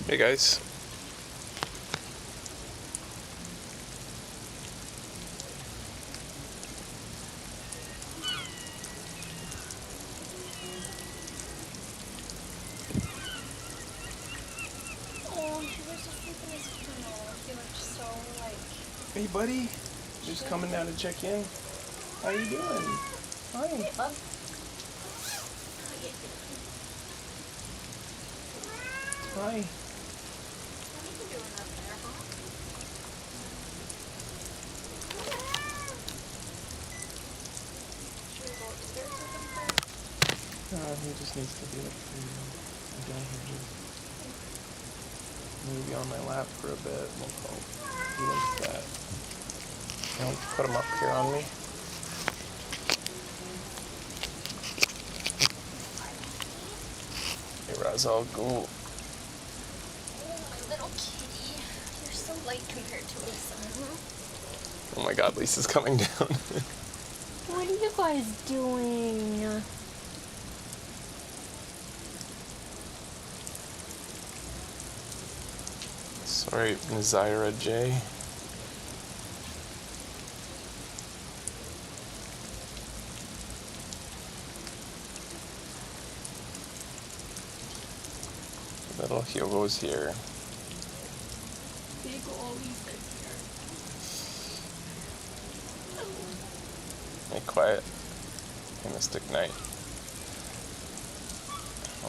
Hey guys. Oh, he was just sleeping his pillow. He looked so Hey buddy. Just coming down to check in. How you doing? Hi. Hey, bub. Hi. What are you doing up there, huh? Should we go upstairs with him first? He just needs to be up down here. Maybe on my lap for a bit. He likes that. I'll put him up here on me. Hey Raz, I'll go. Oh, my little kitty. You're so light compared to Lisa. Oh my god, Lisa's coming down. What are you guys doing? Sorry, Nazira J. Little Hugo's here. Big ol' Lisa's here. Hey, quiet. Hey, Mystic Knight.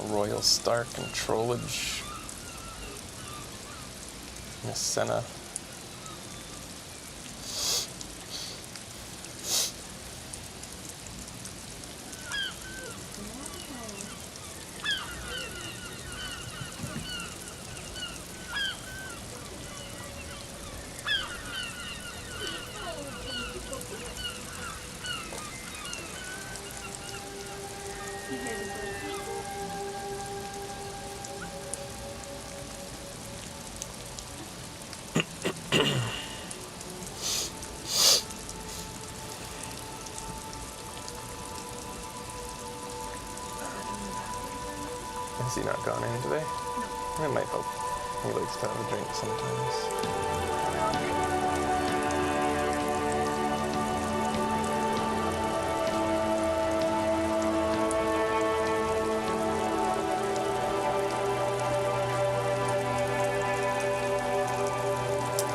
Royal Star Controlage. Miss Senna. Has he not gone in today? No. It might help. He likes to have a drink sometimes.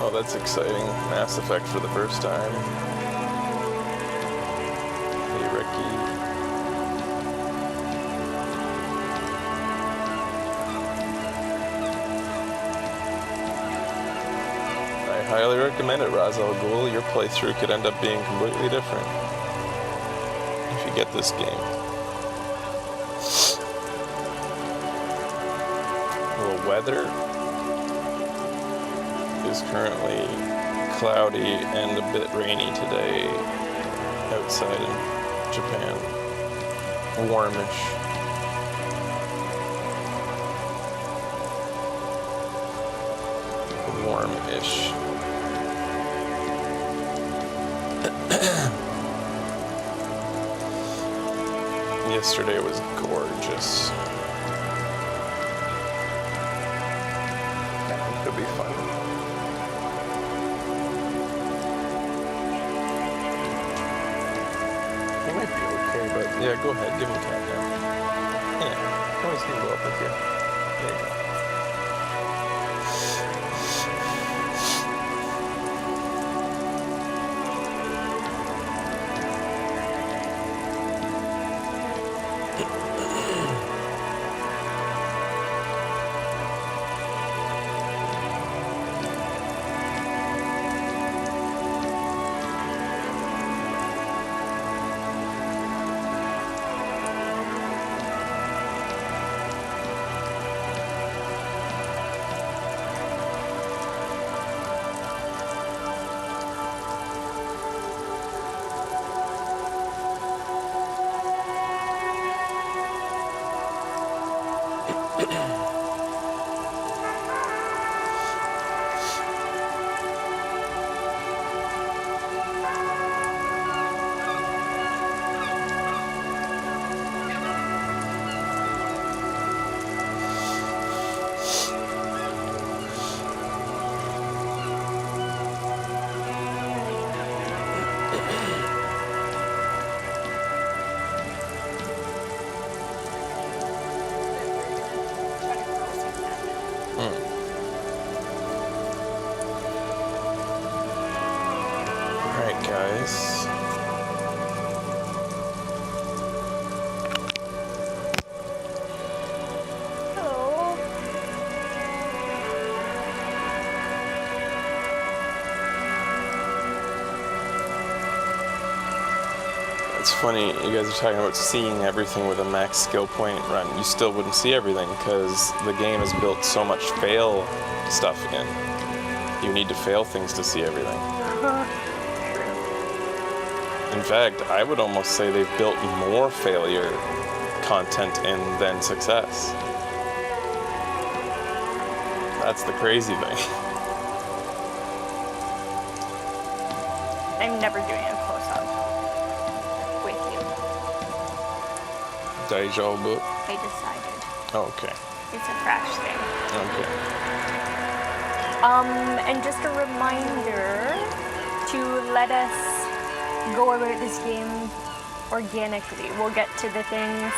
Oh, that's exciting. Mass Effect for the first time. Hey, Ricky. I highly recommend it, Ra's al Ghul. Your playthrough could end up being completely different if you get this game. Well, weather is currently cloudy and a bit rainy today outside in Japan. Warmish. Warm-ish. Yesterday was gorgeous. It could be fun. He might be okay, but yeah, go ahead, give him a cat now. Yeah, always gonna go up with you. There you go. guys. Hello. It's funny, you guys are talking about seeing everything with a max skill point run. You still wouldn't see everything because the game has built so much fail stuff in. You need to fail things to see everything. In fact, I would almost say they've built more failure content in than success. That's the crazy thing. I'm never doing a close-up with you. Deja vu. I decided. Oh, okay. It's a crash thing. Okay. And just a reminder to let us go about this game organically. We'll get to the things.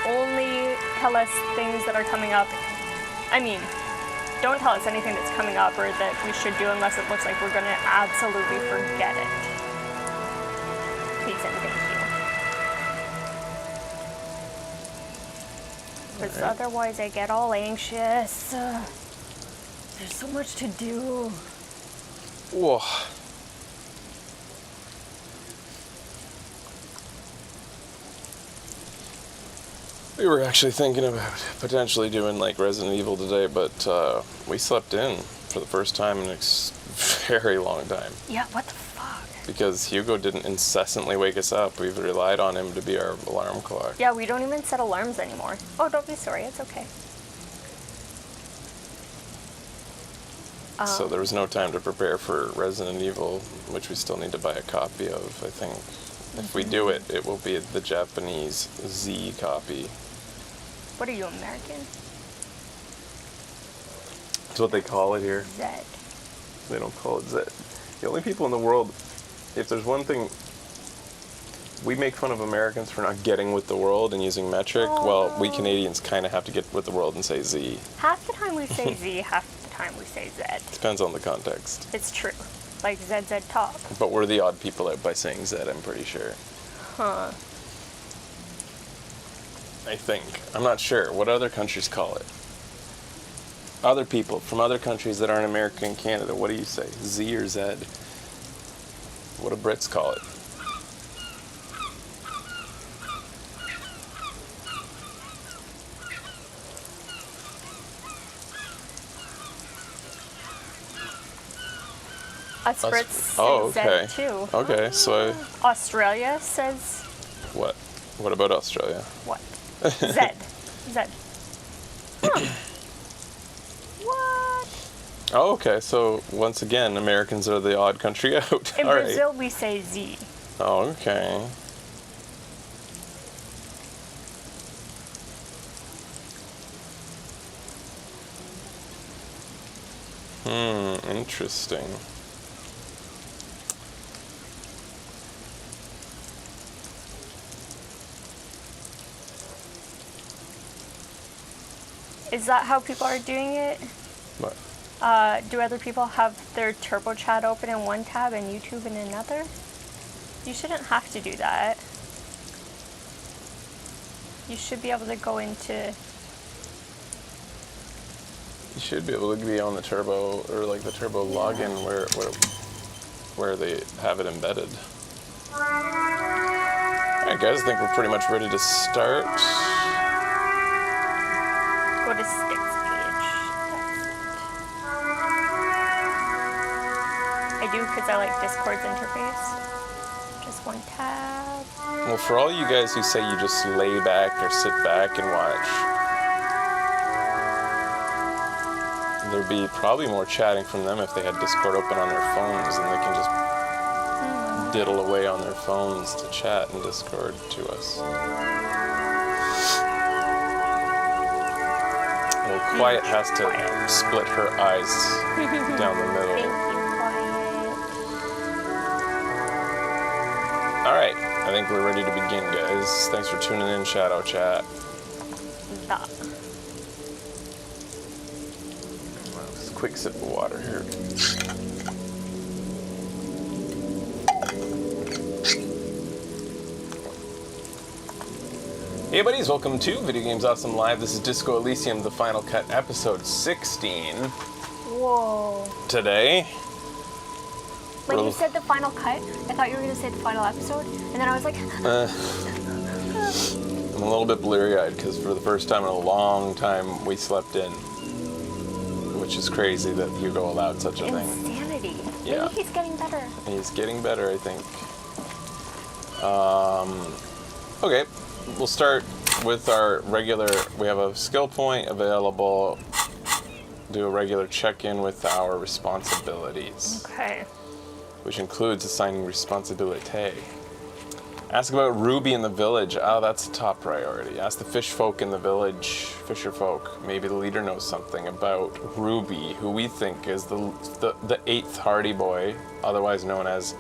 Only tell us things that are coming up. I mean, don't tell us anything that's coming up or that we should do unless it looks like we're going to absolutely forget it. Please and thank you. Because otherwise I get all anxious. There's so much to do. Whoa. We were actually thinking about potentially doing like Resident Evil today, but we slept in for the first time in a very long time. Yeah, what the fuck? Because Hugo didn't incessantly wake us up. We've relied on him to be our alarm clock. Yeah, we don't even set alarms anymore. Oh, don't be sorry, it's okay. So there was no time to prepare for Resident Evil, which we still need to buy a copy of, I think. If we do it, it will be the Japanese Z copy. What are you, American? That's what they call it here. Z. They don't call it Z. The only people in the world, if there's one thing, we make fun of Americans for not getting with the world and using metric. Oh. Well, we Canadians kind of have to get with the world and say Z. Half the time we say Z, half the time we say Z. Depends on the context. It's true. Like ZZ Top. But we're the odd people out by saying Z, I'm pretty sure. Huh. I think. I'm not sure. What other countries call it? Other people from other countries that aren't America and Canada, what do you say? Z or Z? What do Brits call it? Us Brits say oh, okay. Z too. Okay, so Australia says what? What about Australia? what? Z. Z. Huh. What? Oh, okay. So once again, Americans are the odd country out. In All Brazil, right. we say Z. Oh, okay. Interesting. Is that how people are doing it? What? Do other people have their Turbo Chat open in one tab and YouTube in another? You shouldn't have to do that. You should be able to go into... You should be able to be on the Turbo, or like the Turbo login where they have it embedded. Alright guys, I think we're pretty much ready to start. Go to Sticks page. That's it. I do because I like Discord's interface. Just one tab. Well, for all you guys who say you just lay back or sit back and watch, there'd be probably more chatting from them if they had Discord open on their phones and they can just diddle away on their phones to chat in Discord to us. Well, Quiet has to split her eyes down the middle. Thank you, Quiet. Alright, I think we're ready to begin, guys. Thanks for tuning in, Shadow Chat. That. Just a quick sip of water here. Hey buddies, welcome to Video Games Awesome Live. This is Disco Elysium, the Final Cut, episode 16. Whoa. Today. When you said the final cut, I thought you were going to say the final episode, and then I was like... I'm a little bit bleary-eyed because for the first time in a long time we slept in. Which is crazy that Hugo allowed such a thing. Insanity. Yeah. Maybe he's getting better. He's getting better, I think. Okay, we'll start with our regular, we have a skill point available. Do a regular check-in with our responsibilities. Okay. Which includes assigning responsibility. Ask about Ruby in the village. Oh, that's a top priority. Ask the fish folk in the village, fisher folk. Maybe the leader knows something about Ruby, who we think is the eighth Hardy Boy, otherwise known as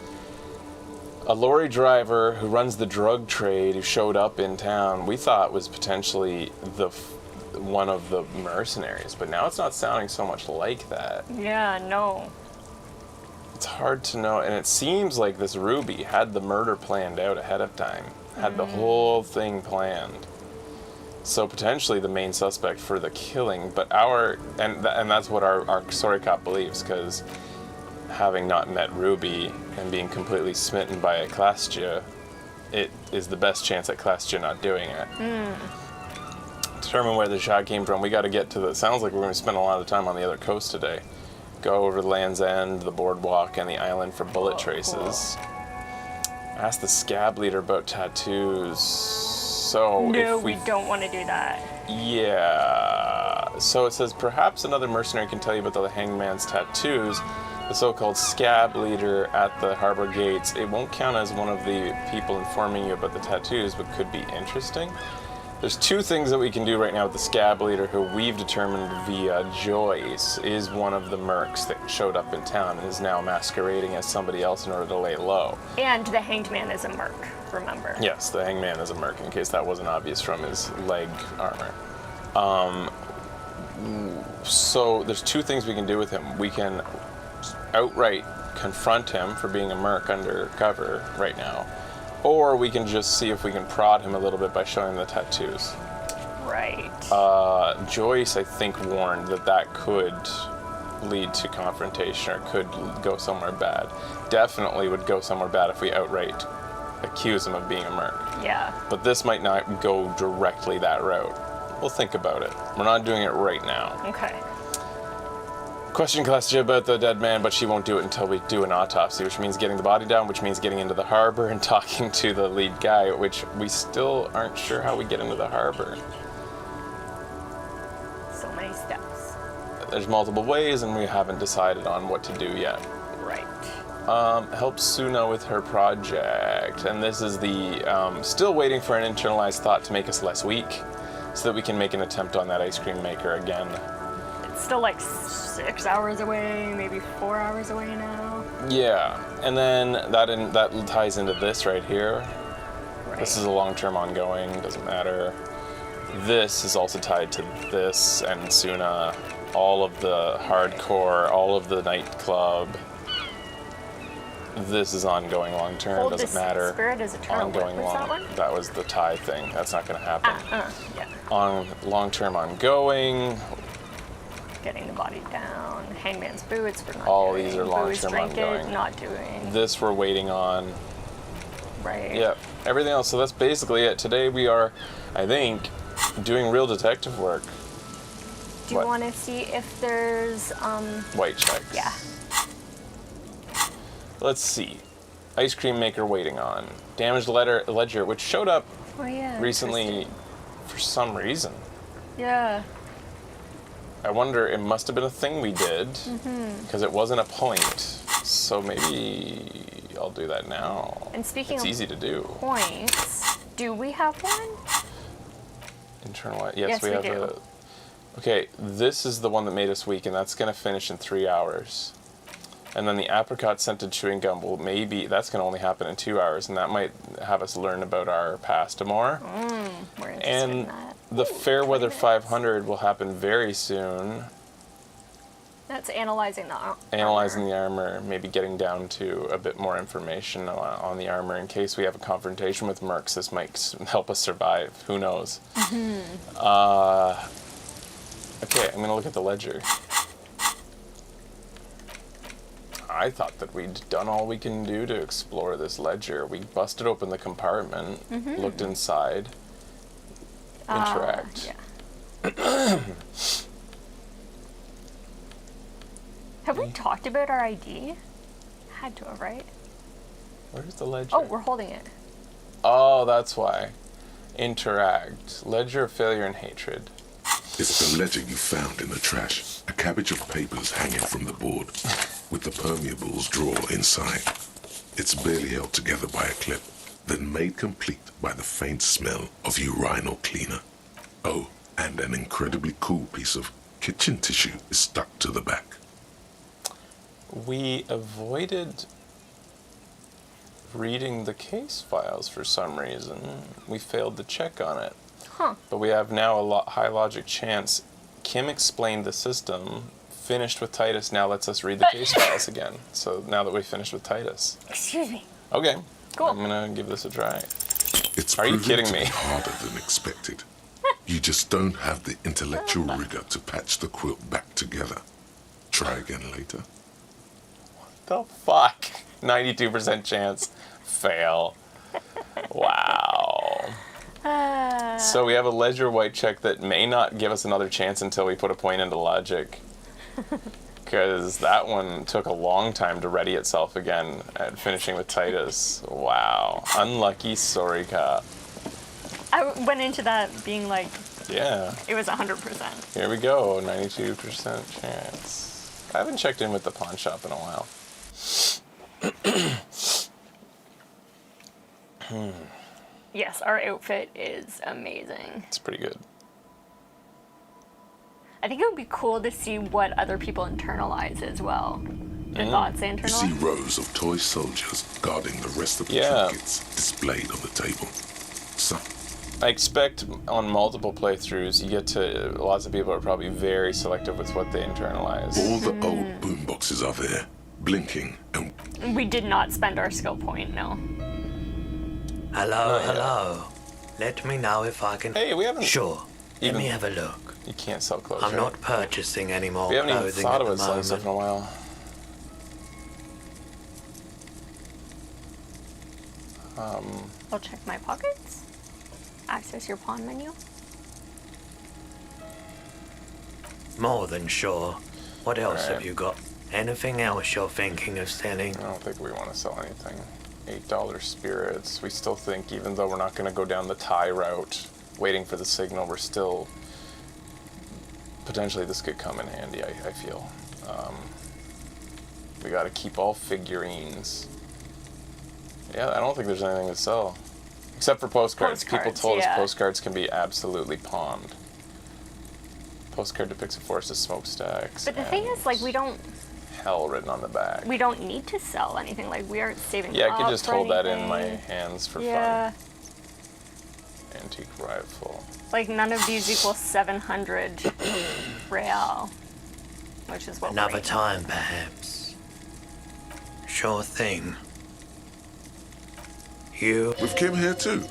a lorry driver who runs the drug trade who showed up in town. We thought was potentially one of the mercenaries, but now it's not sounding so much like that. Yeah, no. It's hard to know, and it seems like this Ruby had the murder planned out ahead of time, had the whole thing planned. So potentially the main suspect for the killing, but and that's what our story cop believes, because having not met Ruby and being completely smitten by Klastja, it is the best chance at Klastja not doing it. Determine where the shot came from. We got to get to sounds like we're going to spend a lot of time on the other coast today. Go over the Land's End, the boardwalk, and the island for bullet traces. Cool. Ask the scab leader about tattoos. So no, if we don't want to do that. Yeah. So it says, perhaps another mercenary can tell you about the hangman's tattoos. The so-called scab leader at the harbor gates. It won't count as one of the people informing you about the tattoos, but could be interesting. There's two things that we can do right now with the scab leader, who we've determined via Joyce is one of the mercs that showed up in town and is now masquerading as somebody else in order to lay low. And the hanged man is a merc, remember? Yes, the hanged man is a merc, in case that wasn't obvious from his leg armor. So there's two things we can do with him. We can outright confront him for being a merc undercover right now. Or we can just see if we can prod him a little bit by showing him the tattoos. Right. Joyce, I think, warned that could lead to confrontation or could go somewhere bad. Definitely would go somewhere bad if we outright accuse him of being a merc. Yeah. But this might not go directly that route. We'll think about it. We're not doing it right now. Okay. Question Klastja about the dead man, but she won't do it until we do an autopsy, which means getting the body down, which means getting into the harbor and talking to the lead guy, which we still aren't sure how we get into the harbor. So many steps. There's multiple ways, and we haven't decided on what to do yet. Right. Help Suna with her project, and this is the still waiting for an internalized thought to make us less weak, so that we can make an attempt on that ice cream maker again. Still like 6 hours away, maybe 4 hours away now. Yeah, and then that ties into this right here. Right. This is a long-term ongoing, doesn't matter. This is also tied to this and Suna, all of the hardcore, all of the nightclub. This is ongoing long-term, doesn't matter. Spirit is eternal. Ongoing that one? That was the tie thing. That's not going to happen. Yeah. On long-term ongoing. Getting the body down, hangman's boots, we're not all doing. These are long-term ongoing. Not doing. This we're waiting on. Right. Yeah, everything else. So that's basically it. Today we are, I think, doing real detective work. Do you want to see if there's white checks? Yeah. Let's see. Ice cream maker waiting on. Damaged ledger, which showed up recently for some reason. Yeah. I wonder, it must have been a thing we did, because it wasn't a point. So maybe I'll do that now. And speaking it's of easy to do. Points, do we have one? Internal, yes we have. Okay, this is the one that made us weak, and that's going to finish in 3 hours. And then the apricot scented chewing gum, well, maybe that's going to only happen in 2 hours, and that might have us learn about our past more. We're interested and in that. The Fairweather 500 will happen very soon. That's analyzing the analyzing the armor, maybe getting down to a bit more information on the armor in case we have a confrontation with mercs. This might help us survive. Who knows? Okay, I'm going to look at the ledger. I thought that we'd done all we can do to explore this ledger. We busted open the compartment, looked inside, interact. Yeah. Have we talked about our ID? Had to have, right? Where's the ledger? Oh, we're holding it. Oh, that's why. Interact. Ledger of failure and hatred. It's the ledger you found in the trash. A cabbage of papers hanging from the board, with the permeables drawer inside. It's barely held together by a clip, then made complete by the faint smell of urinal cleaner. Oh, and an incredibly cool piece of kitchen tissue is stuck to the back. We avoided reading the case files for some reason. We failed to check on it. Huh. But we have now a high logic chance. Kim explained the system, finished with Titus, now lets us read the case files again. So now that we've finished with Titus. Excuse me. Okay. Cool. I'm going to give this a try. It's Are you proving kidding to me? be harder than expected. You just don't have the intellectual rigor to patch the quilt back together. Try again later. The fuck? 92% chance. Fail. Wow. So we have a ledger white check that may not give us another chance until we put a point into logic. Because that one took a long time to ready itself again at finishing with Titus. Wow. Unlucky, sorry cop. I went into that being like, Yeah. it was 100%. Here we go. 92% chance. I haven't checked in with the pawn shop in a while. Yes, our outfit is amazing. It's pretty good. I think it would be cool to see what other people internalize as well. The thoughts they You see internalize. rows of toy soldiers guarding the rest of the Yeah. trinkets displayed on the table. Some I expect on multiple playthroughs, you get to, lots of people are probably very selective with what they internalize. all the old boomboxes are there, blinking and We did not spend our skill point, no. Hello, yeah. hello. Let me know if I can... Hey, we haven't, Sure, let even- me have a look. you can't sell clothes, I'm right? not purchasing any more We haven't even clothing thought at the about selling stuff in a moment. while. I'll check my pockets. Access your pawn menu. More than sure. What else Right. have you got? Anything else you're thinking of selling? I don't think we want to sell anything. $8 spirits. We still think, even though we're not going to go down the Thai route, waiting for the signal, we're still... Potentially this could come in handy, I feel. We got to keep all figurines. Yeah, I don't think there's anything to sell. Except for postcards. People Postcards, told us yeah. postcards can be absolutely pawned. Postcard depicts a forest of smokestacks. But the thing is, like, we don't Hell written on the back. need to sell anything. Like, we aren't saving Yeah, I up could just for hold that in anything. my hands for Yeah. fun. Antique rifle. Like, none of these equal 700 real, which is what Another we're time, perhaps. Sure thing. You... with Kim here too.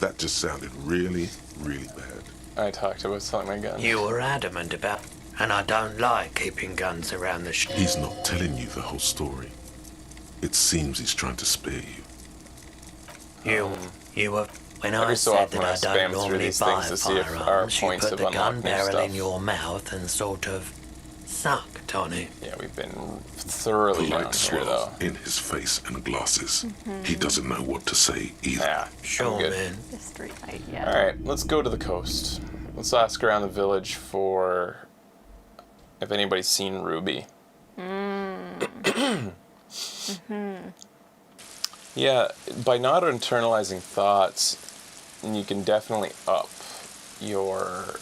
That just sounded really, really bad. I talked about selling my gun. You were adamant about... And I don't like keeping guns around the He's not telling you the whole story. It seems he's trying to spare you. You were... When I Every so said often that I I spam don't through normally these buy things to see if our firearms, you points put have the gun unlocked new barrel in stuff. your mouth and sort of sucked on it. Yeah, we've been thoroughly down Polite here, swirl though. in his face and glasses. He doesn't know what to say either. Yeah, Sure, I'm good. man. the street light. Yeah. All right, let's go to the coast. Let's ask around the village for if anybody's seen Ruby. Yeah, by not internalizing thoughts, you can definitely up your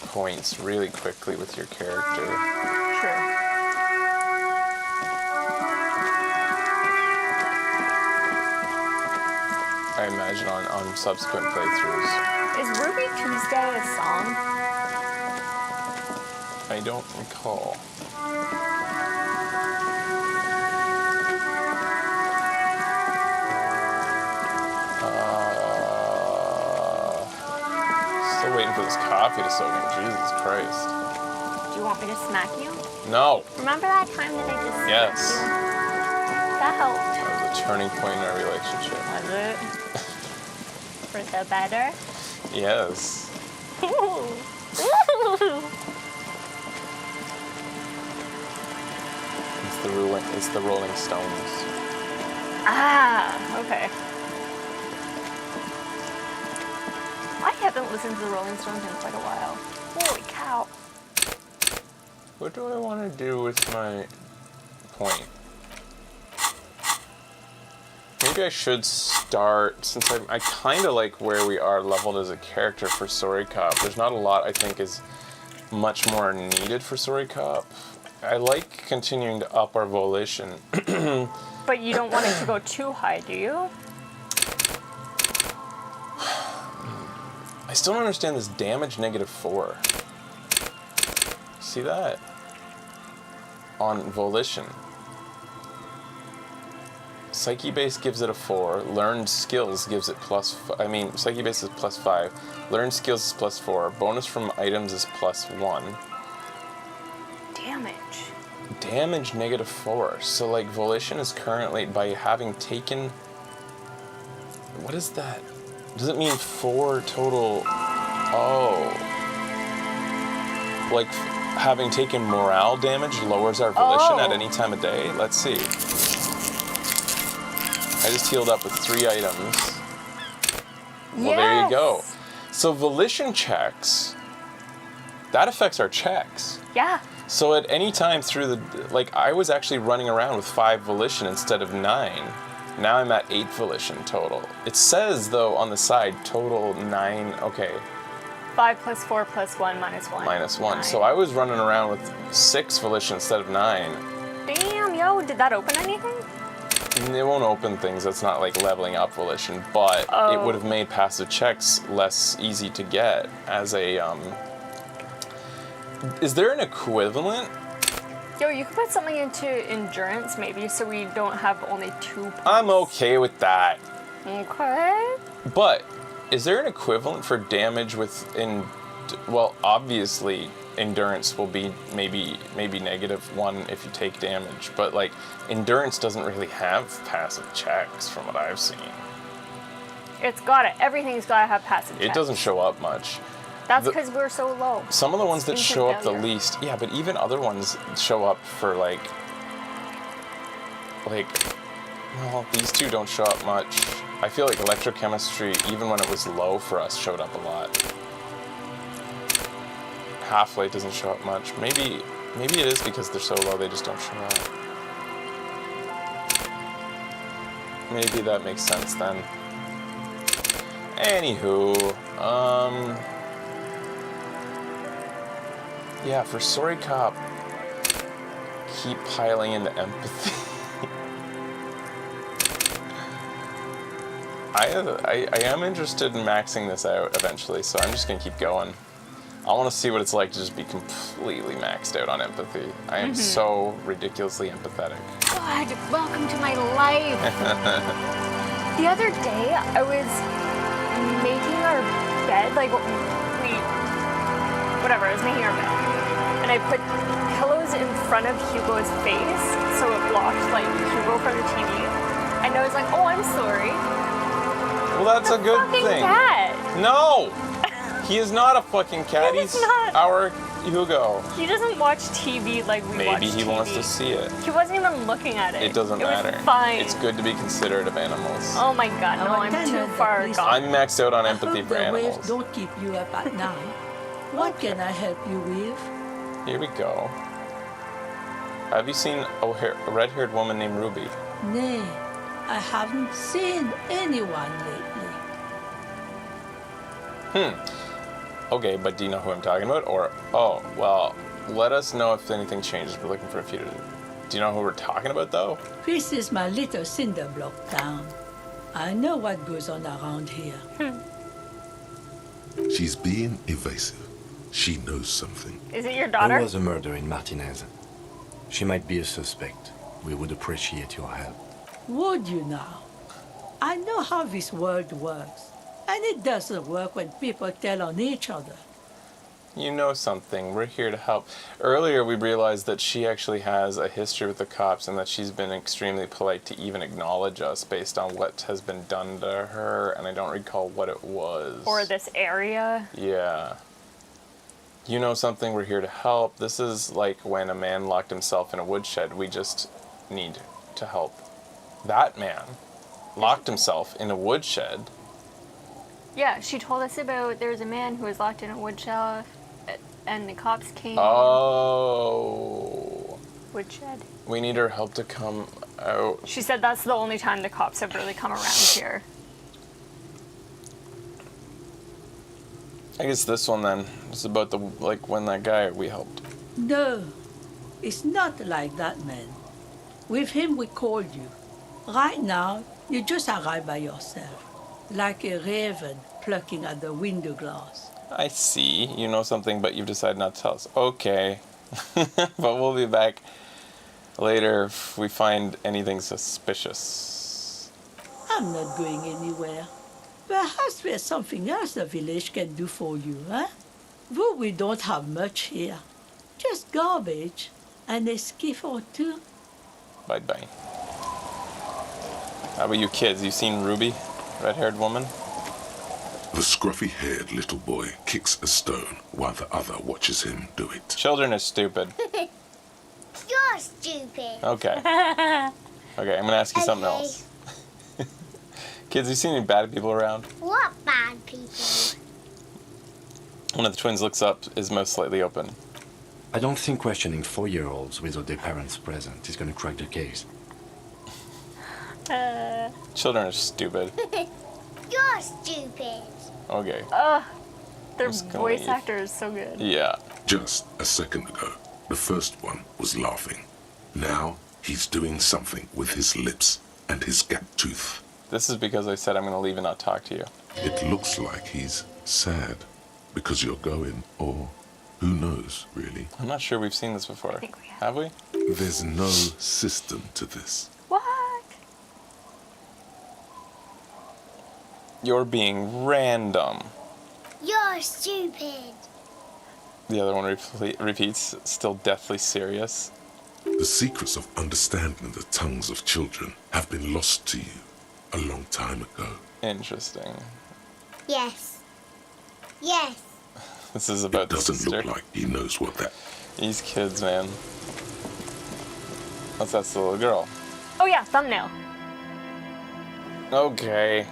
points really quickly with your character. True. I imagine on subsequent playthroughs. Is Ruby Tuesday a song? I I don't recall. Still waiting for this coffee to soak in. Jesus Christ. Do you want me to smack you? No. Remember that time that I just smacked Yes. you? That helped. That was a turning point in our relationship. Was it? For the better? Yes. It's the Rolling Stones. Ah, okay. I haven't listened to the Rolling Stones in quite a while. Holy cow. What do I want to do with my point? Maybe I should start, since I kind of like where we are leveled as a character for Sorry Cop. There's not a lot I think is much more needed for Sorry Cop. I like continuing to up our volition. But you don't want it to go too high, do you? I still don't understand this damage -4. See that? On volition. Psyche base gives it a 4. Learned skills gives it Psyche base is +5. Learned skills is +4. Bonus from items is +1. Damage. Damage -4. So like volition is currently, by having taken, what is that? Does it mean 4 total? Oh. Like having taken morale damage lowers our volition at any time of day? Let's see. I just healed up with 3 items. Well, there you go. So volition checks, that affects our checks. Yeah. So at any time through the, like I was actually running around with 5 volition instead of 9. Now I'm at 8 volition total. It says though on the side, total 9, okay. 5 + 4 + 1 -1. -1. So I was running around with 6 volition instead of 9. Damn, yo, did that open anything? It won't open things, that's not like leveling up volition, but it would have made passive checks less easy to get as a, is there an equivalent? Yo, you could put something into endurance maybe so we don't have only 2 points. I'm okay with that. Okay. But is there an equivalent for damage within, well, obviously endurance will be maybe -1 if you take damage, but like endurance doesn't really have passive checks from what I've seen. It's got it. Everything's got to have passive checks. It doesn't show up much. That's because we're so low. Some of the ones that Instant show up the failure. least, yeah, but even other ones show up for like, well, these two don't show up much. I feel like electrochemistry, even when it was low for us, showed up a lot. Half-light doesn't show up much. Maybe it is because they're so low they just don't show up. Maybe that makes sense then. Anywho, yeah, for Sorry Cop, keep piling into empathy. I am interested in maxing this out eventually, so I'm just gonna keep going. I want to see what it's like to just be completely maxed out on empathy. I am so ridiculously empathetic. God, welcome to my life. The other day, I was making our bed, I was making our bed. And I put pillows in front of Hugo's face, so it blocked, Hugo from the TV. And I was like, oh, I'm sorry. Well, that's a good Fucking thing. cat. No! He is not a fucking cat. He is He's not. our Hugo. He doesn't watch TV like we watch Maybe he TV. wants to see it. He wasn't even looking at it. It doesn't matter. It was fine. It's good to be considerate of animals. Oh my god, no, I'm too far gone. I'm maxed out on empathy for The waves animals. don't keep you up at night. What can I help you with? Here we go. Have you seen a red-haired woman named Ruby? Nay, I haven't seen anyone lately. Okay, but do you know who I'm talking about? Or, oh, well, let us know if anything changes. We're looking for a fugitive. Do you know who we're talking about, though? This is my little cinder block town. I know what goes on around here. She's being evasive. She knows something. Is it your There daughter? was a murder in Martinez. She might be a suspect. We would appreciate your help. Would you now? I know how this world works, and it doesn't work when people tell on each other. You know something. We're here to help. Earlier, we realized that she actually has a history with the cops and that she's been extremely polite to even acknowledge us based on what has been done to her, and I don't recall what it was. Or this area? Yeah. You know something. We're here to help. This is like when a man locked himself in a woodshed. We just need to help. That man locked himself in a woodshed. Yeah, she told us about there was a man who was locked in a woodshed, and the cops came. Oh. Woodshed. We need her help to come out. She said that's the only time the cops have really come around here. I guess this one then. It's about the, like, when that guy we helped. No, it's not like that, man. With him, we called you. Right now, you just arrived by yourself, like a raven plucking at the window glass. I see. You know something, but you've decided not to tell us. Okay. But we'll be back later if we find anything suspicious. I'm not going anywhere. Perhaps there's something else the village can do for you, huh? Though we don't have much here. Just garbage and a skiff or two. Bye-bye. How about you kids? You seen Ruby? Red-haired woman? The scruffy-haired little boy kicks a stone while the other watches him do it. Children are stupid. You're stupid. Okay. Okay, I'm gonna ask you something Okay. else. Kids, you seen any bad people around? What bad people? One of the twins looks up, is most slightly open. I don't think questioning 4-year-olds without their parents present is going to crack the case. Children are stupid. You're stupid. Okay. Their Just gonna voice leave. actor is so good. Yeah. Just a second ago, the first one was laughing. Now he's doing something with his lips and his gap tooth. This is because I said I'm gonna leave and not talk to you. It looks like he's sad because you're going, or who knows, really. I'm not sure we've seen this before. I think we have. Have we? There's no system to this. What? You're being random. You're stupid. The other one repeats, still deathly serious. The secrets of understanding the tongues of children have been lost to you a long time ago. Interesting. Yes. Yes. This is about It the doesn't sister. look like he knows what that... These kids, man. That's the little girl. Oh yeah, thumbnail. Okay.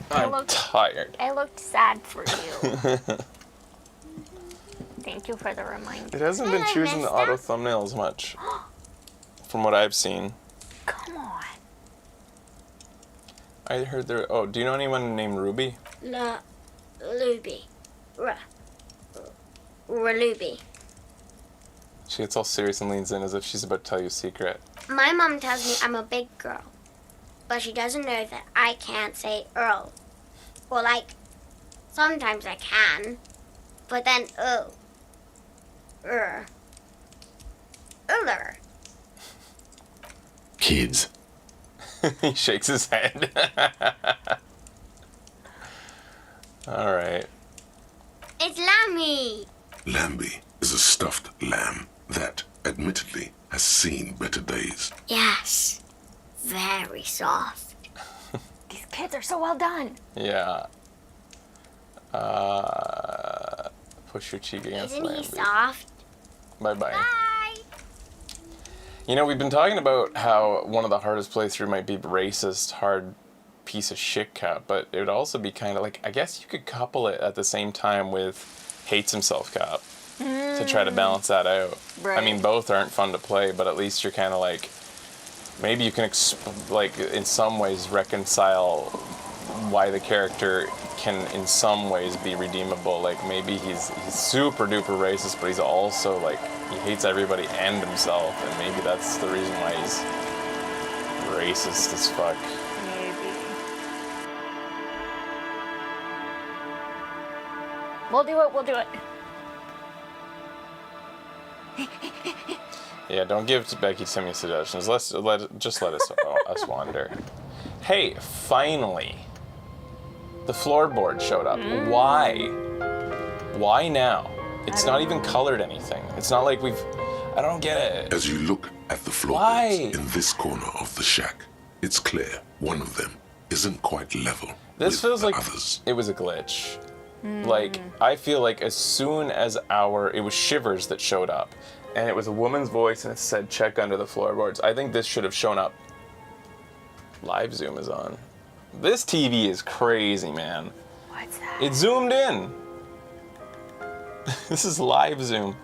I'm look- tired. I looked sad for you. Thank you for the reminder. It hasn't been Hello, choosing the mister. auto thumbnails much. From what I've seen. Come on. I heard there... Oh, do you know anyone named Ruby? No. Ruby. Ruby. She gets all serious and leans in as if she's about to tell you a secret. My mom tells me I'm a big girl. But she doesn't know that I can't say Earl. Or like, sometimes I can. But then, Uller. Kids. He shakes his head. All right. It's Lammy. Lambie is a stuffed lamb that, admittedly, has seen better days. Yes. Very soft. These kids are so well done. Yeah. Push your cheek against Isn't he Lambie. soft? Bye-bye. Bye. You know, we've been talking about how one of the hardest playthrough might be racist, hard piece of shit cap, but it would also be kind of like, I guess you could couple it at the same time with hates himself cap to try to balance that out. I mean, Right. both aren't fun to play, but at least you're kind of like, maybe you can, like, in some ways reconcile why the character can, in some ways, be redeemable. Like, maybe he's super duper racist, but he's also, like, he hates everybody and himself, and maybe that's the reason why he's racist as fuck. Maybe. We'll do it. We'll do it. Yeah, don't give Becky too many suggestions. Just let us wander. Hey, finally, the floorboard showed up. Why? Why now? It's not even colored anything. It's not like we've. I don't get it. As you look at the floorboards in this corner of the shack, it's clear one of them isn't quite level. This with feels the like others. it was a glitch. Like, I feel like as soon as it was Shivers that showed up, and it was a woman's voice and it said check under the floorboards, I think this should have shown up. Live zoom is on. This TV is crazy, man. What's that? It zoomed in. This is live zoom.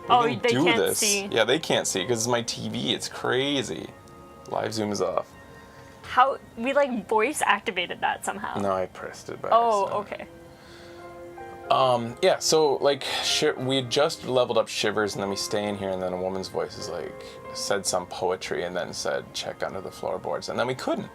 Oh, they can't see. Yeah, they can't see because it's my TV. It's crazy. Live zoom is off. How we like voice activated that somehow. No, I pressed it back. Oh, so. okay. Yeah, so like we had just leveled up Shivers, and then we stay in here, and then a woman's voice is like said some poetry, and then said check under the floorboards, and then we couldn't,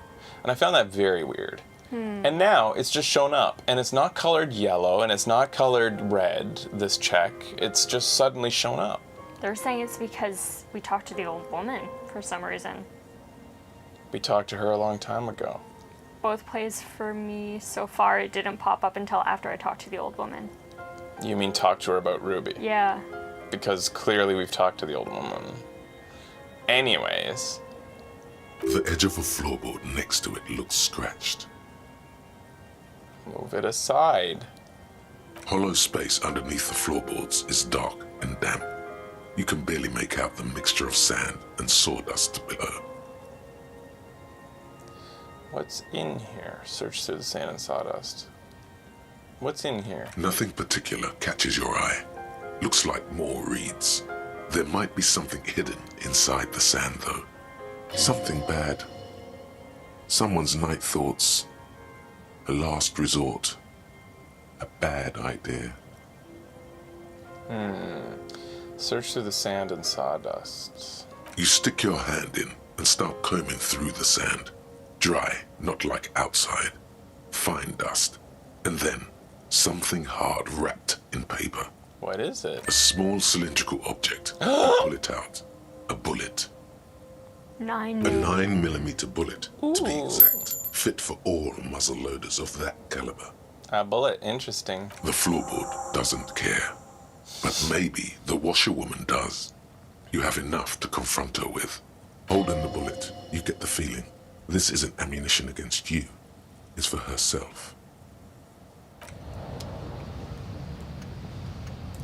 and I found that very weird. And now it's just shown up, and it's not colored yellow, and it's not colored red. This check, it's just suddenly shown up. They're saying it's because we talked to the old woman for some reason. We talked to her a long time ago. Both plays for me so far. It didn't pop up until after I talked to the old woman. You mean talk to her about Ruby? Yeah. Because clearly we've talked to the old woman. Anyways. The edge of a floorboard next to it looks scratched. Move it aside. Hollow space underneath the floorboards is dark and damp. You can barely make out the mixture of sand and sawdust below. What's in here? Search through the sand and sawdust. What's in here? Nothing particular catches your eye. Looks like more reeds. There might be something hidden inside the sand, though. Something bad. Someone's night thoughts. A last resort. A bad idea. Search through the sand and sawdust. You stick your hand in and start combing through the sand. Dry, not like outside. Fine dust. And then something hard wrapped in paper. What is it? A small cylindrical object. You pull it out. A bullet. 9 A million. 9mm bullet, to be Ooh. exact. Fit for all muzzle loaders of that caliber. A bullet. Interesting. The floorboard doesn't care. But maybe the washerwoman does. You have enough to confront her with. Holding the bullet, you get the feeling this isn't ammunition against you. It's for herself.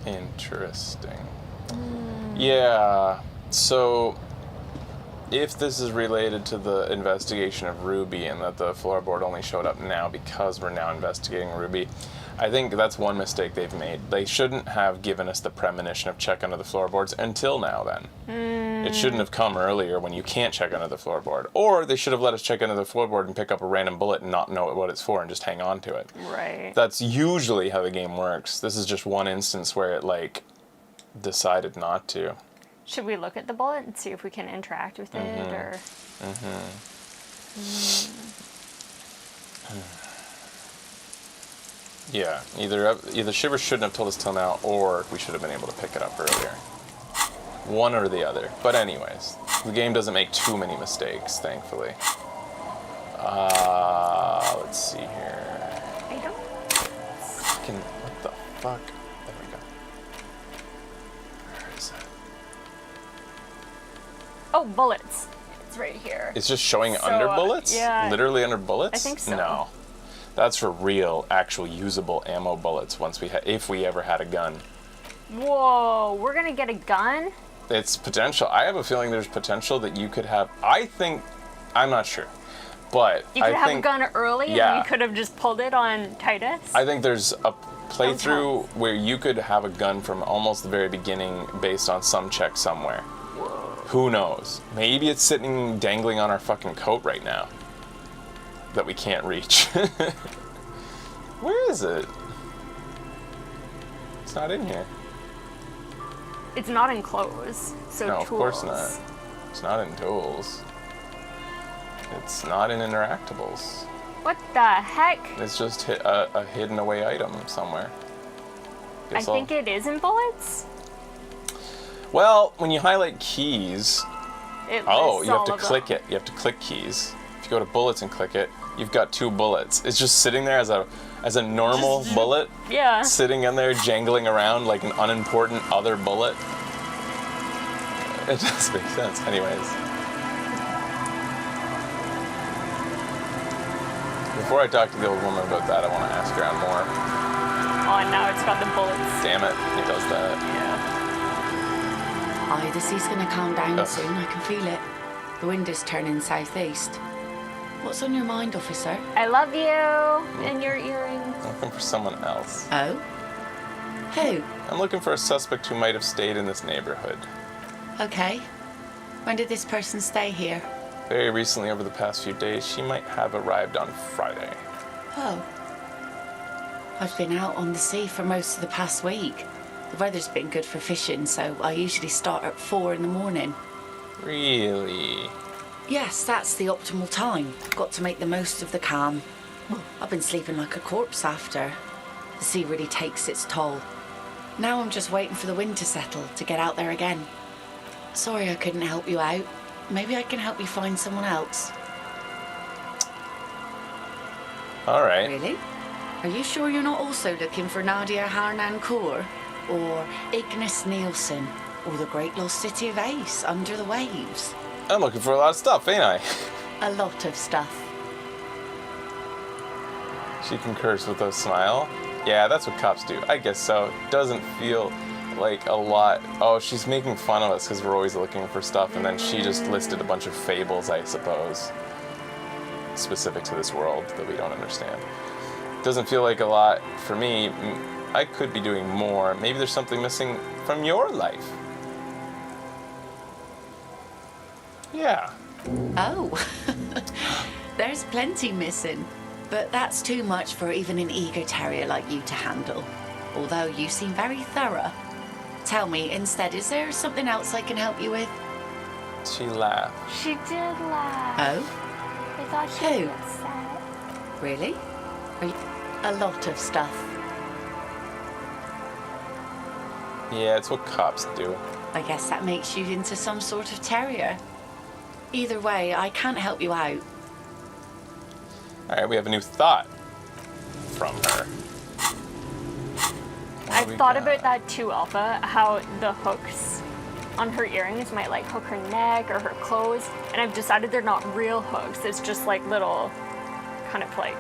Interesting. Yeah. So, if this is related to the investigation of Ruby and that the floorboard only showed up now because we're now investigating Ruby, I think that's one mistake they've made. They shouldn't have given us the premonition of check under the floorboards until now then. It shouldn't have come earlier when you can't check under the floorboard. Or they should have let us check under the floorboard and pick up a random bullet and not know what it's for and just hang on to it. Right. That's usually how the game works. This is just one instance where it, like, decided not to. Should we look at the bullet and see if we can interact with it, or? Yeah, either Shivers shouldn't have told us till now, or we should have been able to pick it up earlier. One or the other. But anyways, the game doesn't make too many mistakes, thankfully. Let's see here. I don't. What the fuck? There we go. Where is it? Oh, bullets. It's right here. It's just showing So, under bullets? yeah. Literally under bullets? I think so. No. That's for real, actual usable ammo bullets if we ever had a gun. Whoa, we're gonna get a gun? It's potential. I have a feeling there's potential that you could have. I'm not sure, but You could I have think a gun early yeah. and you could have just pulled it on Titus? I think there's a playthrough Sounds where you could have a gun from almost the very beginning based on some check somewhere. Who knows? Maybe it's sitting dangling on our fucking coat right now that we can't reach. Where is it? It's not in here. It's not in clothes, so No, tools. of course not. It's not in tools. It's not in interactables. What the heck? It's just a hidden away item somewhere. I think it is in bullets. Well, when you highlight keys, It oh, lists you have all to of click them. it. You have to click keys. If you go to bullets and click it, you've got 2 bullets. It's just sitting there as a normal bullet, Yeah. sitting in there jangling around like an unimportant other bullet. It doesn't make sense. Anyways. Before I talk to the old woman about that, I want to ask around more. Oh, now it's got the bullets. Damn it, it does that. Yeah. Aye, the sea's gonna calm down Ugh. soon, I can feel it. The wind is turning southeast. What's on your mind, officer? I love you and your earrings. I'm looking for someone else. Oh? Who? I'm looking for a suspect who might have stayed in this neighborhood. Okay. When did this person stay here? Very recently, over the past few days, she might have arrived on Friday. Oh. I've been out on the sea for most of the past week. The weather's been good for fishing, so I usually start at 4 in the morning. Really? Yes, that's the optimal time. Got to make the most of the calm. I've been sleeping like a corpse after. The sea really takes its toll. Now I'm just waiting for the wind to settle to get out there again. Sorry I couldn't help you out. Maybe I can help you find someone else. All right. Really? Are you sure you're not also looking for Nadia Harnancourt? Or Ignis Nielsen? Or the great lost city of Ace under the waves? I'm looking for a lot of stuff, ain't I? A lot of stuff. She concurs with a smile. Yeah, that's what cops do. I guess so. Doesn't feel like a lot. Oh, she's making fun of us because we're always looking for stuff, and then she just listed a bunch of fables, I suppose, specific to this world that we don't understand. Doesn't feel like a lot for me. I could be doing more. Maybe there's something missing from your life. Yeah. Oh, there's plenty missing. But that's too much for even an eager terrier like you to handle. Although you seem very thorough. Tell me, instead, is there something else I can help you with? She laughed. She did laugh. Oh, I thought she Who? was upset. really? A lot of stuff. Yeah, it's what cops do. I guess that makes you into some sort of terrier. Either way, I can't help you out. All right, we have a new thought from her. I've thought about that too, Alpha, how the hooks on her earrings might like hook her neck or her clothes, and I've decided they're not real hooks. It's just like little kind of like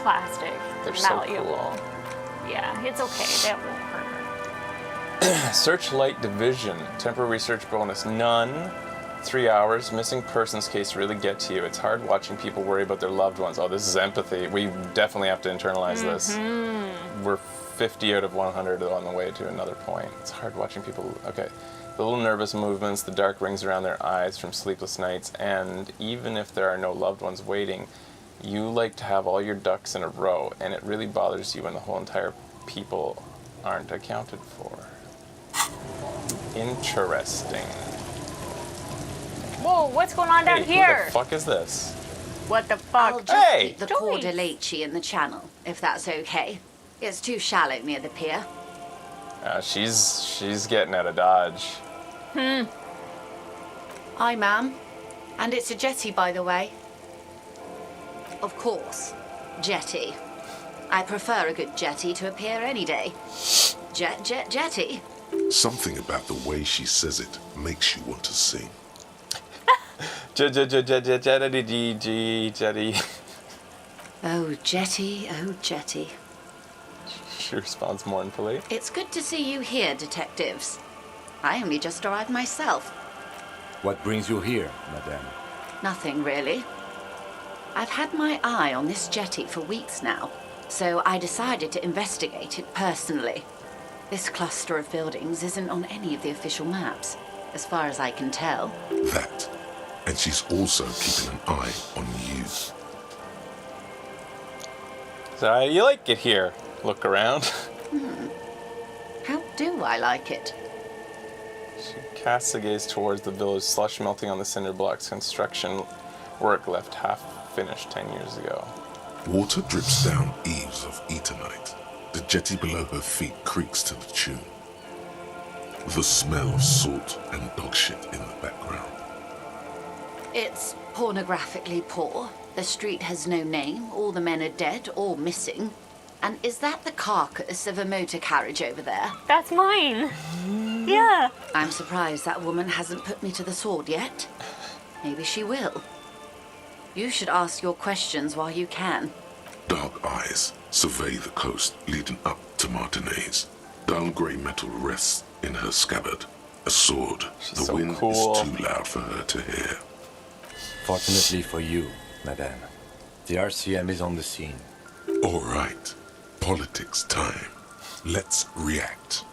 plastic, They're so malleable. Yeah, it's okay. That won't hurt her. Searchlight Division. Temporary research bonus. None. 3 hours. Missing persons case really get to you. It's hard watching people worry about their loved ones. Oh, this is empathy. We definitely have to internalize this. We're 50 out of 100 on the way to another point. It's hard watching people. Okay. The little nervous movements, the dark rings around their eyes from sleepless nights, and even if there are no loved ones waiting, you like to have all your ducks in a row, and it really bothers you when the whole entire people aren't accounted for. Interesting. Whoa, what's going on down Hey, here? What the fuck is this? What the I'll fuck? just Hey! keep the Joyce. Cordelici in the channel, if that's okay. It's too shallow near the pier. She's getting out of Dodge. Aye, ma'am. And it's a jetty, by the way. Of course. Jetty. I prefer a good jetty to a pier any day. Jetty. Something about the way she says it makes you want to sing. Jetty. Oh, jetty, oh, jetty. She responds mournfully. It's good to see you here, detectives. I only just arrived myself. What brings you here, madame? Nothing, really. I've had my eye on this jetty for weeks now, so I decided to investigate it personally. This cluster of buildings isn't on any of the official maps, as far as I can tell. That. And she's also keeping an eye on you. So you like it here? Look around. How do I like it? She casts a gaze towards the village, slush melting on the cinder blocks, construction work left half finished 10 years ago. Water drips down eaves of Eternite. The jetty below her feet creaks to the tune. The smell of salt and dog shit in the background. It's pornographically poor. The street has no name. All the men are dead or missing. And is that the carcass of a motor carriage over there? That's mine. Yeah. I'm surprised that woman hasn't put me to the sword yet. Maybe she will. You should ask your questions while you can. Dark eyes survey the coast leading up to Martinez. Dull grey metal rests in her scabbard. A sword. She's The so wind cool. is too loud for her to hear. Fortunately for you, madame, the RCM is on the scene. All right. Politics time. Let's react.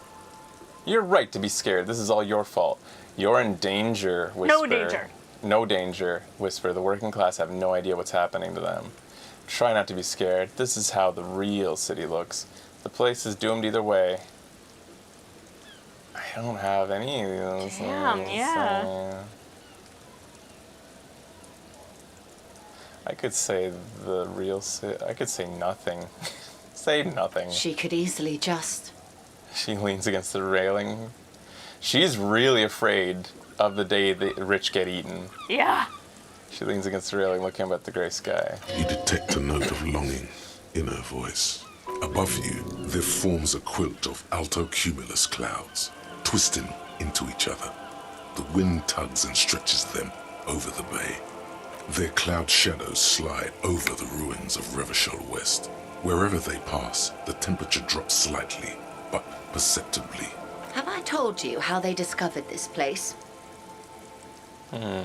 You're right to be scared. This is all your fault. You're in danger, Whisper. No danger. No danger, Whisper. The working class have no idea what's happening to them. Try not to be scared. This is how the real city looks. The place is doomed either way. I don't have any of those Damn, things. yeah. I could say the real city. I could say nothing. Say nothing. She could easily just... She leans against the railing. She's really afraid of the day the rich get eaten. Yeah. She leans against the railing, looking up at the grey sky. You detect a note of longing in her voice. Above you, there forms a quilt of alto cumulus clouds, twisting into each other. The wind tugs and stretches them over the bay. Their cloud shadows slide over the ruins of Revachol West. Wherever they pass, the temperature drops slightly, but perceptibly. Have I told you how they discovered this place? The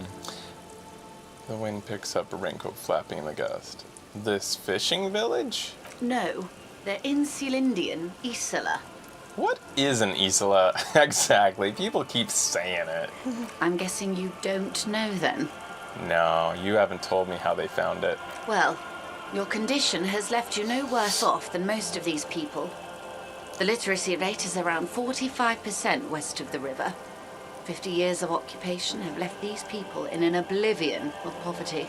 wind picks up a raincoat flapping in the gust. This fishing village? No, they're in Celindian, Isola. What is an Isola? Exactly. People keep saying it. I'm guessing you don't know then. No, you haven't told me how they found it. Well, your condition has left you no worse off than most of these people. The literacy rate is around 45% west of the river. 50 years of occupation have left these people in an oblivion of poverty.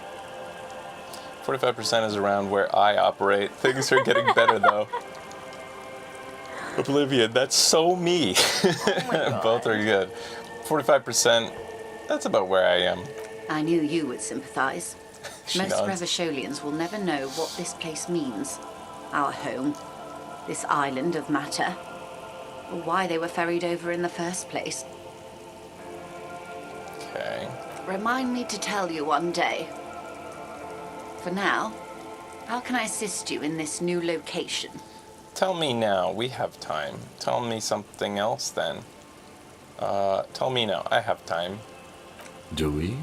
45% is around where I operate. Things are getting better, though. Oblivion, that's so me. Both are good. 45%, that's about where I am. I knew you would sympathize. She Most nods. Revacholians will never know what this place means. Our home. This island of matter. Or why they were ferried over in the first place. Okay. Remind me to tell you one day. For now, how can I assist you in this new location? Tell me now. We have time. Tell me something else then. Tell me now. I have time. Do we?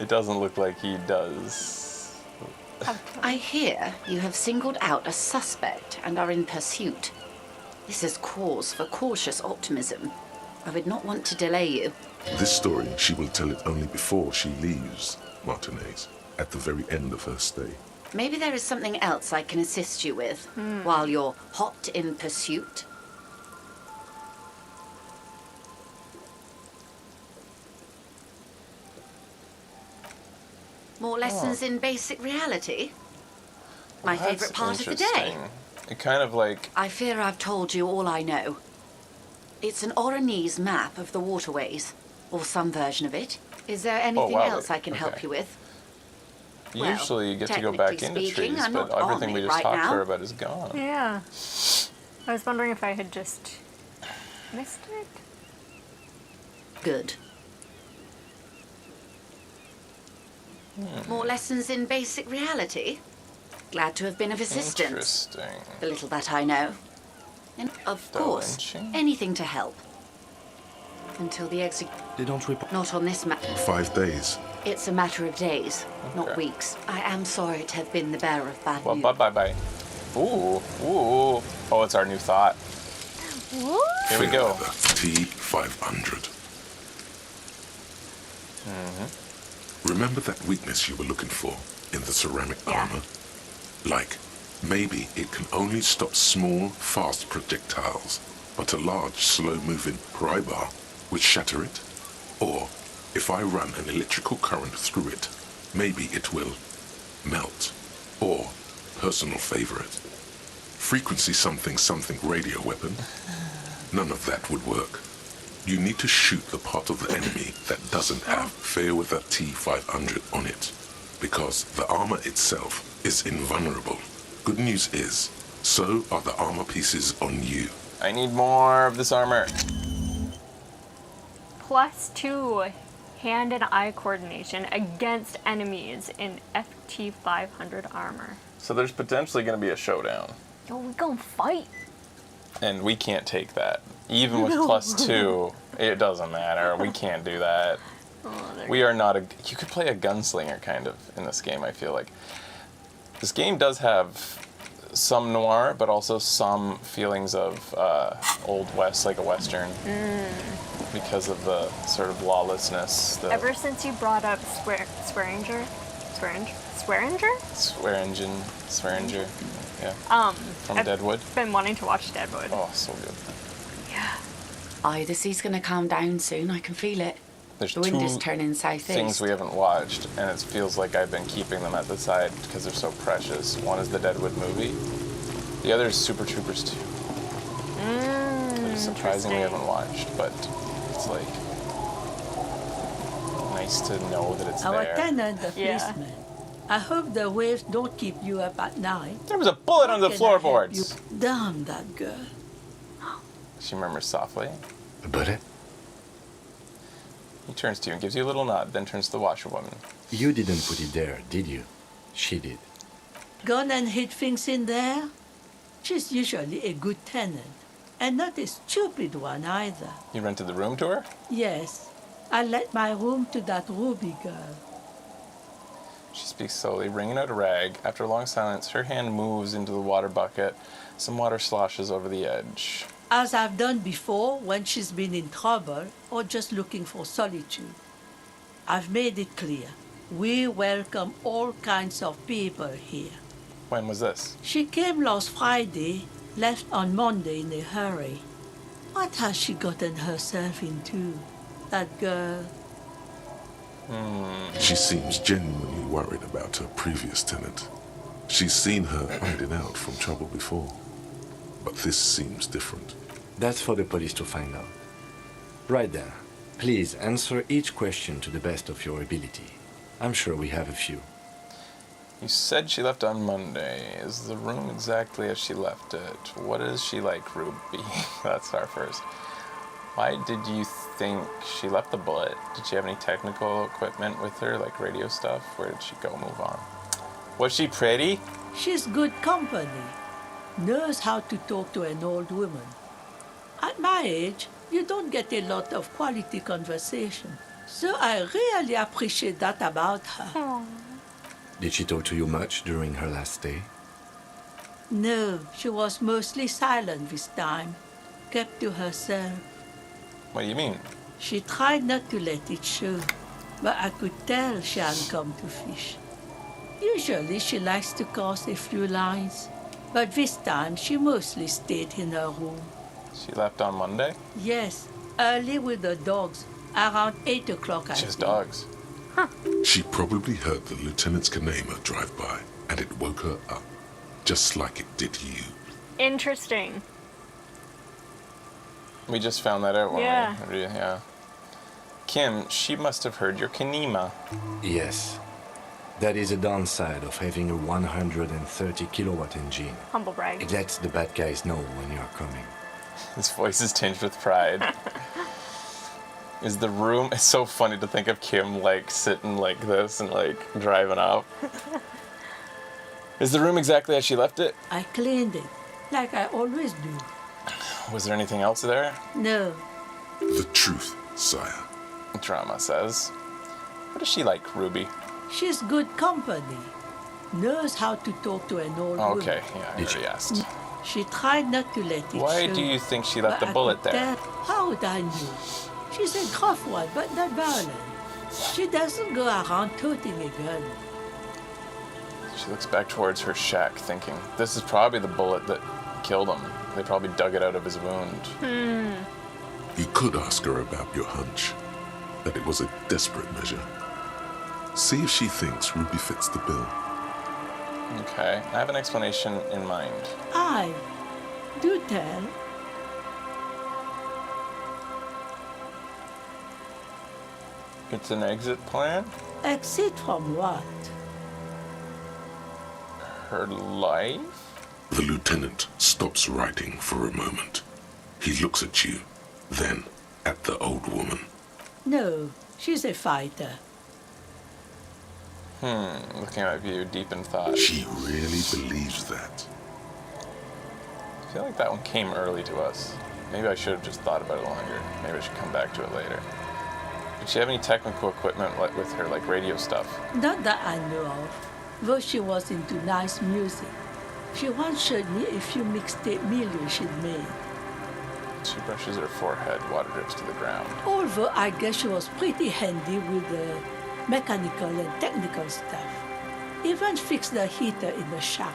It doesn't look like he does. I hear you have singled out a suspect and are in pursuit. This is cause for cautious optimism. I would not want to delay you. This story, she will tell it only before she leaves Martinez, at the very end of her stay. Maybe there is something else I can assist you with while you're hot in pursuit. More lessons in basic reality? My That's favourite part of the day. interesting. It kind of like... I fear I've told you all I know. It's an Oranese map of the waterways, or some version of it. Is there anything wow, else I can help okay. you with? Usually you get to go back into technically speaking, trees, I'm but not on everything we it just right talked to now. her about is gone. Yeah. I was wondering if I had just missed it. Good. More lessons in basic reality? Glad to have been of assistance. Interesting. The little that I know. And of course, Lynching? anything to help. Until the exit. They don't report. Not on this map. 5 days. It's a matter of days, not Okay. weeks. I am sorry to have been the bearer of bad Well, news. bye. Ooh. Oh, it's our new thought. What? Here we go. The T500. Remember that weakness you were looking for in the ceramic Yeah. armor? Like, maybe it can only stop small, fast projectiles, but a large, slow-moving pry bar would shatter it? Or If I run an electrical current through it, maybe it will melt. Or, personal favorite, frequency something something radio weapon. None of that would work. You need to shoot the part of the enemy that doesn't have Fair with a T-500 on it, because the armor itself is invulnerable. Good news is, so are the armor pieces on you. I need more of this armor. +2 hand and eye coordination against enemies in FT500 armor. So there's potentially going to be a showdown. Oh, we gonna fight. And we can't take that. Even with +2, it doesn't matter. We can't do that. We are not a... You could play a gunslinger, kind of, in this game, I feel like. This game does have some noir, but also some feelings of Old West, like a Western. Because of the sort of lawlessness. Ever since you brought up Swearinger? Swearinger, yeah. From I've Deadwood. been wanting to watch Deadwood. Oh, so good. Yeah. Aye, the sea's gonna calm down soon. I can feel it. There's The wind two is turning southeast. things we haven't watched, and it feels like I've been keeping them at the side because they're so precious. One is the Deadwood movie. The other is Super Troopers 2. Which is surprising we haven't watched, but it's like nice to know that it's Our there. tenant, the Yeah. policeman. I hope the waves don't keep you up at night. There was a bullet on the Can I help floorboards. you? Damn that girl. She murmurs softly. A bullet? He turns to you and gives you a little nod, then turns to the washerwoman. You didn't put it there, did you? She did. Gone and hid things in there? She's usually a good tenant. And not a stupid one either. You rented the room to her? Yes, I let my room to that Ruby girl. She speaks slowly, wringing out a rag. After a long silence, her hand moves into the water bucket. Some water sloshes over the edge. As I've done before when she's been in trouble or just looking for solitude. I've made it clear. We welcome all kinds of people here. When was this? She came last Friday, left on Monday in a hurry. What has she gotten herself into? That girl. She seems genuinely worried about her previous tenant. She's seen her hiding out from trouble before. But this seems different. That's for the police to find out. Right then. Please answer each question to the best of your ability. I'm sure we have a few. You said she left on Monday. Is the room exactly as she left it? What is she like, Ruby? That's our first. Why did you think she left the bullet? Did she have any technical equipment with her, like radio stuff? Where did she go? Move on. Was she pretty? She's good company. Knows how to talk to an old woman. At my age, you don't get a lot of quality conversation. So I really appreciate that about her. Did she talk to you much during her last stay? No, she was mostly silent this time. Kept to herself. What do you mean? She tried not to let it show, but I could tell she hadn't come to fish. Usually she likes to cross a few lines, but this time she mostly stayed in her room. She left on Monday? Yes, early with the dogs, around 8 o'clock I She has think. dogs. She probably heard the lieutenant's Kanema drive by, and it woke her up, just like it did you. Interesting. We just found that out when Yeah. yeah. Kim, she must have heard your Kanema. Yes. That is a downside of having a 130 kilowatt engine. Humble brag. It lets the bad guys know when you're coming. His voice is tinged with pride. Is the room... It's so funny to think of Kim, like, sitting like this and, like, driving up. Is the room exactly as she left it? I cleaned it, like I always do. Was there anything else there? No, The truth, sire. Drama says. What is she like, Ruby? she's good company. Knows how to talk to an old woman. Okay, yeah, I already asked. She tried not to let it Why show. do you think she left but the I bullet could there? tell. How would I know? She's a gruff one, but not violent. She doesn't go around toting a gun. She looks back towards her shack, thinking, this is probably the bullet that killed him. They probably dug it out of his wound. You could ask her about your hunch. that it was a desperate measure. See if she thinks Ruby fits the bill. Okay, I have an explanation in mind. Aye, do tell. It's an exit plan? Exit from what? Her life? The lieutenant stops writing for a moment. He looks at you, then at the old woman. No, she's a fighter. Looking at my view, deep in thought. She really believes that. I feel like that one came early to us. Maybe I should have just thought about it longer. Maybe I should come back to it later. Did she have any technical equipment with her, like radio stuff? Not that I know of, though she was into nice music. She once showed me a few mixtape millions she'd made. She brushes her forehead, water drips to the ground. Although I guess she was pretty handy with the mechanical and technical stuff. Even fixed the heater in the shack.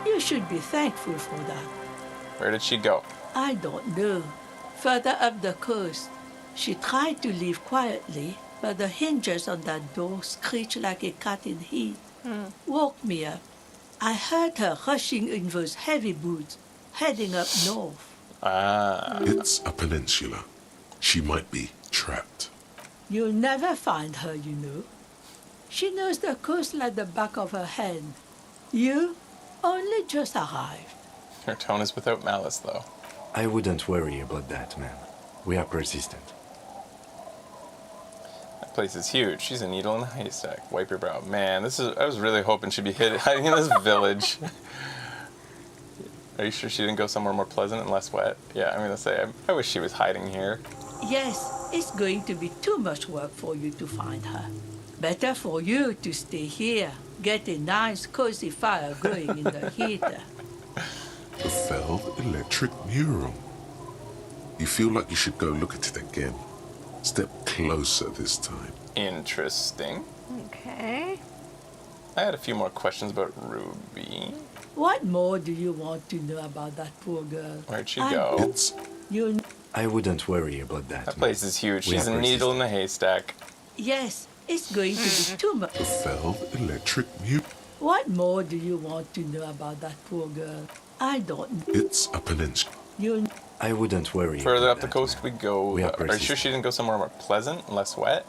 You should be thankful for that. Where did she go? I don't know. Further up the coast. She tried to leave quietly, but the hinges on that door screeched like a cat in heat. Woke me up. I heard her rushing in those heavy boots, heading up north. Ah. It's a peninsula. She might be trapped. You'll never find her, you know. She knows the coast like the back of her hand. You only just arrived. Her tone is without malice, though. I wouldn't worry about that, man. We are persistent. That place is huge. She's a needle in a haystack. Wipe your brow. Man, I was really hoping she'd be hiding in this village. Are you sure she didn't go somewhere more pleasant and less wet? Yeah, I'm gonna say, I wish she was hiding here. Yes, it's going to be too much work for you to find her. Better for you to stay here, get a nice cozy fire going in the heater. The felled electric mural. You feel like you should go look at it again. Step closer this time. Interesting. Okay. I had a few more questions about Ruby. What more do you want to know about that poor girl? Where'd she I- go? It's You I wouldn't worry about that. That man. place is huge. We She's are a needle in a haystack. Yes, it's going to be too much. the felled electric mural. What more do you want to know about that poor girl? I don't know. It's a peninsula. You I wouldn't worry. Further about up the that, coast man. we go. We are Are you sure persistent. she didn't go somewhere more pleasant and less wet?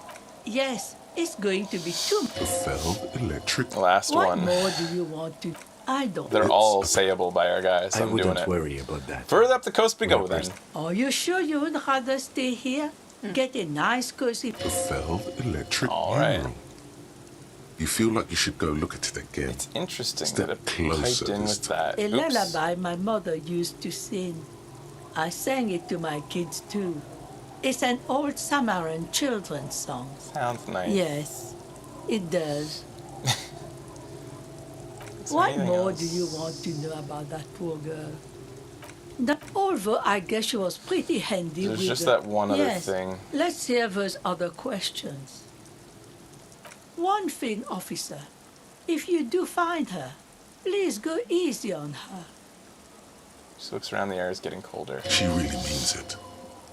Yes, it's going to be too much. The felled electric. Last What one. more do you want to? I don't They're know. all sayable by our guys, so I I'm doing wouldn't it. worry about that. Further up the coast we We are go then. persistent. Are you sure you would rather stay here? Get a nice cozy. The felled electric All right. mural. You feel like you should go look at it again. It's interesting Step that it closer piped in this with time. that. A Oops. lullaby my mother used to sing. I sang it to my kids too. It's an old Samaran children's song. Sounds nice. Yes, it does. Is there What anything more else? do you want to know about that poor girl? Although I guess she was pretty handy There's with just the- that one other Yes, thing. let's hear those other questions. One thing, officer. If you do find her, please go easy on her. She looks around, the air is getting colder. She really means it.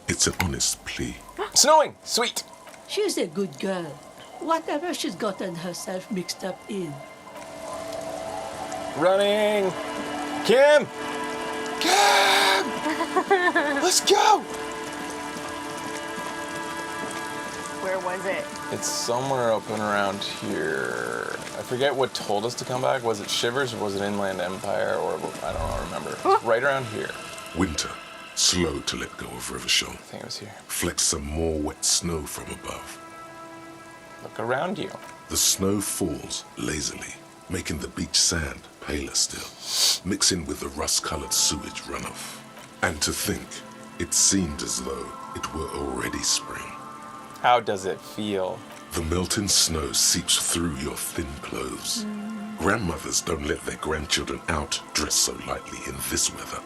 It's an honest plea. Snowing! Sweet! She's a good girl. Whatever she's gotten herself mixed up in. Running! Kim! Kim! Let's go! Where was it? It's somewhere up and around here. I forget what told us to come back. Was it Shivers or was it Inland Empire? Or I don't remember. It's right around here. Winter, slow to let go of Rivershore. I think it was here. Flecks some more wet snow from above. Look around you. The snow falls lazily, making the beach sand paler still, mixing with the rust-colored sewage runoff. And to think, it seemed as though it were already spring. How does it feel? The melting snow seeps through your thin clothes. Grandmothers don't let their grandchildren out dressed so lightly in this weather.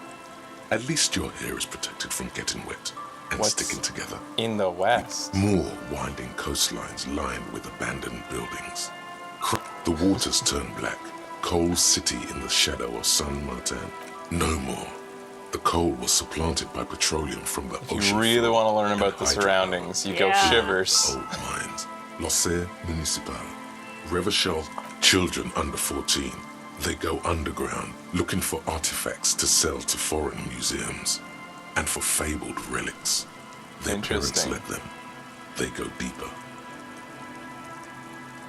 At least your hair is protected from getting wet and What's- sticking together. In the west. More winding coastlines lined with abandoned buildings. The waters turn black. Coal City in the shadow of San Martin. No more. The coal was supplanted by petroleum from the If ocean. you really floor want to learn and about the hydropower. surroundings, you go Yeah. shivers. Old mines. L'Océan Municipal. Revachol children under 14. They go underground looking for artifacts to sell to foreign museums and for fabled relics. Their parents Interesting. let them. They go deeper.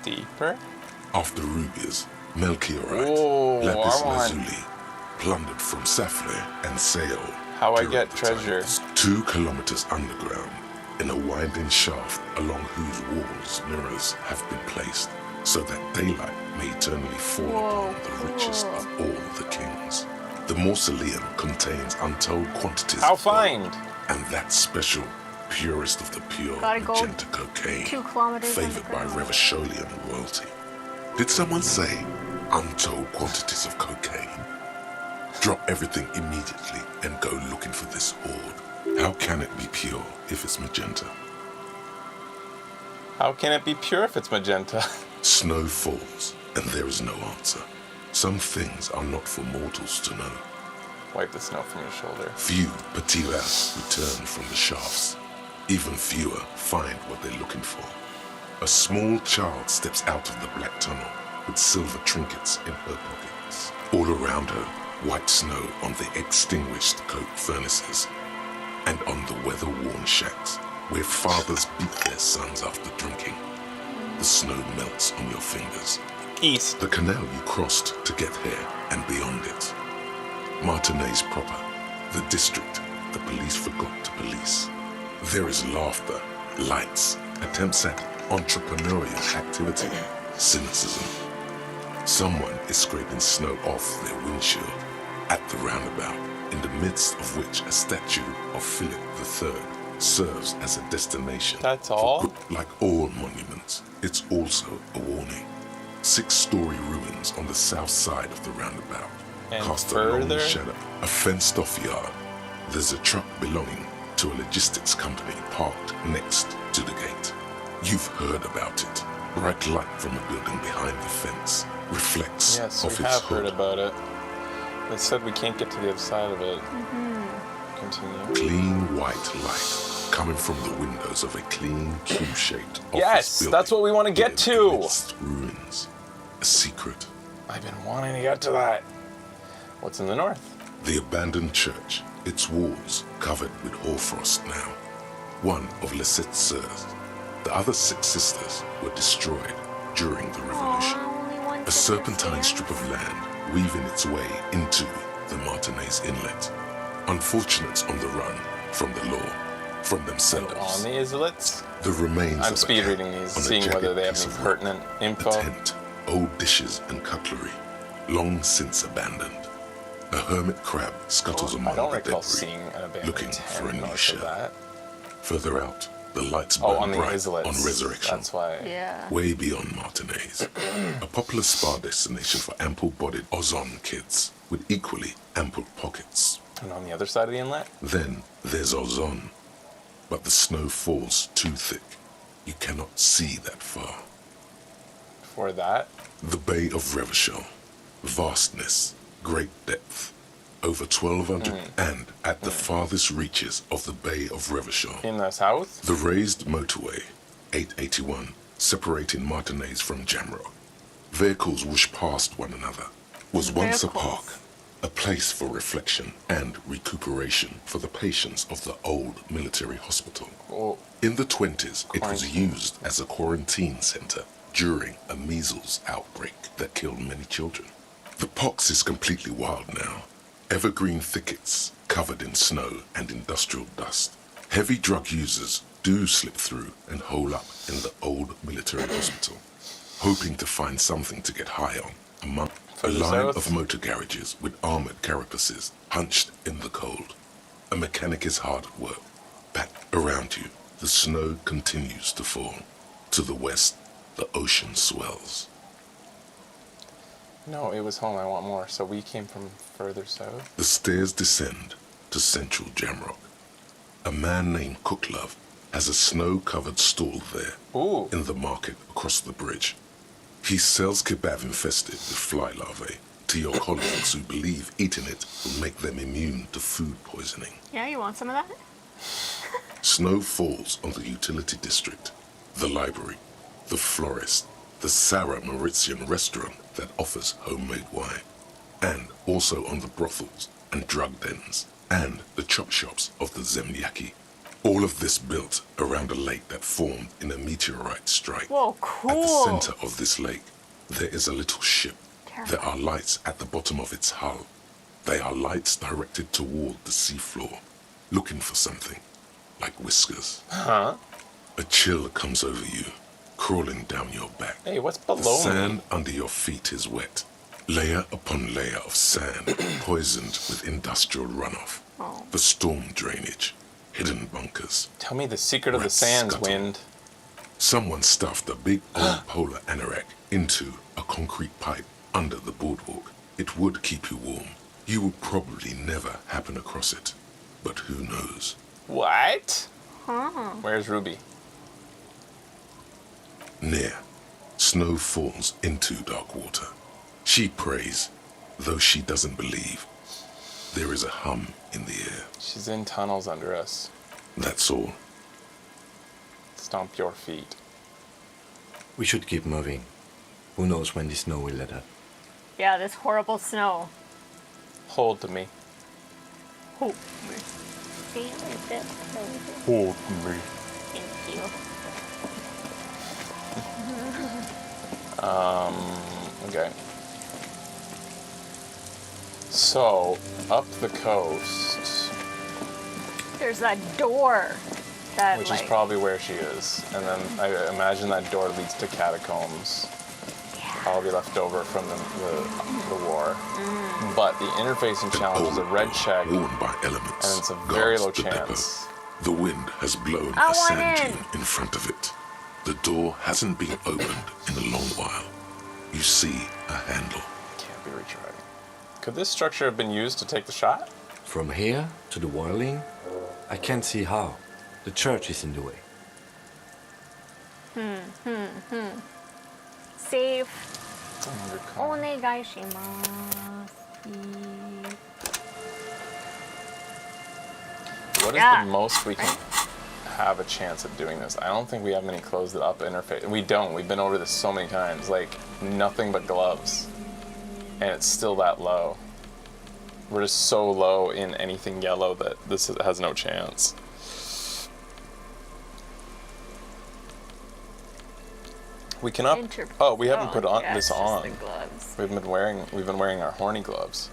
Deeper? After rubies, Melchiorite, Whoa, lapis I want- lazuli, plundered from Sapphire and Seol. How I during get the treasure. times. 2 kilometers underground, in a winding shaft along whose walls mirrors have been placed, so that daylight may eternally fall Whoa, upon the richest cool. of all the kings. The mausoleum contains untold quantities How of gold, find? and that special, purest of the pure Gotta go magenta cocaine, 2 kilometers favored by underground. Revacholian royalty. Did someone say untold quantities of cocaine? Drop everything immediately and go looking for this hoard. How can it be pure if it's magenta? How can it be pure if it's magenta? Snow falls, and there is no answer. Some things are not for mortals to know. Wipe the snow from your shoulder. Few Petiras return from the shafts. Even fewer find what they're looking for. A small child steps out of the black tunnel with silver trinkets in her pockets. All around her, white snow on the extinguished coke furnaces and on the weather-worn shacks where fathers beat their sons after drinking. The snow melts on your fingers. East. The canal you crossed to get here and beyond it. Martinez proper, the district the police forgot to police. There is laughter, lights, attempts at entrepreneurial activity, cynicism. Someone is scraping snow off their windshield at the roundabout, in the midst of which a statue of Philip III serves as a destination. That's for all? good. Like all monuments, it's also a warning. 6-story ruins on the south side of the roundabout And cast a further? long shadow. A fenced-off yard. There's a truck belonging to a logistics company parked next to the gate. You've heard about it. Bright light from a building behind the fence reflects Yes, off we its have heard hood. about it. They said we can't get to the other side of it. Continue. Clean white light coming from the windows of a clean cube-shaped office Yes, building. that's what we want to get hidden to. amidst ruins. A secret. I've been wanting to get to that. What's in the north? The abandoned church, its walls covered with hoarfrost now. One of Lissette's sœurs. The other 6 sisters were destroyed during the revolution. Only one A sister serpentine stands. strip of land weaving its way into the Martinez Inlet. Unfortunates on the run from the law, from And themselves. on the islets. The remains I'm of a speed cat reading these, on a seeing whether jagged they have piece any of rock. pertinent info. A tent, old dishes and cutlery, long since abandoned. A hermit crab scuttles among I don't the recall debris, seeing an abandoned looking for a tent new north of shell. that. Further out, the lights burn Oh, on the bright islets. on Resurrection, That's why. Yeah. way beyond Martinez. A popular spa destination for ample-bodied Ozon kids with equally ample pockets. And on the other side of the inlet? Then there's Ozon, but the snow falls too thick. You cannot see that far. Before that? The Bay of Revachol, vastness, great depth, over 1,200, and at the farthest reaches of the Bay of Revachol. In the south? The raised motorway, 881, separating Martinez from Jamrock. Vehicles whoosh past one another. Was once a Vehicles. park, a place for reflection and recuperation for the patients of the old military hospital. Oh, In the 20s, it was Quarantine. used as a quarantine center during a measles outbreak that killed many children. The pox is completely wild now. Evergreen thickets covered in snow and industrial dust. Heavy drug users do slip through and hole up in the old military hospital, hoping to find something to get high on among a Further line south? of motor garages with armored carapaces hunched in the cold. A mechanic is hard at work. Back around you, the snow continues to fall. To the west, the ocean swells. no, it was home. I want more. So we came from further south. The stairs descend to central Jamrock. A man named Cooklove has a snow-covered stall there Ooh. in the market across the bridge. He sells kebab infested with fly larvae to your colleagues who believe eating it will make them immune to food poisoning. Yeah, you want some of that? Snow falls on the utility district, the library, the florist, the Sarah Mauritian restaurant that offers homemade wine, and also on the brothels and drug dens, and the chop shops of the Zemniaki. All of this built around a lake that formed in a meteorite strike. Whoa, cool. At the center of this lake, there is a little ship. There are lights at the bottom of its hull. They are lights directed toward the seafloor, looking for something, like whiskers. Huh? A chill comes over you, crawling down your back. Hey, what's The below sand me? under your feet is wet. Layer upon layer of sand, poisoned with industrial runoff. Oh. The storm drainage, hidden bunkers. Tell me the secret of the Rat sands, scuttle. Wind. Someone stuffed a big old polar anorak into a concrete pipe under the boardwalk. It would keep you warm. You would probably never happen across it. But who knows? What? Huh. Where's Ruby? Near, snow falls into dark water. She prays, though she doesn't believe. There is a hum in the air. She's in tunnels under us. That's all. Stomp your feet. We should keep moving. Who knows when the snow will let up? Yeah, this horrible snow. Hold to me. Hold me. Hold me. Thank you. Okay. So, up the coast, There's that door. That which like is probably where she is. And then I imagine that door leads to catacombs. Probably left over from the war. But the interfacing challenge is a red check, and Worn by elements. it's a very guards low the depot. chance. The wind has blown I a want sand in. dune in front of it. The door hasn't been opened in a long while. You see a handle. Can't be retried. Could this structure have been used to take the shot? From here to the whirling, I can't see how. The church is in the way. safe. Under con- Onegaishimasu. What is Yeah. the most we can have a chance at doing this? I don't think we have many closed up interface. We don't. We've been over this so many times. Like, nothing but gloves. And it's still that low. We're just so low in anything yellow that this has no chance. We can up. Oh, we haven't put on yeah, this it's just on. the gloves. We've been wearing our horny gloves.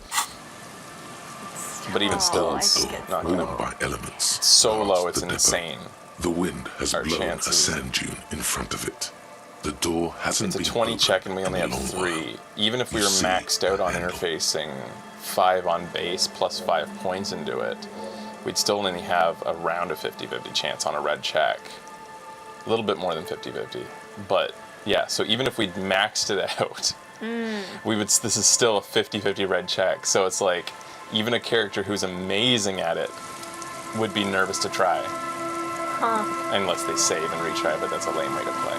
But even Oh, still, I it's think it's not Worn gonna. by elements. So guards low, it's the depot. insane. The wind has Our blown chances. a sand dune in front of it. The door hasn't It's a been 20 opened check and we in only a have long 3. while. Even if we You were see maxed out a on handle. interfacing 5 on base plus 5 points into it, we'd still only have around a 50-50 chance on a red check. A little bit more than 50-50. But yeah, so even if we'd maxed it out, this is still a 50-50 red check. So it's like, even a character who's amazing at it would be nervous to try. Unless they save and retry, but that's a lame way to play.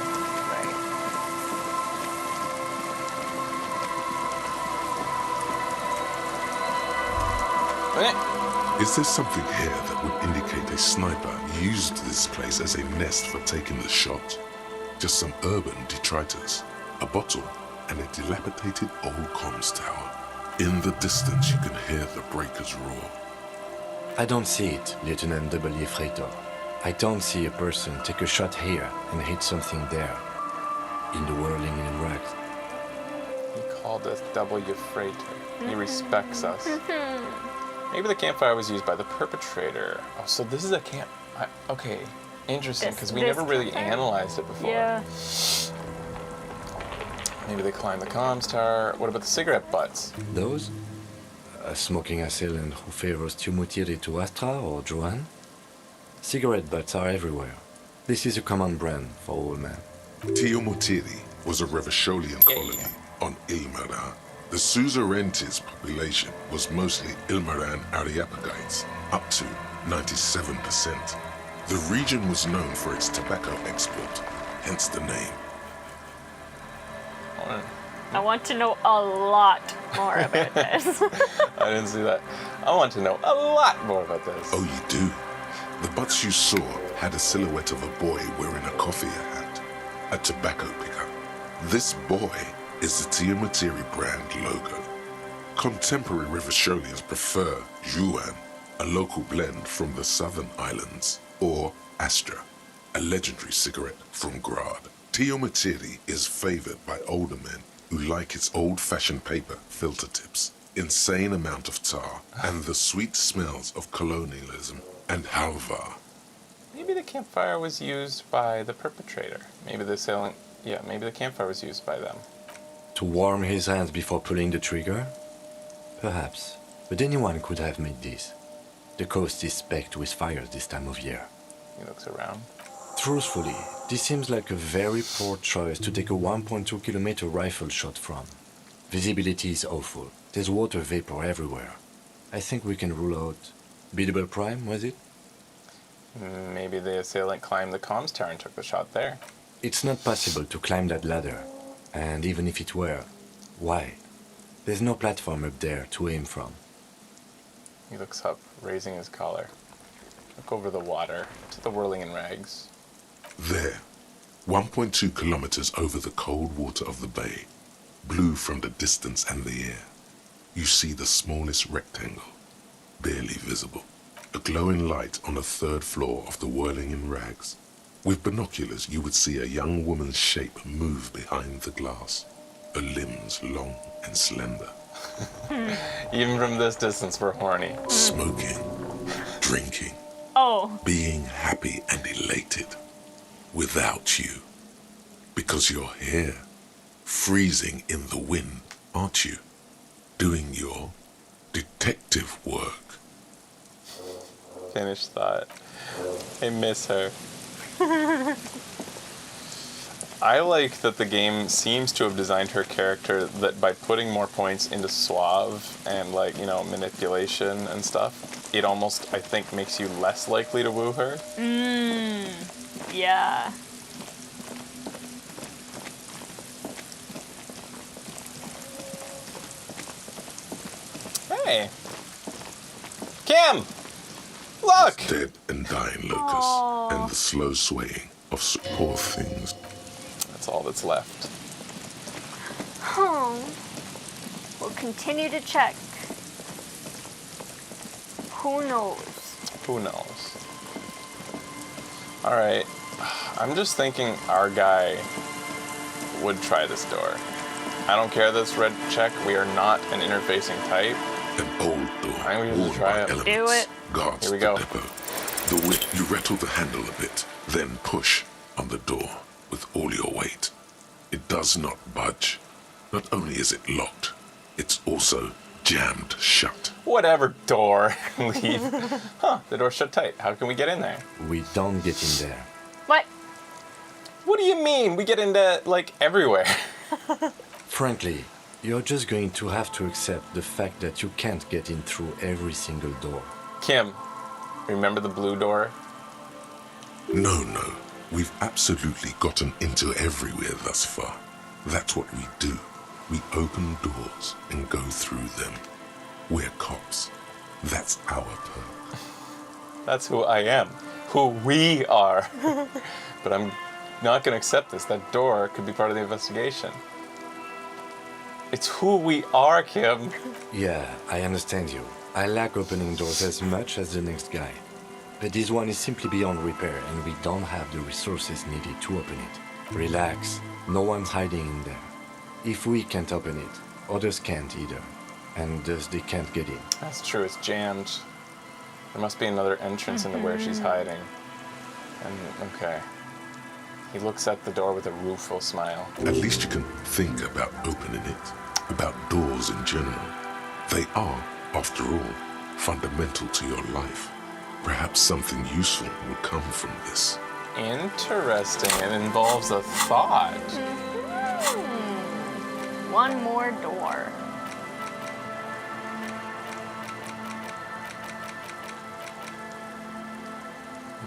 Right. Is there something here that would indicate a sniper used this place as a nest for taking the shot? Just some urban detritus, a bottle, and a dilapidated old comms tower. In the distance, you can hear the breakers roar. I don't see it, Lieutenant W. Freighter. I don't see a person take a shot here and hit something there. In the whirling in Iraq. He called us W. Freighter. He respects us. Maybe the campfire was used by the perpetrator. Oh, so this is a camp. Okay, interesting, because we This never really campfire? analyzed it before. Yeah. Maybe they climbed the comms tower. What about the cigarette butts? Those? A smoking assailant who favors Tumutiri to Astra or Johan? Cigarette butts are everywhere. This is a common brand for all men. Tiomotiri was a Revacholian colony on Ilmaran. The Suzerainties population was mostly Ilmaran Areopagites, up to 97%. The region was known for its tobacco export, hence the name. I want to know a lot more about this. I didn't see that. I want to know a lot more about this. Oh, you do? The butts you saw had a silhouette of a boy wearing a coffee hat, a tobacco picker. This boy is the Tiamatiri brand logo. Contemporary Rivisholians prefer Juan, a local blend from the southern islands, or Astra, a legendary cigarette from Grad. Tiamatiri is favored by older men who like its old-fashioned paper filter tips, insane amount of tar, and the sweet smells of colonialism and halva. Maybe the campfire was used by the perpetrator. Maybe the campfire was used by them. To warm his hands before pulling the trigger? Perhaps. But anyone could have made this. The coast is specked with fires this time of year. He looks around. Truthfully, this seems like a very poor choice to take a 1.2 kilometer rifle shot from. Visibility is awful. There's water vapor everywhere. I think we can rule out Biddable Prime, was it? Maybe the assailant climbed the comms tower and took the shot there. It's not possible to climb that ladder. And even if it were, why? There's no platform up there to aim from. He looks up, raising his collar. Look over the water to the whirling in rags. There, 1.2 kilometers over the cold water of the bay, blue from the distance and the air, you see the smallest rectangle, barely visible. A glowing light on the third floor of the whirling in rags. With binoculars, you would see a young woman's shape move behind the glass, her limbs long and slender. Even from this distance, we're horny. Smoking, drinking, Oh, being happy and elated. Without you. Because you're here, freezing in the wind, aren't you? Doing your detective work. Finished thought. I miss her. I like that the game seems to have designed her character that by putting more points into suave and manipulation and stuff, it almost, I think, makes you less likely to woo her. yeah. Hey! Kim! Look! Dead and dying locust, and the slow swaying of poor things. That's all that's left. Oh. We'll continue to check. Who knows? Who knows? Alright. I'm just thinking our guy would try this door. I don't care this red check. We are not an interfacing type. An old door, I think we should worn try by it. elements, Do it. guards Here we the go. depot. The whip, you rattle the handle a bit, then push on the door with all your weight. It does not budge. Not only is it locked, it's also jammed shut. Whatever door. Leave. Huh, the door's shut tight. How can we get in there? We don't get in there. What? What do you mean? We get into, everywhere. Frankly, you're just going to have to accept the fact that you can't get in through every single door. Kim, remember the blue door? No. We've absolutely gotten into everywhere thus far. That's what we do. We open doors and go through them. We're cops. That's our perk. That's who I am. Who we are. But I'm not going to accept this. That door could be part of the investigation. It's who we are, Kim. Yeah, I understand you. I like opening doors as much as the next guy. But this one is simply beyond repair, and we don't have the resources needed to open it. Relax. No one's hiding in there. If we can't open it, others can't either. And thus they can't get in. That's true. It's jammed. There must be another entrance into where she's hiding. And, okay. He looks at the door with a rueful smile. At least you can think about opening it, about doors in general. They are, after all, fundamental to your life. Perhaps something useful will come from this. Interesting. It involves a thought. One more door.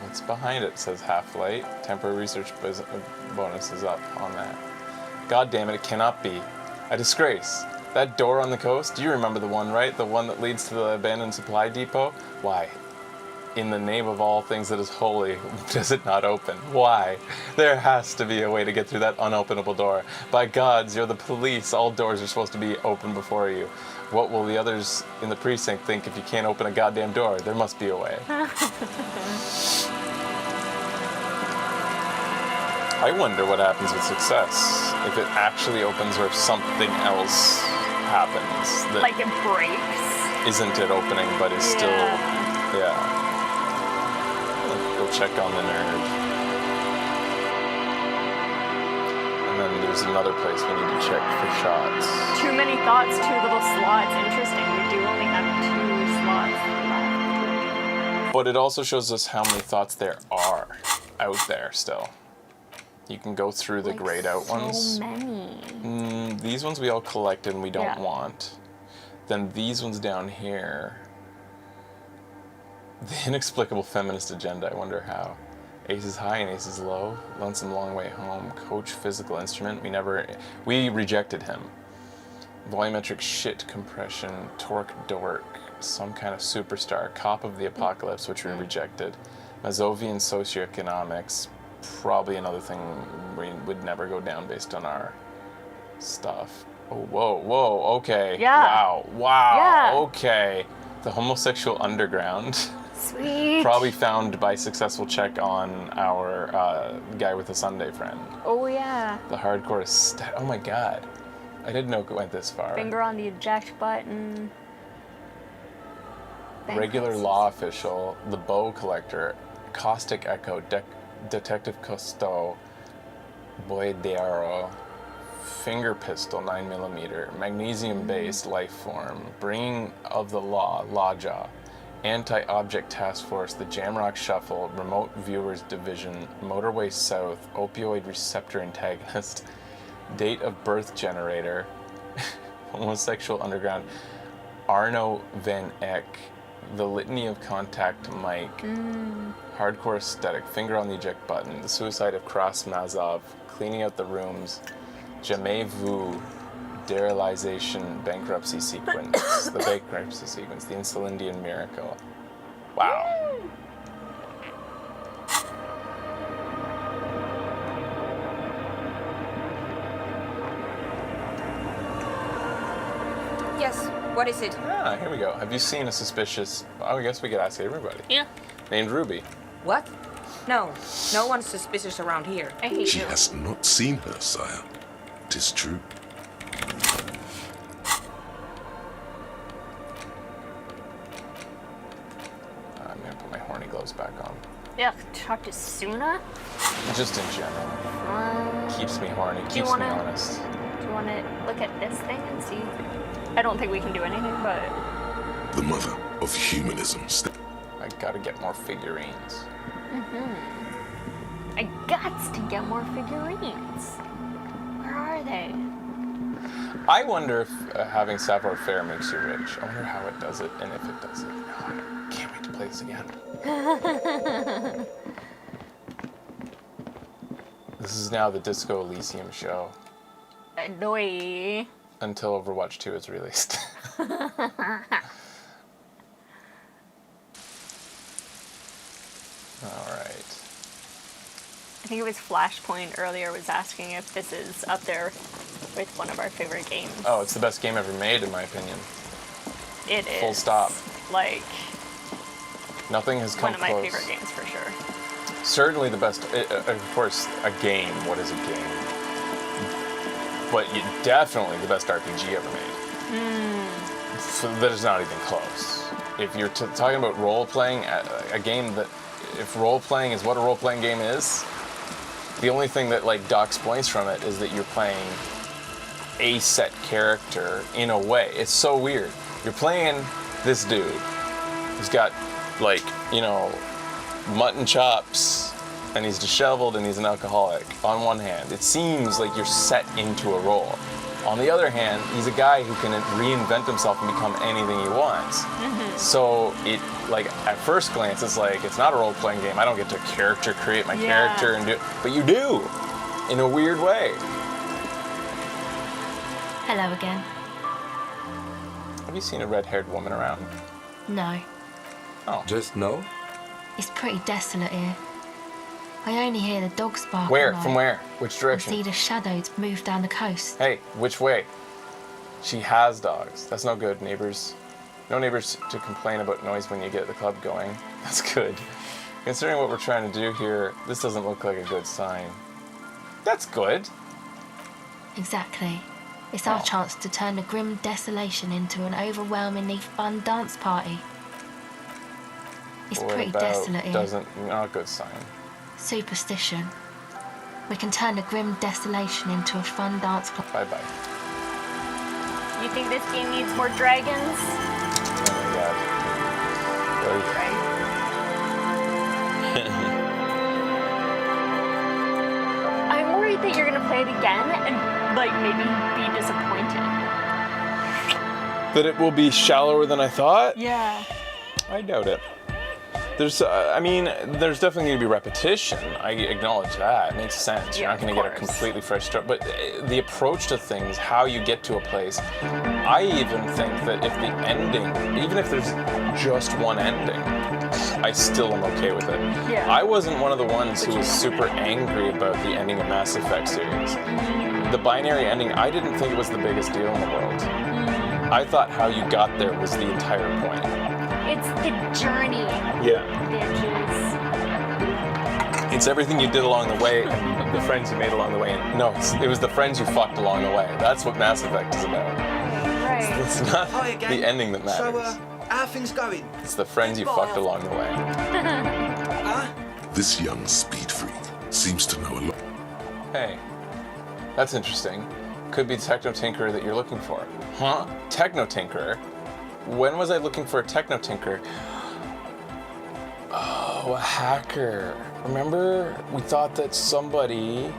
What's behind it? Says Half-Light. Temporary research bonus is up on that. God damn it, it cannot be. A disgrace. That door on the coast, you remember the one, right? The one that leads to the abandoned supply depot? Why? In the name of all things that is holy, does it not open? Why? There has to be a way to get through that unopenable door. By gods, you're the police. All doors are supposed to be open before you. What will the others in the precinct think if you can't open a goddamn door? There must be a way. I wonder what happens with success. If it actually opens or if something else happens that Like it breaks. isn't it opening but is still, yeah. Go check on the nerd. And then there's another place we need to check for shots. Too many thoughts, too little slots. Interesting. We do only have 2 slots left. But it also shows us how many thoughts there are out there still. You can go through the grayed out ones. So many. These ones we all collected and we don't Yeah. want. Then these ones down here. The inexplicable feminist agenda, I wonder how. Aces high and aces low. Lonesome long way home. Coach physical instrument. We rejected him. Volumetric shit compression. Torque dork. Some kind of superstar. Cop of the apocalypse, which we rejected. Mazovian socioeconomics. Probably another thing we would never go down based on our stuff. Oh, whoa, okay. Yeah. Wow, Yeah. okay. The homosexual underground. Sweet. Probably found by successful check on our guy with a Sunday friend. Oh, yeah. The hardcore oh my god. I didn't know it went this far. Finger on the eject button. Regular Bankruptcy. law official, the bow collector, caustic echo, detective Cousteau, Boydero, finger pistol 9mm, magnesium-based life form, bringing of the law, Lawjaw, anti-object task force, the Jamrock Shuffle, remote viewers division, motorway south, opioid receptor antagonist, date of birth generator, homosexual underground, Arno Van Eck, the litany of contact Mike, hardcore aesthetic, finger on the eject button, the suicide of Cross Mazov, cleaning out the rooms, Jamais Vu, derealization bankruptcy sequence, the bankruptcy sequence, the Insulindian miracle. Wow. Yes, what is it? Ah, here we go. Have you seen a suspicious, I guess we could ask everybody, Yeah. named Ruby? What? No, no one's suspicious around here. I hate She you. has not seen her, sire. 'Tis true. I'm gonna put my horny gloves back on. Yeah, talk to Suna? Just in general. Keeps me horny, you keeps me wanna- honest. Do you want to look at this thing and see? I don't think we can do anything, but The mother of humanism. I gotta get more figurines. I gots to get more figurines. Where are they? I wonder if having Savoir Faire makes you rich. I wonder how it does it and if it does it. Oh, I can't wait to play this again. This is now the Disco Elysium show Annoy. until Overwatch 2 is released. All right. I think it was Flashpoint earlier was asking if this is up there with one of our favorite games. Oh, it's the best game ever made, in my opinion. It is. Full stop. Like Nothing has come one of my close. favorite games for sure. Certainly the best. Of course, a game. What is a game? But definitely the best RPG ever made. So that is not even close. If you're talking about role playing, a game that, if role playing is what a role playing game is, the only thing that like docks points from it is that you're playing a set character in a way. It's so weird. You're playing this dude who's got like, mutton chops and he's disheveled and he's an alcoholic on one hand. It seems like you're set into a role. On the other hand, he's a guy who can reinvent himself and become anything he wants. So it, like, at first glance, it's like, it's not a role-playing game. I don't get to character create my character and do it. But you do, in a weird way. Hello again. Have you seen a red-haired woman around? No, Oh. Just no? it's pretty desolate here. I only hear the dogs bark. Where? at night. From where? Which I direction? see the shadows move down the coast. Hey, which way? She has dogs. That's no good, neighbors. No neighbors to complain about noise when you get the club going. That's good. Considering what we're trying to do here, this doesn't look like a good sign. That's good. Exactly. It's our chance to turn the grim desolation into an overwhelmingly fun dance party. It's What pretty about desolate here. Not a good sign. Superstition. We can turn the grim desolation into a fun dance club. Bye-bye. You think this game needs more dragons? Oh my god. Right. I'm worried that you're gonna play it again and like maybe be disappointed. That it will be shallower than I thought? Yeah. I doubt it. There's definitely going to be repetition. I acknowledge that. It makes sense. You're Yeah, not going to of get a course. completely fresh start. But the approach to things, how you get to a place, I even think that if the ending, even if there's just one ending, I still am okay with it. Yeah. I wasn't one of the ones who was super angry about the ending of Mass Effect series. The binary ending, I didn't think it was the biggest deal in the world. I thought how you got there was the entire point. It's the journey, Yeah. bitches. It's everything you did along the way and the friends you made along the way. And no, it was the friends you fucked along the way. That's what Mass Effect is about. Right. It's not Hi again. the ending that matters. So, how are things going? It's the friends you fucked along the way. This young speed freak seems to know a lot. Hey, that's interesting. Could be the Techno Tinkerer that you're looking for. Huh? Techno Tinkerer? When was I looking for a Techno Tinkerer? Oh, a hacker. Remember? We thought that somebody...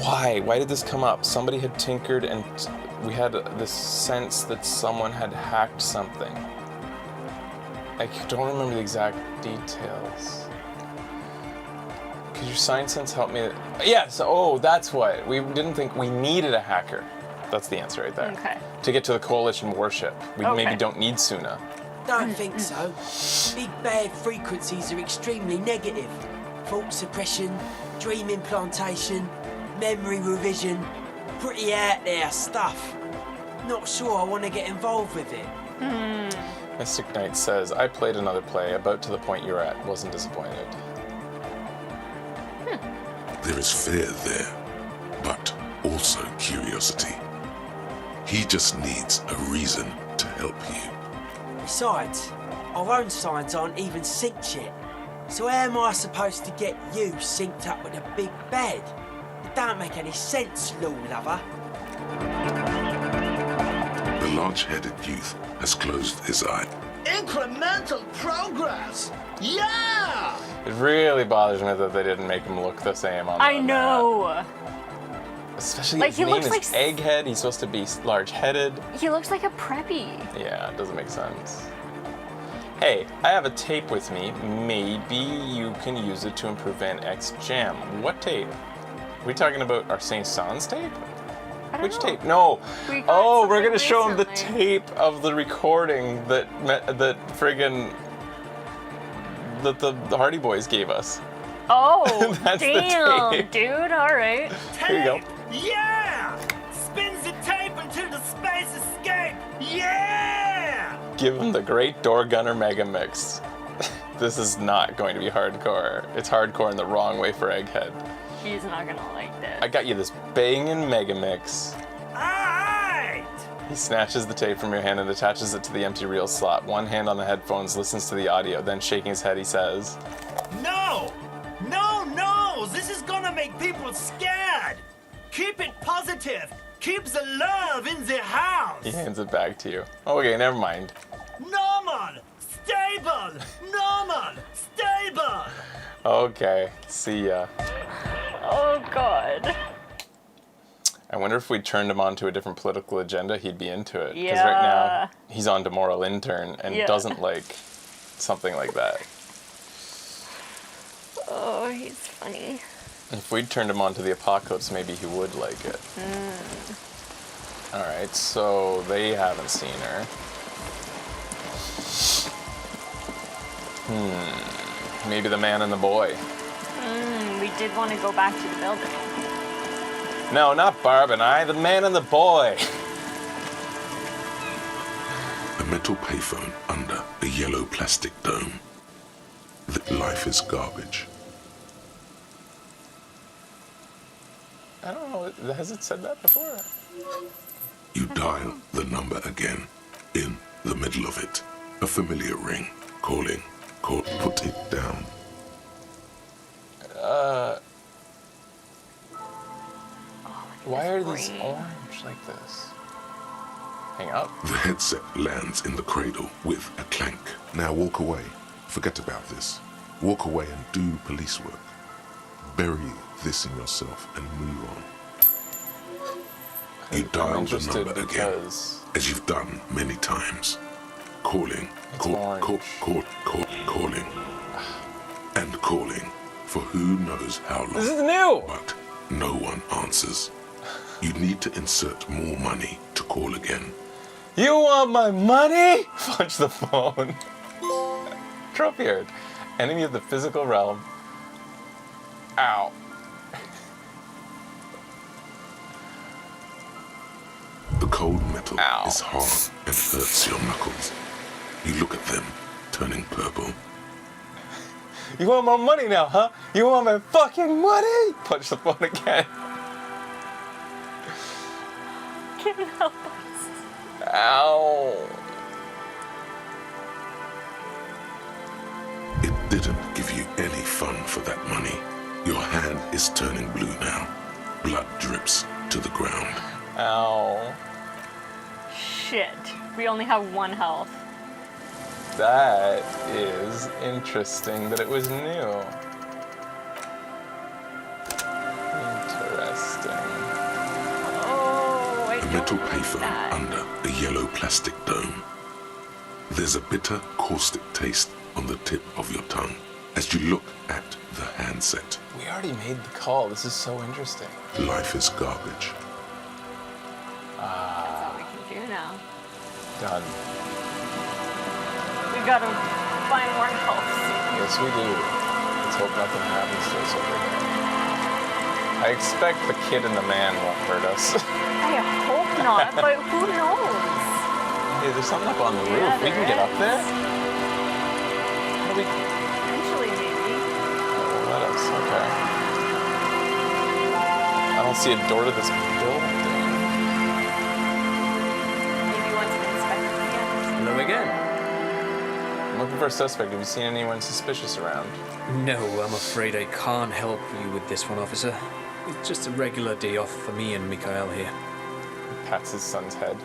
Why? Why did this come up? Somebody had tinkered and we had this sense that someone had hacked something. I don't remember the exact details. Could your sign sense help me? Yes, oh, that's what. We didn't think we needed a hacker. That's the answer right there. Okay. To get to the coalition warship. We Okay. maybe don't need Suna. Don't think so. Big bad frequencies are extremely negative. Thought suppression, dream implantation, memory revision. Pretty out there stuff. Not sure I want to get involved with it. Mystic Knight says, I played another play, about to the point you're at, wasn't disappointed. There is fear there, but also curiosity. He just needs a reason to help you. Besides, our own signs aren't even synced yet. So how am I supposed to get you synced up with a big bed? It don't make any sense, little lover. The large-headed youth has closed his eye. Incremental progress! Yeah! It really bothers me that they didn't make him look the same on I the know. map. Especially Like, his he name looks is like Egghead. He's supposed to be large-headed. He looks like a preppy. Yeah, it doesn't make sense. Hey, I have a tape with me. Maybe you can use it to improve Van X Jam. What tape? Are we talking about our St. Sans tape? I don't Which know. tape? No. We got Oh, we're something gonna show him the recently. tape of the recording that friggin' that the Hardy Boys gave us. Oh, That's the damn, tape. dude. All right. Here you go. Yeah! Spins the tape into the space escape! Yeah! Give him the Great Door Gunner Mega Mix. This is not going to be hardcore. It's hardcore in the wrong way for Egghead. He's not gonna like this. I got you this banging Mega Mix. Alright! He snatches the tape from your hand and attaches it to the empty reel slot. One hand on the headphones, listens to the audio, then shaking his head, he says, No! No, no! This is gonna make people scared! Keep it positive! Keep the love in the house! he hands it back to you. Okay, never mind. Normal! Stable! Normal! Stable! Okay, see ya. Oh God. I wonder if we turned him on to a different political agenda, he'd be into it. Because Yeah. right now, he's on to Moral Intern and Yeah. doesn't like something like that. Oh, he's funny. If we'd turned him on to the apocalypse, maybe he would like it. Alright, so they haven't seen her. Maybe the man and the boy. We did want to go back to the building. No, not Barb and I, the man and the boy. A metal payphone under a yellow plastic dome. Life is garbage. I don't know, has it said that before? You dial the number again. In the middle of it, a familiar ring. Calling. Call. Put it down. Why are these orange like this? Hang up. The headset lands in the cradle with a clank. Now walk away. Forget about this. Walk away and do police work. Bury this in yourself and move on. You dial the number again, as you've done many times. Calling, calling, and calling for who knows how long. This is new! But no one answers. You need to insert more money to call again. You want my money? Punch the phone. Trophy Earth. Enemy of the physical realm. Ow. The cold metal is hard and hurts your knuckles. You look at them, turning purple. You want more money now, huh? You want my fucking money? Punch the phone again. Can't help us. Ow. It didn't give you any fun for that money. Your hand is turning blue now. Blood drips to the ground. Ow. Shit. We only have 1 health. That is interesting that it was new. Interesting. Oh, I A metal payphone under a yellow plastic dome. There's a bitter, caustic taste on the tip of your tongue as you look at the handset. We already made the call. This is so interesting. Life is garbage. That's all we can do now. Done. We gotta find more health. Yes, we do. Let's hope nothing happens to us over here. I expect the kid and the man won't hurt us. I hope not, but who knows? Hey, there's something up on the roof. We can get up there? How do we... Eventually, maybe. Oh, let us. Okay. I don't see a door to this building. Maybe once we inspect it again. Hello again. I'm looking for a suspect. Have you seen anyone suspicious around? No, I'm afraid I can't help you with this one, officer. It's just a regular day off for me and Mikhail here. He pats his son's head.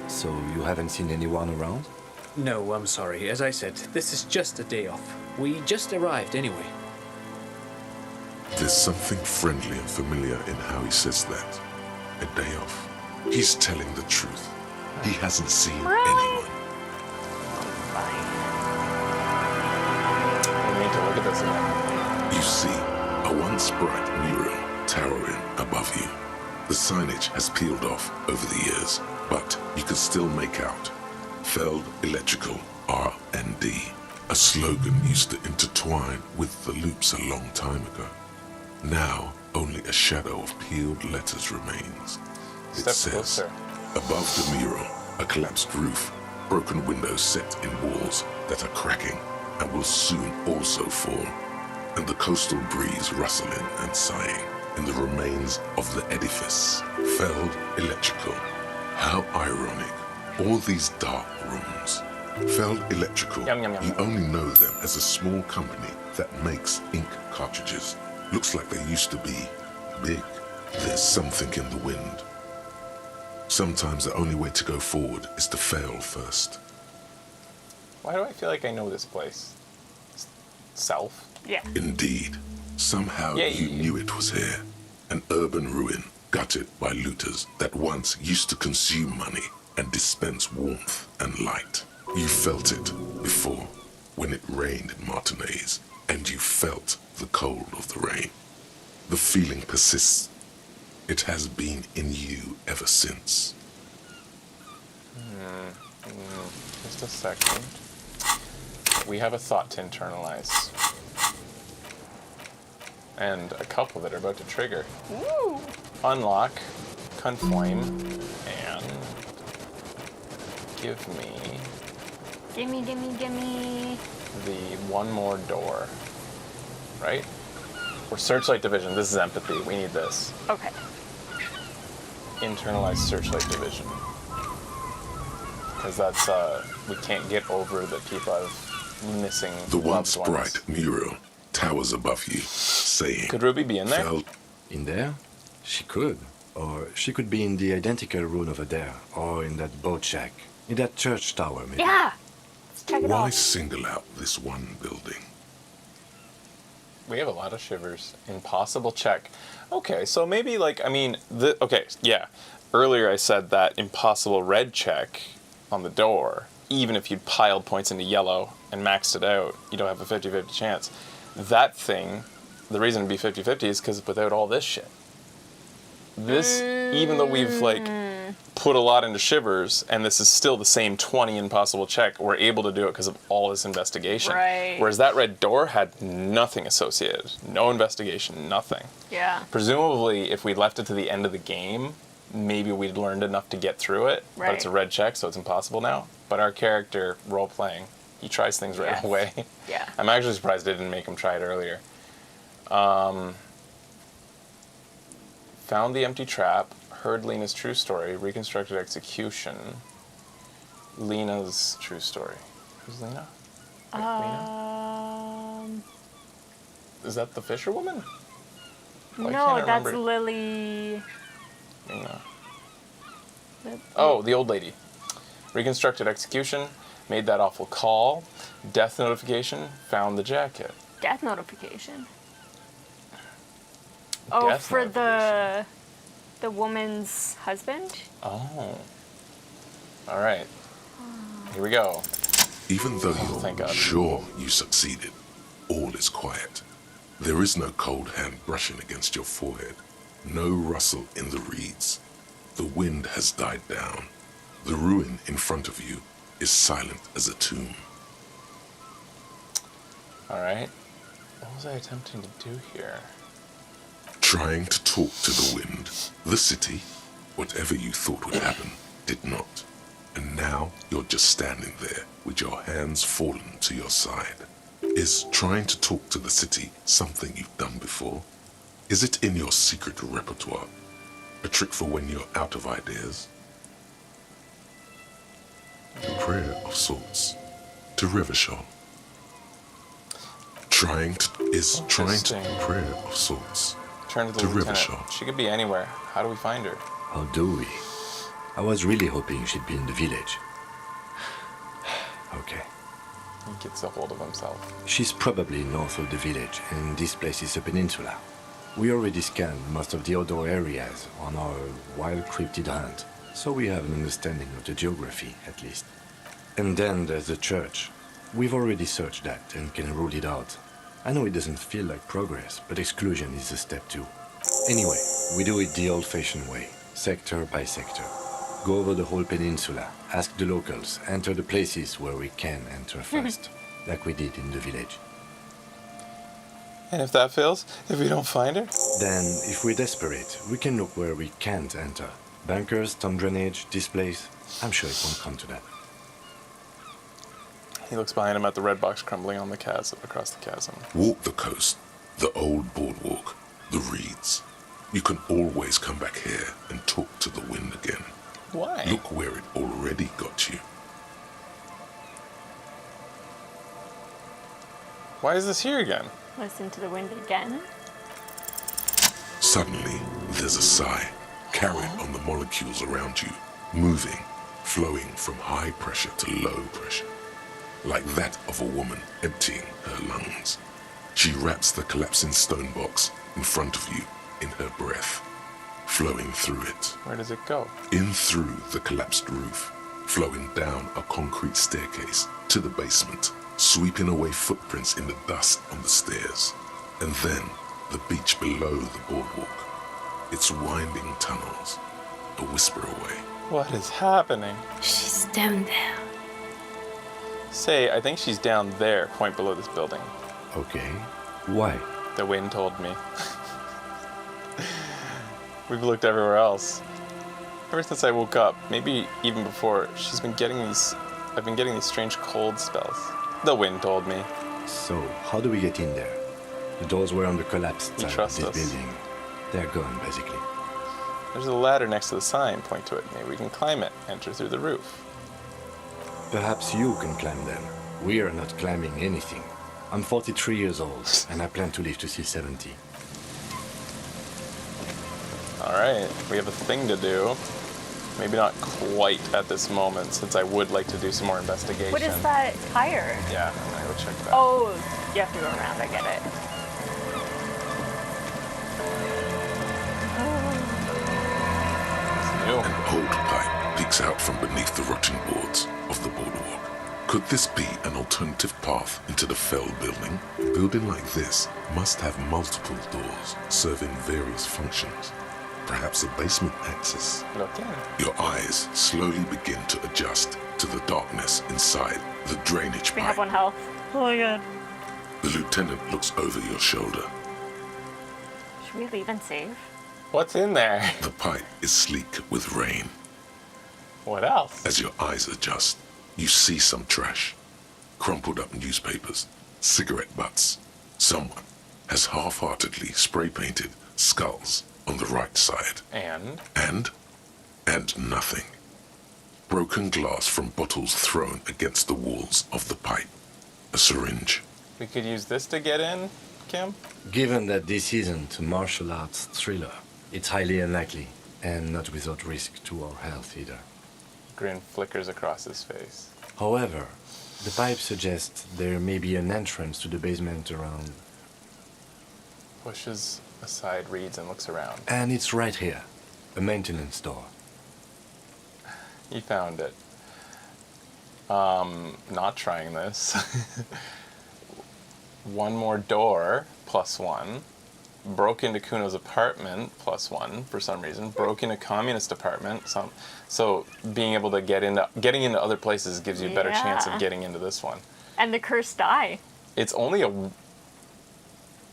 So you haven't seen anyone around? No, I'm sorry. As I said, this is just a day off. We just arrived anyway. There's something friendly and familiar in how he says that. A day off. He's telling the truth. He hasn't seen anyone. We need to look at this again. You see a once bright mural towering above you. The signage has peeled off over the years, but you can still make out Feld Electrical R&D. A slogan used to intertwine with the loops a long time ago. Now, only a shadow of peeled letters remains. It says, above the mural, a collapsed roof, broken windows set in walls that are cracking and will soon also fall, and the coastal breeze rustling and sighing in the remains of the edifice. Feld Electrical. How ironic. All these dark rooms. Feld Electrical, you only know them as a small company that makes ink cartridges. Looks like they used to be big. There's something in the wind. Sometimes the only way to go forward is to fail first. Why do I feel like I know this place? South? Yeah. Indeed. Somehow you knew it was here. An urban ruin gutted by looters that once used to consume money and dispense warmth and light. You felt it before when it rained in Martinez, and you felt the cold of the rain. The feeling persists. It has been in you ever since. Just a second. We have a thought to internalize. And a couple that are about to trigger. Ooh. Unlock, conflame, and give me Gimme. the one more door. Right? Or Searchlight Division. This is empathy. We need this. Okay. Internalize Searchlight Division. Because that's, we can't get over that people have missing The once loved ones. bright mural towers above you, saying... Could Ruby be in there? In there? She could. Or she could be in the identical room over there. Or in that boat shack. In that church tower, maybe. Yeah! Let's check it Why out. single out this one building? We have a lot of shivers. Impossible check. Okay, so maybe okay, yeah. Earlier I said that impossible red check on the door, even if you'd piled points into yellow and maxed it out, you don't have a 50-50 chance. That thing, the reason it'd be 50-50 is because without all this shit. This, even though we've put a lot into shivers, and this is still the same 20 impossible check, we're able to do it because of all this investigation. Right. Whereas that red door had nothing associated. No investigation, nothing. Yeah. Presumably, if we left it to the end of the game, maybe we'd learned enough to get through it. Right. But it's a red check, so it's impossible now. But our character, role-playing, he tries things right away. Yeah. I'm actually surprised I didn't make him try it earlier. Found the empty trap, heard Lena's true story, reconstructed execution. Lena's true story. Who's Lena? Lena? Is that the fisherwoman? Why can't I No, that's remember? Lily. Lena. Oh, the old lady. Reconstructed execution, made that awful call, death notification, found the jacket. Death notification. Oh, Death for the woman's husband? Oh. All right. Here we go. Even though Thank you're God. sure you succeeded, all is quiet. There is no cold hand brushing against your forehead, no rustle in the reeds. The wind has died down. The ruin in front of you is silent as a tomb. All right. What was I attempting to do here? Trying to talk to the wind, the city, whatever you thought would happen, did not. And now you're just standing there with your hands fallen to your side. Is trying to talk to the city something you've done before? Is it in your secret repertoire? A trick for when you're out of ideas? A prayer of sorts to Revachol. Trying to Interesting. prayer of sorts Turn to the to lieutenant. Revachol. She could be anywhere. How do we find her? How do we? I was really hoping she'd be in the village. Okay. He gets a hold of himself. She's probably north of the village, and this place is a peninsula. We already scanned most of the outdoor areas on our wild cryptid hunt, so we have an understanding of the geography, at least. And then there's the church. We've already searched that and can rule it out. I know it doesn't feel like progress, but exclusion is a step too. Anyway, we do it the old-fashioned way, sector by sector. Go over the whole peninsula, ask the locals, enter the places where we can enter first, like we did in the village. And if that fails, if we don't find her? Then, if we're desperate, we can look where we can't enter. Bunkers, storm drainage, this place. I'm sure it won't come to that. He looks behind him at the red box crumbling on the chasm, across the chasm. Walk the coast, the old boardwalk, the reeds. You can always come back here and talk to the wind again. Why? Look where it already got you. Why is this here again? Listen to the wind again. Suddenly, there's a sigh, carried on the molecules around you, moving, flowing from high pressure to low pressure, like that of a woman emptying her lungs. She wraps the collapsing stone box in front of you in her breath, flowing through it. Where does it go? In through the collapsed roof, flowing down a concrete staircase to the basement, sweeping away footprints in the dust on the stairs. And then, the beach below the boardwalk. Its winding tunnels, a whisper away. What is happening? She's down there. Say, I think she's down there, point below this building. Okay. Why? The wind told me. We've looked everywhere else. Ever since I woke up, maybe even before, I've been getting these strange cold spells. The wind told me. So, how do we get in there? The doors were on the collapsed You side of trust this us? building. They're gone, basically. There's a ladder next to the sign, point to it. Maybe we can climb it, enter through the roof. Perhaps you can climb them. We are not climbing anything. I'm 43 years old, and I plan to live to see 70. Alright, we have a thing to do. Maybe not quite at this moment, since I would like to do some more investigation. What is that tire? Yeah, I'm gonna go check that. Oh, you have to go around, I get it. An old pipe peeks out from beneath the rotting boards of the boardwalk. Could this be an alternative path into the felled building? A building like this must have multiple doors serving various functions. Perhaps a basement access. Look in. Your eyes slowly begin to adjust to the darkness inside the drainage We have pipe. one health. Oh my god. The lieutenant looks over your shoulder. Should we leave and save? What's in there? The pipe is sleek with rain. What else? As your eyes adjust, you see some trash. Crumpled up newspapers, cigarette butts. Someone has half-heartedly spray-painted skulls on the right side. And? And nothing. Broken glass from bottles thrown against the walls of the pipe. A syringe. We could use this to get in, Kim? Given that this isn't a martial arts thriller, it's highly unlikely, and not without risk to our health either. Grin flickers across his face. However, the pipe suggests there may be an entrance to the basement around. Pushes aside, reads, and looks around. And it's right here. A maintenance door. He found it. Not trying this. One more door, +1. Broke into Kuno's apartment, +1 for some reason. Broke into communist apartment. So being able to getting into other places gives you a better chance of getting into this one. And the cursed die. It's only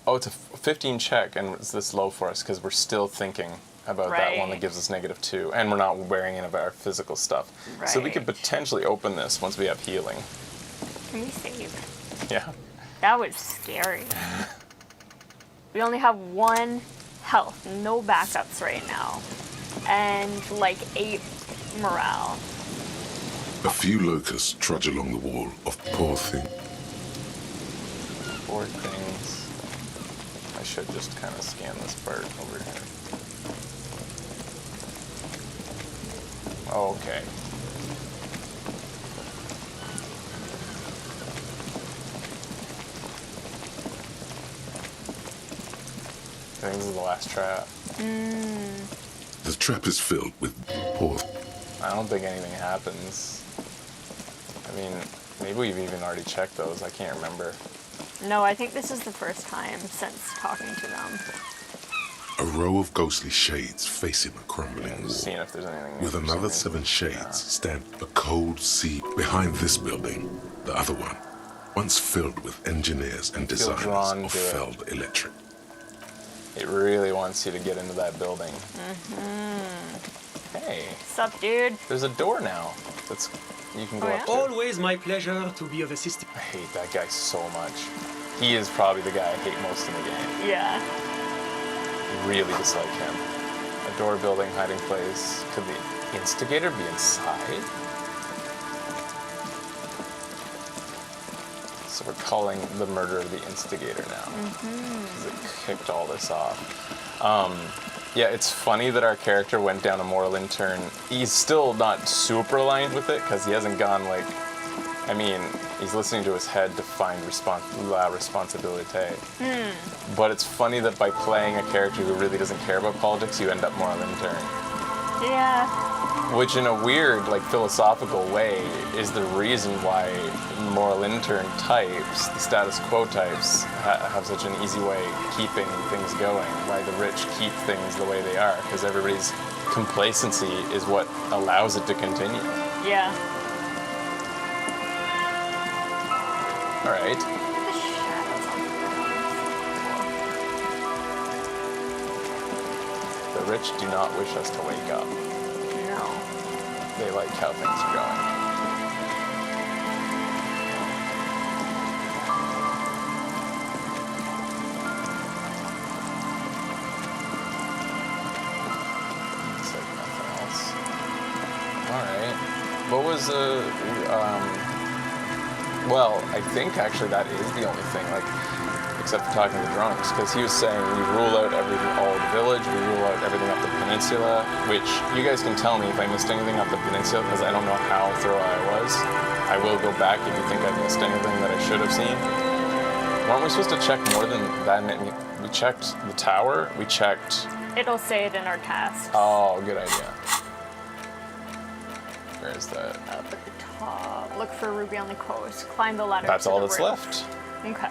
it's a 15 check, and it's this low for us because we're still thinking about that one that gives us -2, and we're not wearing any of our physical stuff. So we could potentially open this once we have healing. Can we save? Yeah. That was scary. We only have 1 health, no backups right now, and like 8 morale. A few locusts trudge along the wall of poor thing. Poor things. I should just kind of scan this part over here. Okay. I think this is the last trap. The trap is filled with poor. I don't think anything happens. I mean, maybe we've even already checked those. I can't remember. No, I think this is the first time since talking to them. A row of ghostly shades facing a crumbling wall. Seeing if there's anything. With another 7 shades stand a cold sea behind this building. The other one, once filled with engineers and designers drawn of to it. felled electric. It really wants you to get into that building. Hey. Sup, dude? There's a door now. You can go up to. Always my pleasure to be of assistance. I hate that guy so much. He is probably the guy I hate most in the game. Yeah. Really dislike him. A door, building, hiding place. Could the instigator be inside? So we're calling the murder the instigator now. Because it kicked all this off. Yeah, it's funny that our character went down a moral turn. He's still not super aligned with it, because he hasn't gone like... I mean, he's listening to his head to find responsibility. But it's funny that by playing a character who really doesn't care about politics, you end up moral turn. Yeah. Which, in a weird, like, philosophical way, is the reason why moral intern types, the status quo types, have such an easy way keeping things going. Why the rich keep things the way they are, because everybody's complacency is what allows it to continue. Yeah. All right. The rich do not wish us to wake up. No. They like how things are going. Looks like nothing else. Alright. What was well, I think actually that is the only thing, like, except for talking to the drunks, because he was saying we rule out everything, all the village, we rule out everything up the peninsula, which you guys can tell me if I missed anything up the peninsula, because I don't know how thorough I was. I will go back if you think I missed anything that I should have seen. Weren't we supposed to check more than that? We checked the tower, we checked... It'll say it in our tasks. Oh, good idea. Where is that? Up at the top. Look for Ruby on the coast. Climb the ladder. That's to all the that's roof. left. Okay.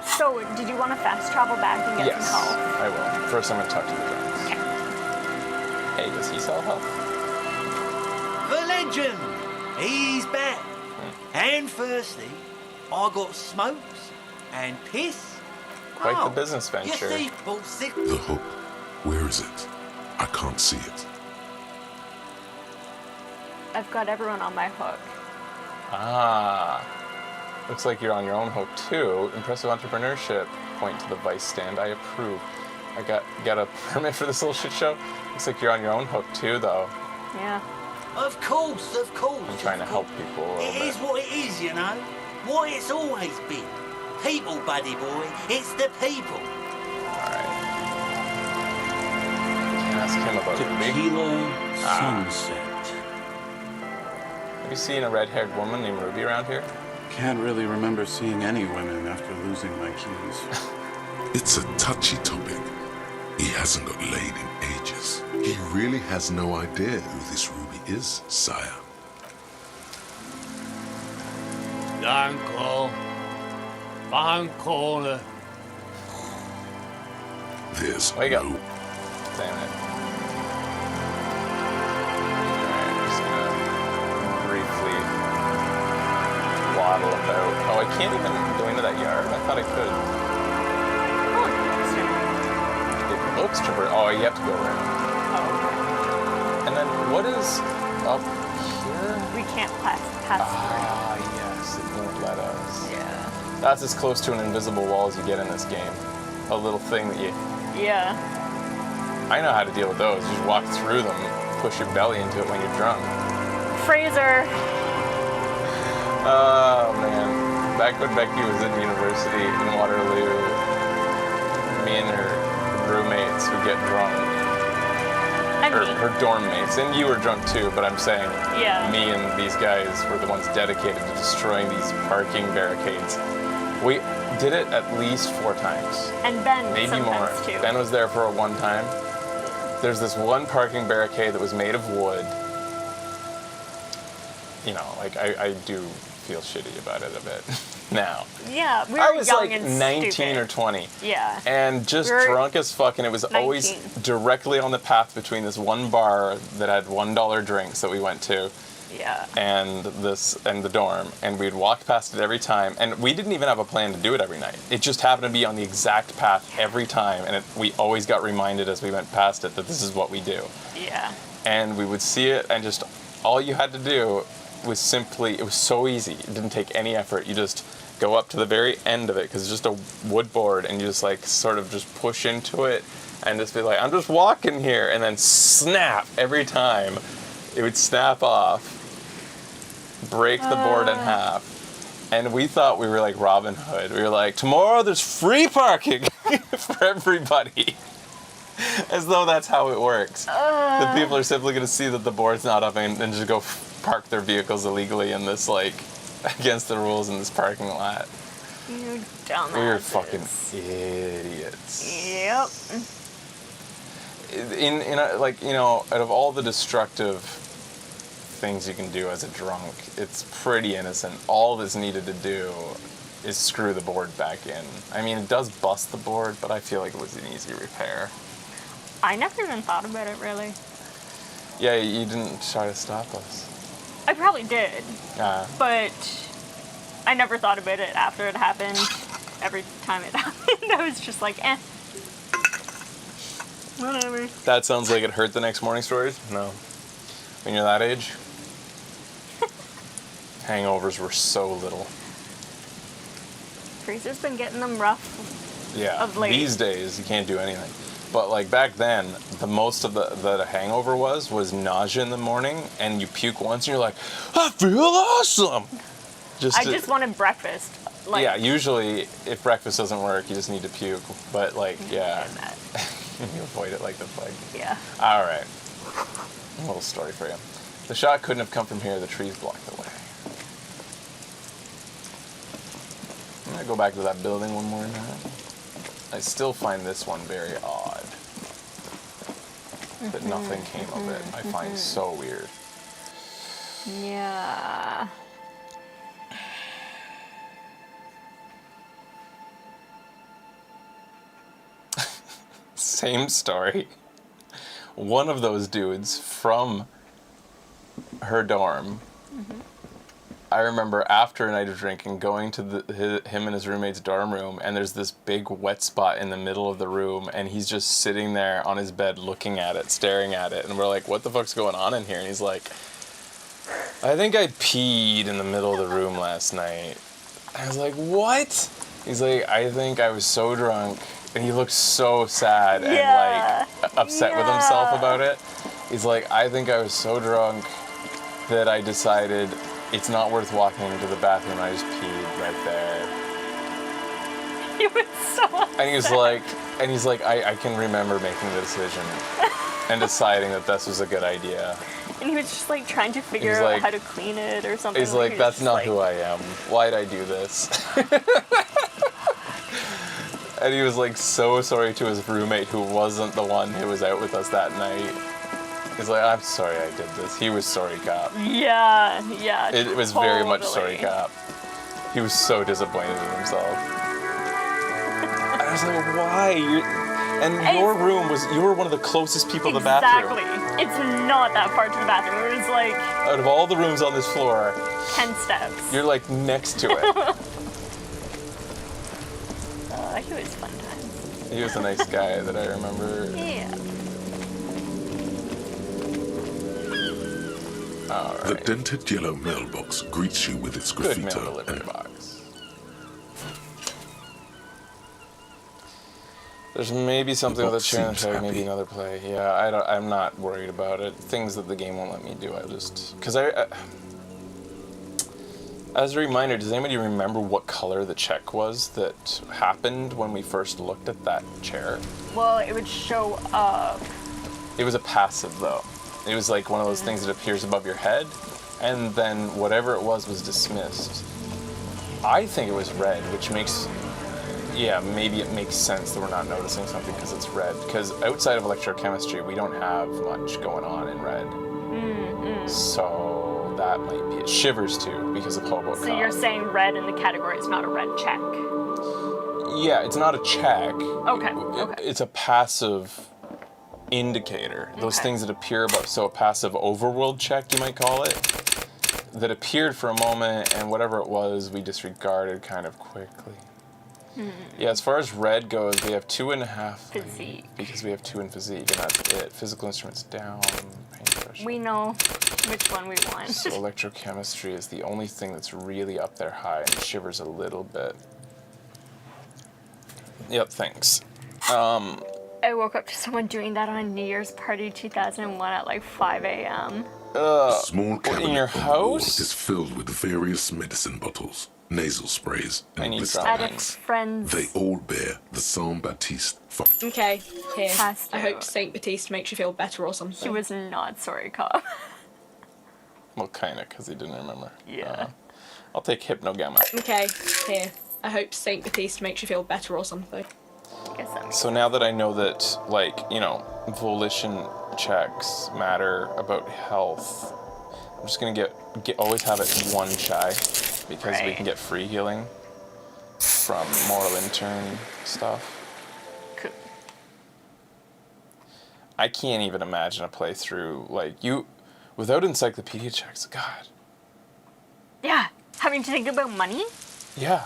So, did you want to fast travel back and get Yes, some help? I will. First, I'm going to talk to the drunks. Okay. Hey, does he sell help? The legend! He's back. And firstly, I got smokes and piss. Quite the business venture. You see, well, sick. The hook. Where is it? I can't see it. I've got everyone on my hook. Ah. Looks like you're on your own hook too. Impressive entrepreneurship. Point to the vice stand. I approve. I got a permit for this little shit show. Looks like you're on your own hook too, though. Yeah. Of course, of course. I'm trying to help people a little It is bit. what it is, you know. What it's always been. People, buddy boy. It's the people. Alright. Ask him about Tequila sunset. Have you seen a red-haired woman named Ruby around here? Can't really remember seeing any women after losing my keys. It's a touchy topic. He hasn't got laid in ages. He really has no idea who this Ruby is, sire. Don't call. Phone caller. There's Wake up. no... Damn it. Alright, I'm just gonna briefly waddle about. Oh, I can't even go into that yard? I thought I could. Oh, interesting. It looks traverse. Oh, you have to go around. Oh. And then what is up here? We can't pass through. Ah, yes, it won't let us. Yeah. That's as close to an invisible wall as you get in this game. A little thing that you... Yeah. I know how to deal with those. You just walk through them, push your belly into it when you're drunk. Fraser. Oh, man. Back when Becky was in university in Waterloo, me and her roommates would get drunk. And me. Her dorm mates. And you were drunk too, but I'm saying Yeah. me and these guys were the ones dedicated to destroying these parking barricades. We did it at least 4 times. And Ben Maybe more. sometimes too. Ben was there for one time. There's this one parking barricade that was made of wood. You know, like I do feel shitty about it a bit now. Yeah, we were I was young like and 19 stupid. or 20. Yeah. And just We were drunk as fuck, and it was always 19. directly on the path between this one bar that had $1 drinks that we went to Yeah. and the dorm, and we'd walk past it every time, and we didn't even have a plan to do it every night. It just happened to be on the exact path every time, and we always got reminded as we went past it that this is what we do. Yeah. And we would see it, and just all you had to do was simply, it was so easy. It didn't take any effort. You just go up to the very end of it, because it's just a wood board, and you just like sort of just push into it and just be like, I'm just walking here, and then snap every time. It would snap off, break the board in half. And we thought we were like Robin Hood. We were like, tomorrow there's free parking for everybody. As though that's how it works. The people are simply going to see that the board's not up and just go park their vehicles illegally in this, like, against the rules in this parking lot. You dumbasses. We were fucking idiots. Yep. like, you know, out of all the destructive things you can do as a drunk, it's pretty innocent. All that's needed to do is screw the board back in. I mean, it does bust the board, but I feel like it was an easy repair. I never even thought about it, really. Yeah, you didn't try to stop us. I probably did. But I never thought about it after it happened. Every time it happened, I was just like, eh. Whatever. That sounds like it hurt the next morning stories? No. When you're that age? Hangovers were so little. Fraser's been getting them rough. Yeah. Of late. These days, you can't do anything. But like back then, the most of the hangover was nausea in the morning, and you puke once, and you're like, I feel awesome. I just wanted breakfast. Like, yeah, usually if breakfast doesn't work, you just need to puke. But like, yeah, you avoid it like the plague. Yeah. All right. A little story for you. The shot couldn't have come from here. The trees blocked the way. I'm gonna go back to that building one more time. I still find this one very odd. That nothing came of it. I find so weird. Yeah. Same story. One of those dudes from her dorm, I remember after a night of drinking going to him and his roommate's dorm room, and there's this big wet spot in the middle of the room, and he's just sitting there on his bed looking at it, staring at it, and we're like, what the fuck's going on in here? And he's like, I think I peed in the middle of the room last night. I was like, what? He's like, I think I was so drunk. And he looked so sad and like upset with himself about it. He's like, I think I was so drunk that I decided it's not worth walking into the bathroom. I just peed right there. He was so upset. And he's like, I can remember making the decision and deciding that this was a good idea. And he was just like trying to figure out how to clean it or something. He's like, that's not who I am. Why'd I do this? And he was like so sorry to his roommate who wasn't the one who was out with us that night. He's like, I'm sorry I did this. He was sorry cop. Yeah. It was very much sorry cop. He was so disappointed in himself. And I was like, why? Your room you were one of the closest people to the bathroom. Exactly. It's not that far to the bathroom. It was like, out of all the rooms on this floor, 10 steps. You're like next to it. He was fun times. He was a nice guy that I remember. Yeah. All right. The dented yellow mailbox greets you with its Good mail graffito delivery and box. There's maybe something with a challenge, maybe another play. Yeah, I'm not worried about it. Things that the game won't let me do, because as a reminder, does anybody remember what color the check was that happened when we first looked at that chair? Well, it would show up. It was a passive, though. It was like one of those things that appears above your head, and then whatever it was dismissed. I think it was red, which makes, maybe it makes sense that we're not noticing something because it's red. Because outside of electrochemistry, we don't have much going on in red. So that might be it. Shivers too, because of Hobo. So you're saying red in the category is not a red check? Yeah, it's not a check. Okay. It's a passive indicator. Those things that appear above, so a passive overworld check, you might call it, that appeared for a moment, and whatever it was, we disregarded kind of quickly. Yeah, as far as red goes, we have 2.5 physique. Because we have 2 in physique, and that's it. Physical instruments down, paintbrush. We know which one we want. So electrochemistry is the only thing that's really up there high, and shivers a little bit. Yep, thanks. I woke up to someone doing that on New Year's Party 2001 at like 5 a.m. A small cabinet in your on the wall house? is filled with various medicine bottles, nasal sprays, and blister At a packs. friend's. They all bear the Saint Baptiste font. Okay, here. Has to. I hope Saint Baptiste makes you feel better or something. He was not sorry, cop. Well, kinda, because he didn't remember. Yeah. I'll take Hypnogamma. Okay, here. I hope Saint Baptiste makes you feel better or something. I guess that makes So now that I know that, like, you know, volition checks matter about health, I'm just gonna get always have it 1 chai because we can get free healing from moral intern stuff. Cool. I can't even imagine a playthrough like you without encyclopedia checks. God. Yeah, having to think about money? Yeah.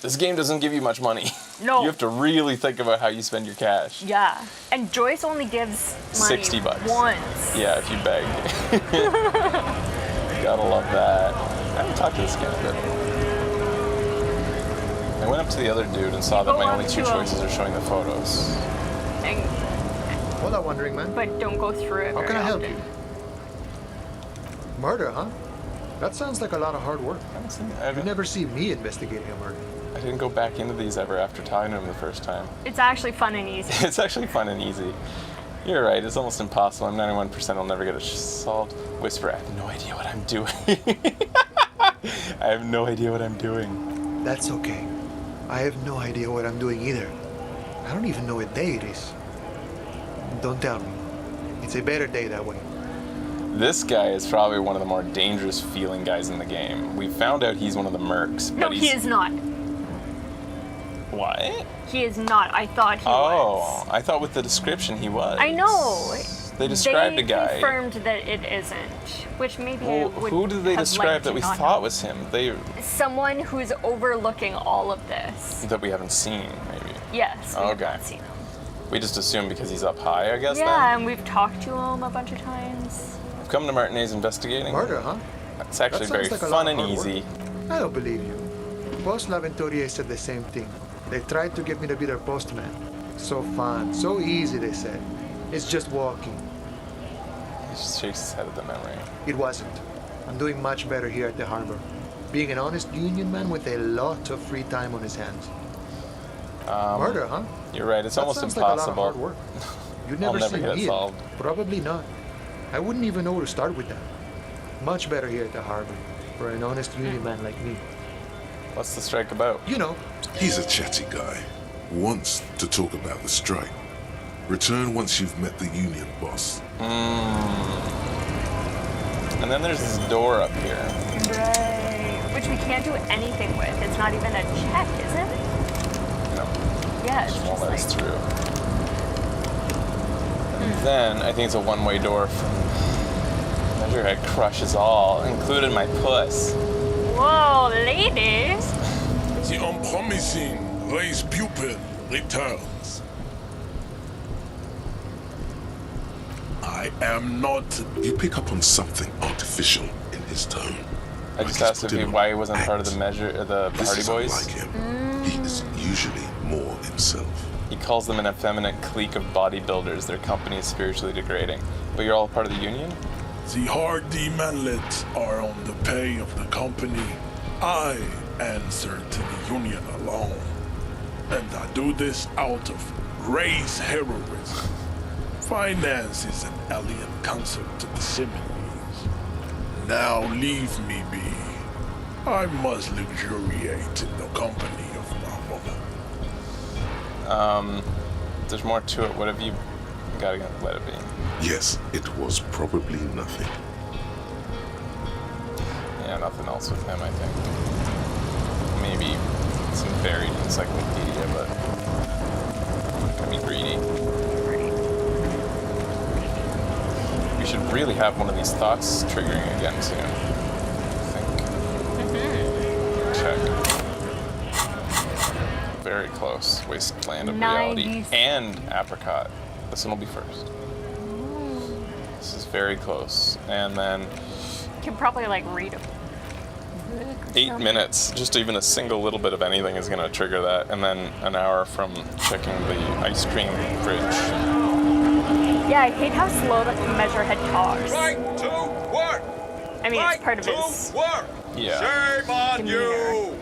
This game doesn't give you much money. No. You have to really think about how you spend your cash. Yeah. And Joyce only gives money $60 once. Yeah, if you beg. Gotta love that. I haven't talked to this guy a bit. I went up to the other dude and saw that my only 2 choices are showing the photos. And, What are wondering, man? but don't go through it How can very I help often. you? Murder, huh? That sounds like a lot of hard work. You never see me investigating a murder. I didn't go back into these ever after talking to him the first time. It's actually fun and easy. It's actually fun and easy. You're right, it's almost impossible. I'm 91% I'll never get it solved. Whisper, I have no idea what I'm doing. I have no idea what I'm doing. That's okay. I have no idea what I'm doing either. I don't even know what day it is. Don't tell me. It's a better day that way. This guy is probably one of the more dangerous feeling guys in the game. We found out he's one of the mercs, No, but he is not. What? He is not. I thought he was. Oh, I thought with the description he was. I know. They described They a guy. confirmed that it isn't, which maybe I Well, would who did they have describe liked that to we not thought know. was him? They Someone who's overlooking all of this. that we haven't seen, maybe. Yes, we have Okay. not seen him. We just assume because he's up high, I guess. Yeah, and we've talked to him a bunch of times. Then. I've come to Martinez investigating. Murder, huh? It's actually That very sounds like a lot fun of and hard work. easy. I don't believe you. Boss Laventurier said the same thing. They tried to get me to be their postman. So fun, so easy, they said. It's just walking. He just shakes his head at the memory. It wasn't. I'm doing much better here at the harbor. Being an honest union man with a lot of free time on his hands. Murder, huh? You're right. It's That almost sounds like a lot of impossible. hard work. You'd I'll never never see get it me. solved. Probably not. I wouldn't even know where to start with that. Much better here at the harbor for an honest union man like me. What's the strike about? You know. He's a chatty guy. Wants to talk about the strike. Return once you've met the union boss. And then there's this door up here. Right. Which we can't do anything with. It's not even a check, is it? No. Yeah, it's Just won't just let like... us through. And then I think it's a one-way door from Measurehead crushes all, including my puss. Whoa, ladies! The unpromising race pupil returns. I am not. You pick up on something artificial in his tone. I just asked why he wasn't part of the This Party is Boys. unlike him. He is usually more himself. He calls them an effeminate clique of bodybuilders. Their company is spiritually degrading. But you're all part of the union? The hardy manlets are on the pay of the company. I answer to the union alone. And I do this out of race heroism. Finance is an alien concept to the Similes. Now leave me be. I must luxuriate in the company of my woman. There's more to it. What have you got to let it be? Yes, it was probably nothing. Yeah, nothing else with him, I think. Maybe some buried encyclopedia, but can be greedy. We should really have one of these thoughts triggering again soon. I think. Check. Very close. Wasteland of Reality. And Apricot. This one will be first. This is very close. And then You can probably like read a book. 8 minutes, just even a single little bit of anything is going to trigger that. And then an hour from checking the ice cream fridge. Yeah, I hate how slow the Measurehead talks. Right to work! I mean, it's part of his work! Yeah. Shame on you!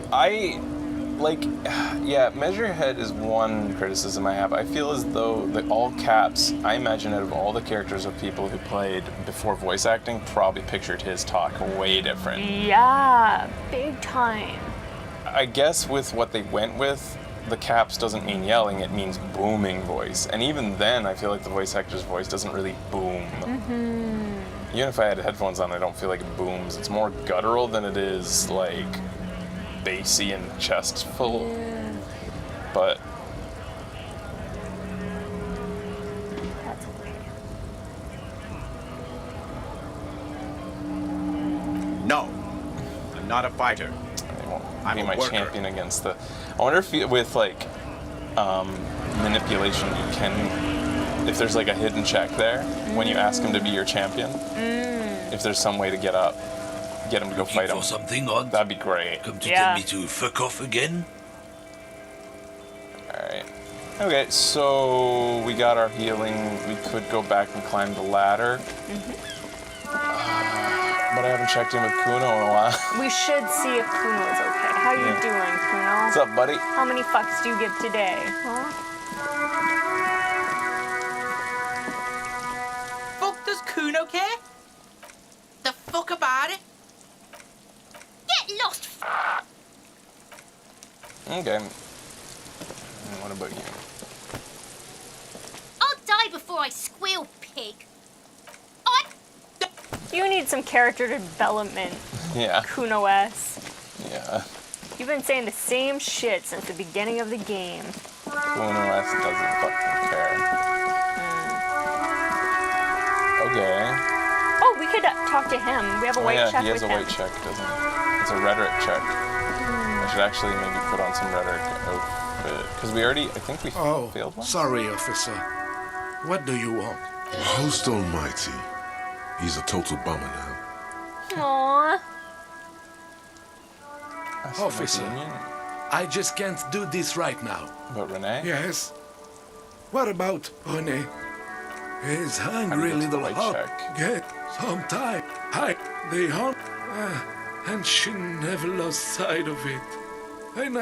Measurehead is one criticism I have. I feel as though the all caps, I imagine out of all the characters of people who played before voice acting, probably pictured his talk way different. Yeah, big time. I guess with what they went with, the caps doesn't mean yelling, it means booming voice. And even then, I feel like the voice actor's voice doesn't really boom. Even if I had headphones on, I don't feel like it booms. It's more guttural than it is, like, bassy and chestful. Yeah. But... That's okay. No, I'm not a fighter. I'm a my worker. champion against the... I wonder if with, like, manipulation you can... If there's, like, a hidden check there when you ask him to be your champion. If there's some way to get him to go fight him. For something odd? That'd be great. Come to tell me to fuck off again? Alright. Okay, so we got our healing. We could go back and climb the ladder. But I haven't checked in with Kuno in a while. We should see if Kuno's okay. How you doing, Kuno? What's up, buddy? How many fucks do you give today? Huh? Fuck does Kuno care? The fuck about it? Get lost! Okay. And what about you? I'll die before I squeal, pig. You need some character development, Yeah. Kuno S. Yeah. You've been saying the same shit since the beginning of the game. Kuno S doesn't fucking care. Okay. Oh, we could talk to him. We have a white check he has with a him. white check, doesn't he? It's a rhetoric check. I should actually maybe put on some rhetoric outfit. Because we already, I think we failed one. Sorry, officer. What do you want? Host Almighty. He's a total bummer now. Aww. Officer, I just can't do this right now. About Renee? Yes. What about Renee? His hungry little hop. Get some time. They hunt, and she never lost sight of it. And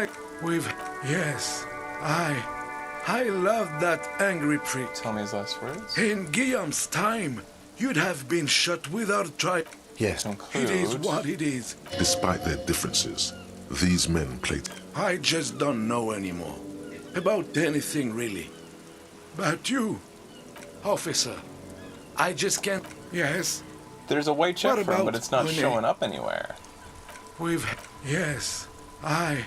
I love that angry prick. Tell me his last words. In Guillaume's time, you'd have been shot without trying. Yes. It is what it is. Despite their differences, these men played. I just don't know anymore. About anything, really. But you, officer, I just can't... Yes? There's a white check What for him, but about it's not Renee? showing up anywhere. Yes, I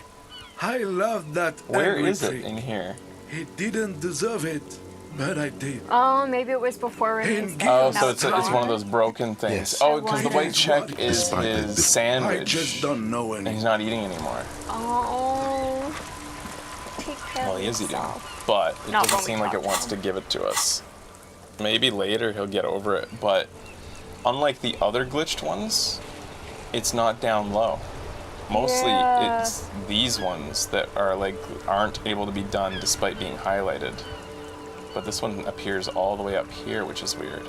love that Where angry is it prick. in here? He didn't deserve it, but I did. Oh, maybe it was before Renee's Oh, so it's one of those broken things. Yes. Oh, because the white check is Despite their his sandwich. I just don't know and he's not eating anymore. Oh. Take care Well, of he is eating, yourself. but it Not doesn't when we seem like talk it wants to give it to us. Maybe later he'll get over it, but unlike the other glitched ones, it's not down low. Mostly it's these ones that are aren't able to be done despite being highlighted. But this one appears all the way up here, which is weird.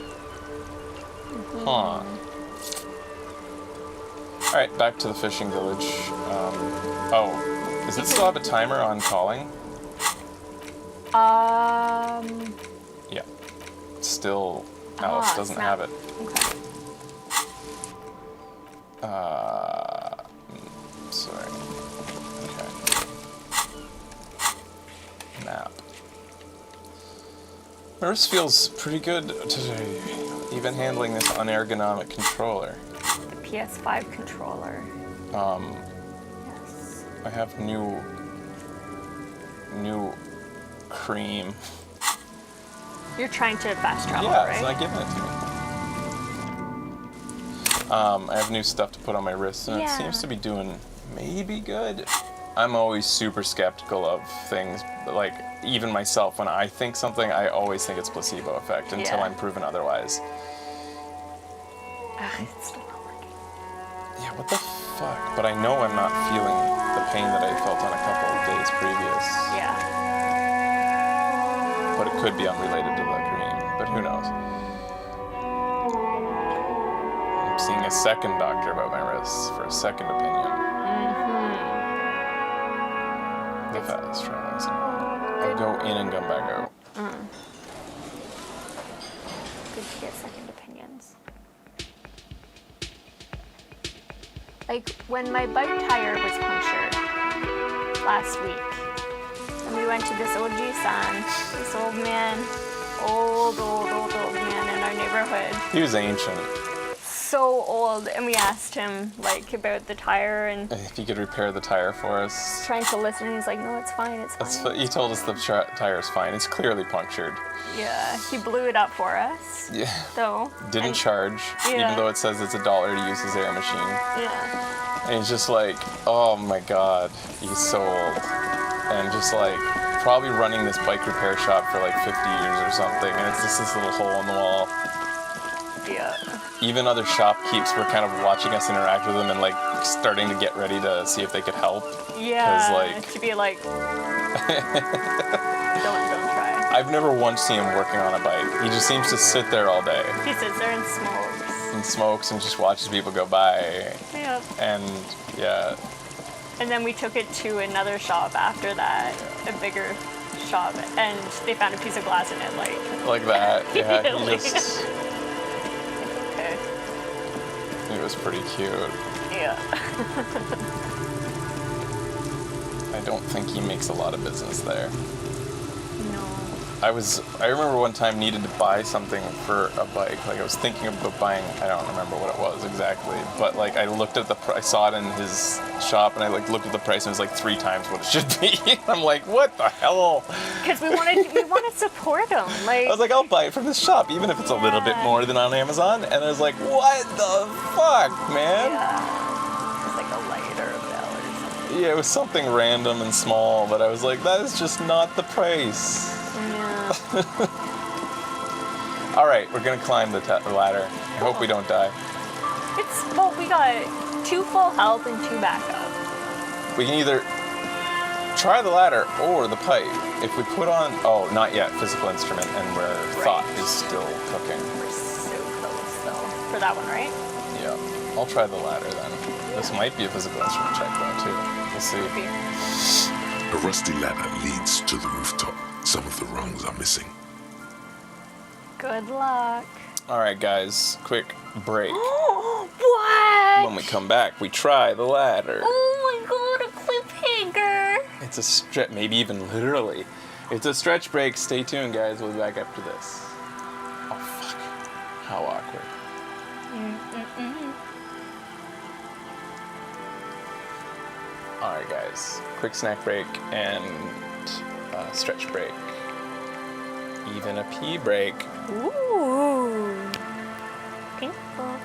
Huh. Alright, back to the fishing village. Does it still have a timer on calling? Yeah. Still, Alice doesn't have it. Okay. Sorry. Okay. Map. Nurse feels pretty good today, even handling this unergonomic controller. The PS5 controller. Yes. I have new cream. You're trying to fast travel, Yeah, right? it's not giving it to me. I have new stuff to put on my wrists, and it seems to be doing maybe good. I'm always super skeptical of things, like even myself, when I think something, I always think it's placebo effect until I'm proven otherwise. It's still not working. Yeah, what the fuck? But I know I'm not feeling the pain that I felt on a couple of days previous. Yeah. But it could be unrelated to the cream, but who knows? I'm seeing a second doctor about my wrists for a second opinion. The fast tries. I'll go in and come back out. Good to get second opinions. Like when my bike tire was punctured last week, We went to this Oji-san, this old man, old man in our neighborhood. He was ancient. So old, and we asked him like about the tire and If he could repair the tire for us. trying to listen, and he's like, no, it's fine, it's fine. He told us the tire's fine. It's clearly punctured. Yeah, he blew it up for us. Yeah. Though. Didn't And- charge, Yeah. even though it says it's $1 to use his air machine. Yeah. And he's just like, oh my god, he's so old. And just like, probably running this bike repair shop for like 50 years or something, and it's just this little hole in the wall. Yeah. Even other shopkeepers were kind of watching us interact with him and like starting to get ready to see if they could help. Yeah. Like, to be like, don't try. I've never once seen him working on a bike. He just seems to sit there all day He sits there and smokes. and smokes and just watches people go by. Yep. And yeah, And then we took it to another shop after that, a bigger shop, and they found a piece of glass in it, like that. Yeah, he Really? just. Okay. It was pretty cute. Yeah. I don't think he makes a lot of business there. No. I remember one time needed to buy something for a bike. Like I was thinking about buying, I don't remember what it was exactly, but like I looked at I saw it in his shop and I like looked at the price and it was like 3 times what it should be. I'm like, what the hell? Because we want to support them. Like, I was like, I'll buy it from this shop, even if it's a little bit more than on Amazon. And I was like, what the fuck, man? Yeah. It's like a lighter bell or something. Yeah, it was something random and small, but I was like, that is just not the price. Yeah. All right, we're gonna climb the ladder. I hope we don't die. We got 2 full health and 2 backup. We can either try the ladder or the pipe. If we put on, not yet, physical instrument, and where thought is still cooking. We're so close though. For that one, right? Yeah, I'll try the ladder then. This might be a physical instrument check though too. We'll see. A rusty ladder leads to the rooftop. Some of the rungs are missing. Good luck. All right, guys, quick break. What? When we come back, we try the ladder. Oh my god, a cliffhanger. It's a stretch, maybe even literally. It's a stretch break. Stay tuned, guys. We'll be back after this. Oh, fuck. How awkward. All right, guys. Quick snack break and stretch break. Even a pee break. Ooh. Painful.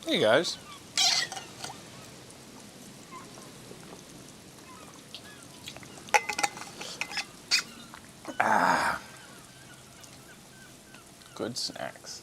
Hey guys. Ah. Good snacks.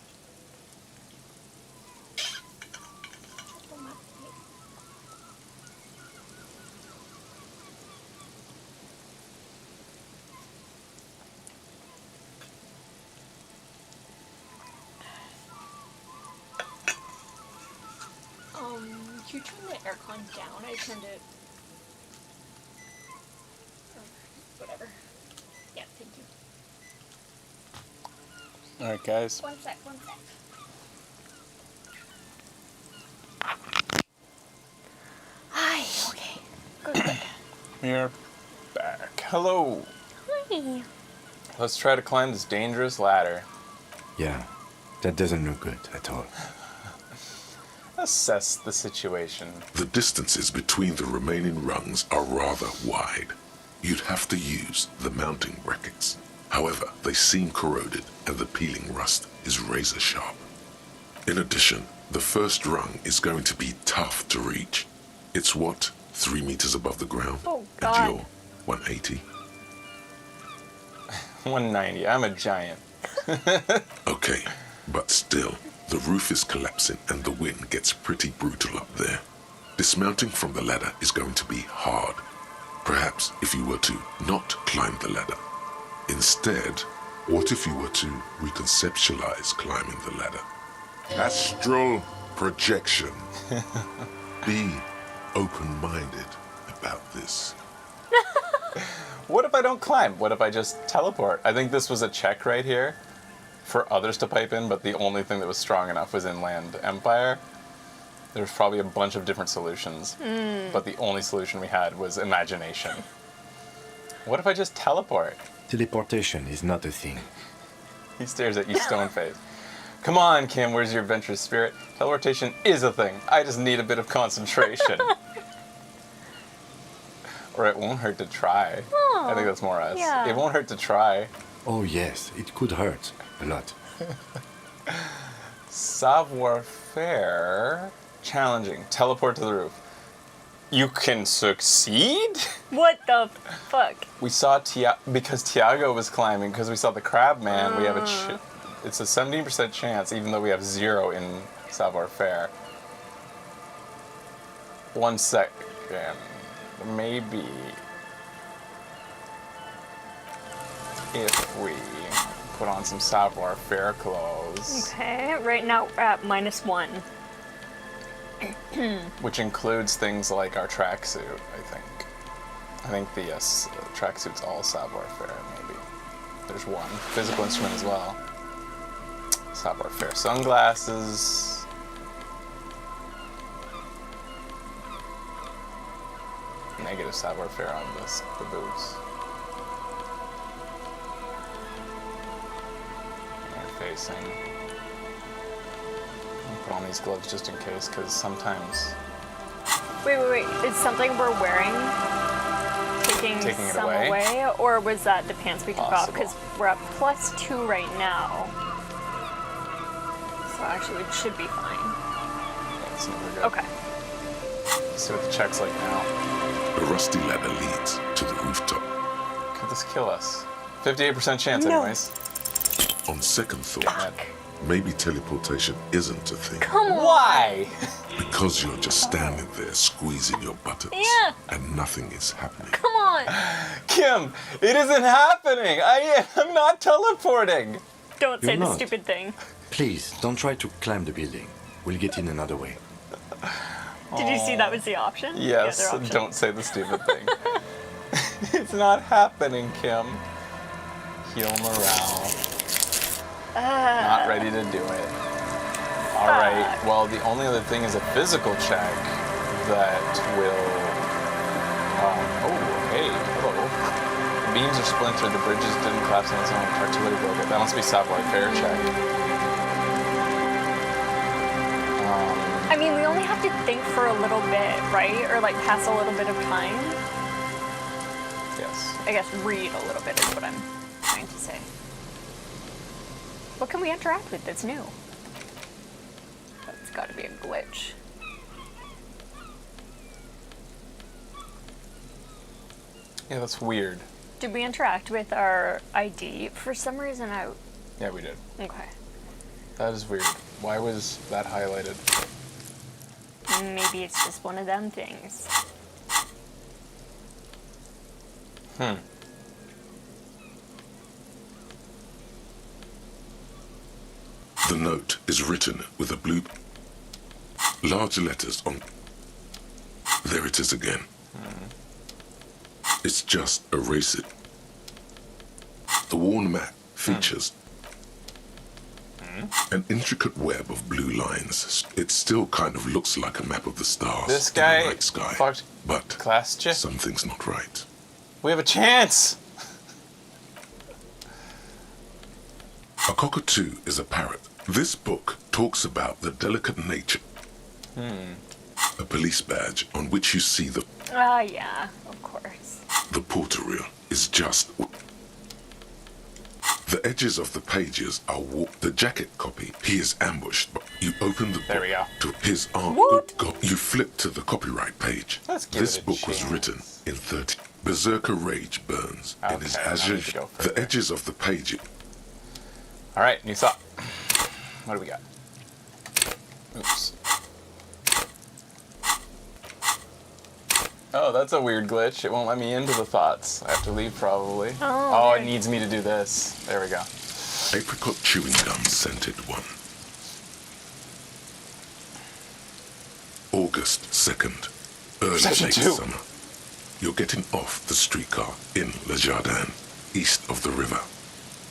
Can you turn the aircon down? I turned it. Whatever. Yeah, thank you. All right, guys. One sec, one sec. Hi, okay. Good. We're back. Hello. Hi. Let's try to climb this dangerous ladder. Yeah, that doesn't look good at all. Assess the situation. The distances between the remaining rungs are rather wide. You'd have to use the mounting brackets. However, they seem corroded and the peeling rust is razor sharp. In addition, the first rung is going to be tough to reach. It's what, 3 meters above the ground? Oh, And God. you're 180? 190. I'm a giant. Okay, but still, the roof is collapsing and the wind gets pretty brutal up there. Dismounting from the ladder is going to be hard. Perhaps if you were to not climb the ladder. Instead, what if you were to reconceptualize climbing the ladder? Astral projection. Be open-minded about this. What if I don't climb? What if I just teleport? I think this was a check right here for others to pipe in, but the only thing that was strong enough was Inland Empire. There's probably a bunch of different solutions, but the only solution we had was imagination. What if I just teleport? Teleportation is not a thing. He stares at you stone-faced. Come on, Kim, where's your adventurous spirit? Teleportation is a thing. I just need a bit of concentration. Or it won't hurt to try. I think that's more us. yeah. It won't hurt to try. Oh yes, it could hurt a lot. Savoir-faire. Challenging. Teleport to the roof. You can succeed? What the fuck? We saw because Tiago was climbing, because we saw the crab man, we have it's a 17% chance, even though we have 0 in savoir-faire. 1 second. Maybe if we put on some savoir-faire clothes. Okay, right now we're at -1. Which includes things like our tracksuit, I think. I think the tracksuit's all savoir-faire, maybe. There's one. Physical instrument as well. Savoir-faire sunglasses. Negative savoir-faire on the boots. Interfacing. Put on these gloves just in case, because sometimes Wait. Is something we're wearing taking it some away? Or was that the pants we took off? Possible. Because we're at +2 right now. So actually, it should be fine. that's never good. Okay. Let's see what the check's like now. The rusty ladder leads to the rooftop. Could this kill us? 58% chance, No. anyways. On second thought, maybe teleportation isn't a thing. Come on. Why? Because you're just standing there squeezing your buttons. Yeah. And nothing is happening. Come on. Kim, it isn't happening. I am not teleporting. Don't say You're the not. stupid thing. Please, don't try to climb the building. We'll get in another way. Did you see that was the option? The Yes, other option? don't say the stupid thing. It's not happening, Kim. Heal morale. Not ready to do it. Alright, well, the only other thing is a physical check that will... oh, hey, hello. The beams are splintered, the bridges didn't collapse on its own, artillery broke it. That must be savoir-faire check. I mean, we only have to think for a little bit, right? Or like pass a little bit of time. Yes. I guess read a little bit is what I'm trying to say. What can we interact with that's new? That's It's got to be a glitch. Yeah, that's weird. Did we interact with our ID? For some reason, Yeah, we did. Okay. That is weird. Why was that highlighted? Maybe it's just one of them things. The note is written with a blue, large letters on. There it is again. It's just erase it. The worn map features an intricate web of blue lines. It still kind of looks like a map of the stars This in guy the night sky, fucked but class chick. something's not right. We have a chance! A cockatoo is a parrot. This book talks about the delicate nature. A police badge on which you see the Yeah, of course. porter reel is just. The edges of the pages are warped. The jacket copy, he is ambushed. But you open the book. There we go. To his arm. What? You flip to the copyright page. Let's give This it a book was chance. written in 30. Berserker rage burns in his Okay, now we azure. should go The further. edges of the page. Alright, new thought. What do we got? Oops. Oh, that's a weird glitch. It won't let me into the thoughts. I have to leave probably. Oh, it needs me to do this. There we go. Apricot chewing gum scented one. August 2nd. Early Perception late 2. summer. You're getting off the streetcar in Le Jardin, east of the river.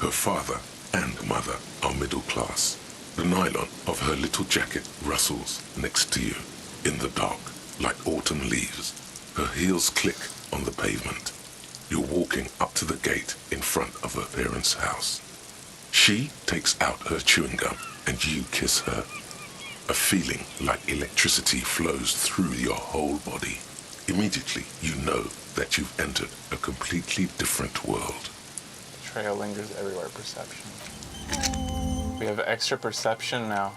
Her father and mother are middle class. The nylon of her little jacket rustles next to you in the dark like autumn leaves. Her heels click on the pavement. You're walking up to the gate in front of her parents' house. She takes out her chewing gum and you kiss her. A feeling like electricity flows through your whole body. Immediately, you know that you've entered a completely different world. Trail lingers everywhere. Perception. We have extra perception now.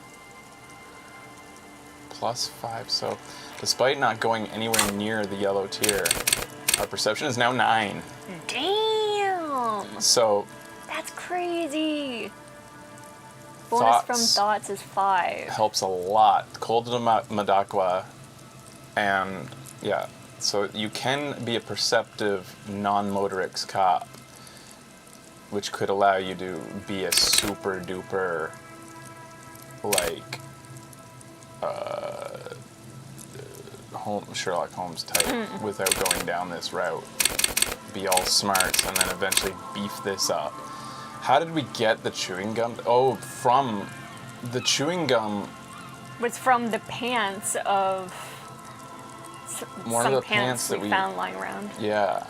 +5. So, despite not going anywhere near the yellow tier, our perception is now 9. Damn! So, That's crazy! Bonus from thoughts is 5. helps a lot. Cold to Madakwa, and yeah, so you can be a perceptive non-motorix cop, which could allow you to be a super duper, like, Sherlock Holmes type without going down this route. Be all smarts and then eventually beef this up. How did we get the chewing gum? Oh, from the chewing gum. Was from the pants of One some of the pants pants that we we found lying around. Yeah.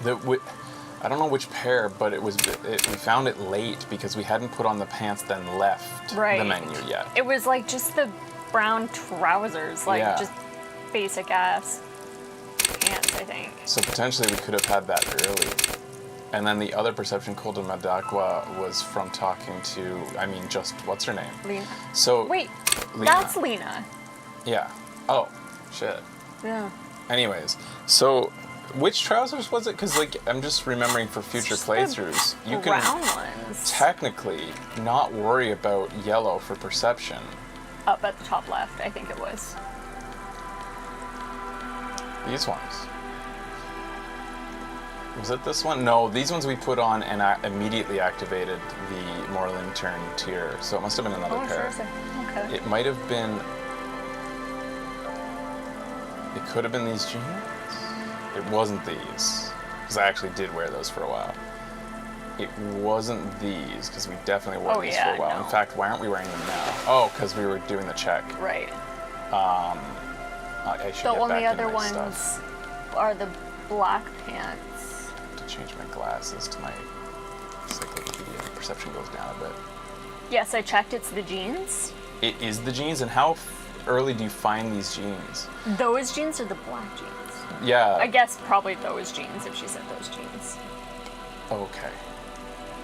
I don't know which pair, but we found it late because we hadn't put on the pants then left Right. the menu yet. It was like just the brown trousers, like Yeah. just basic ass pants, I think. So potentially we could have had that early. And then the other perception called in Madakwa was from talking to, just, what's her name? Lena. So, Wait, Lena. that's Lena. Yeah. Oh, shit. Yeah. Anyways, so which trousers was it? Because, I'm just remembering for future Just the playthroughs, you can brown ones. technically not worry about yellow for perception. Up at the top left, I think it was. These ones. Was it this one? No, these ones we put on and I immediately activated the more lantern tier. So it must have been another pair. Sure. Okay. It might have been. It could have been these jeans. It wasn't these, because I actually did wear those for a while. It wasn't these, because we definitely wore these for a while. no. In fact, why aren't we wearing them now? Oh, because we were doing the check. Right. I should The get only back other into my ones stuff are the black pants. to change my glasses to my encyclopedia. Perception goes down a bit. Yes, I checked. It's the jeans. It is the jeans, and how early do you find these jeans? Those jeans are the black jeans. Yeah. I guess probably those jeans if she said those jeans. Okay.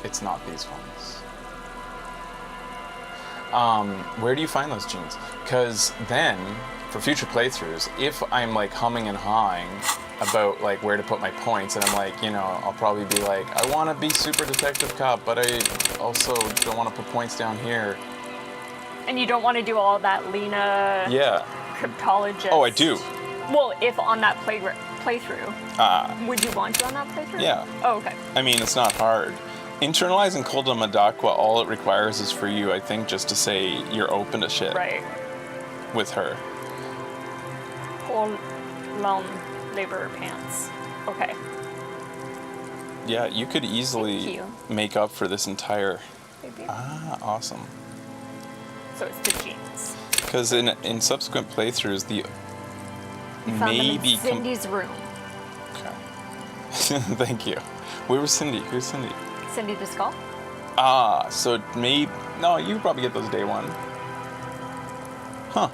It's not these ones. Where do you find those genes? Because then, for future playthroughs, if I'm like humming and hawing about like where to put my points, and I'm like, you know, I'll probably be like, I want to be super detective cop, but I also don't want to put points down here. And you don't want to do all that Lena cryptologist. Oh, I do. Well, if on that playthrough. Would you want to on that playthrough? Yeah. Oh, okay. I mean, it's not hard. Internalizing Kolda Madakwa, all it requires is for you, I think, just to say you're open to shit. Right. With her. Whole long labor pants. Okay. Yeah, you could easily make up for this entire... Maybe. Awesome. So it's the jeans. Because in subsequent playthroughs, the... You found them in Cindy's room. Okay. Thank you. Where was Cindy? Who's Cindy? Cindy the Skull? So maybe... No, you could probably get those day one. Huh.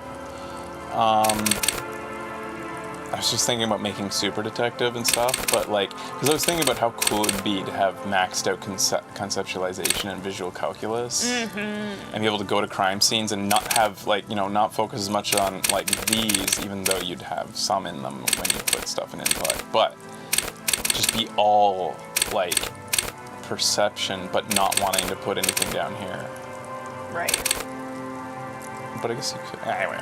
I was just thinking about making Super Detective and stuff, but like, because I was thinking about how cool it would be to have maxed out conceptualization and visual calculus, and be able to go to crime scenes and not have like, you know, not focus as much on like these, even though you'd have some in them when you put stuff in intellect, but just be all like perception, but not wanting to put anything down here. Right. But I guess you could. Anyway,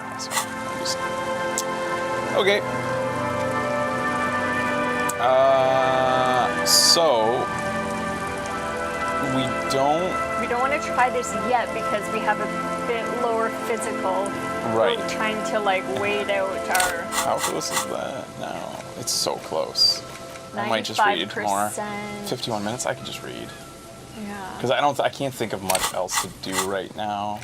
okay. So we don't want to try this yet because we have a bit lower physical. Right. We're trying to like wait out our. How close is that? No, it's so close. I might just read more. 51 minutes. I could just read. Yeah. Because I can't think of much else to do right now.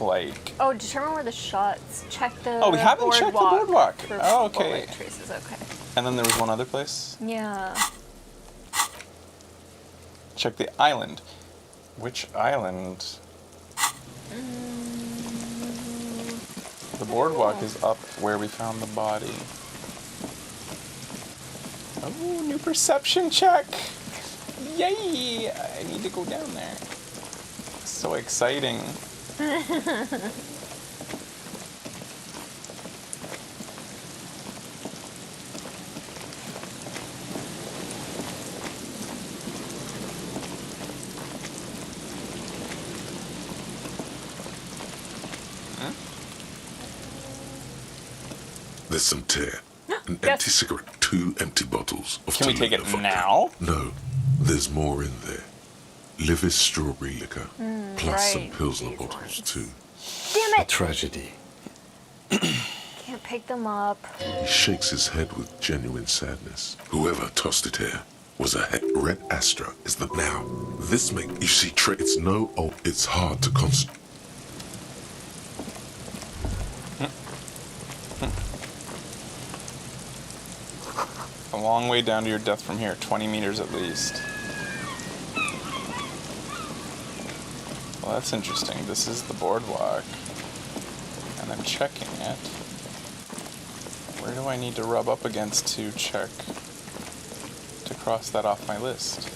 Like. Oh, determine where the shots. Check the. Oh, we haven't checked the boardwalk. For Oh, okay. bullet traces. Okay. And then there was one other place. Yeah. Check the island. Which island? The boardwalk is up where we found the body. Oh, new perception check! Yay! I need to go down there. So exciting. There's some tear. An empty cigarette, 2 empty bottles of Can we take it Toledo vodka. now? No, there's more in there. Livis strawberry liquor, plus some Pilsner bottles too. Damn A it! tragedy. Can't pick them up. He shakes his head with genuine sadness. Whoever tossed it here was a red Astra. Is the now? This make you see? It's no. Oh, it's hard to concentrate. A long way down to your death from here, 20 meters at least. Well, that's interesting. This is the boardwalk. And I'm checking it. Where do I need to rub up against to check to cross that off my list?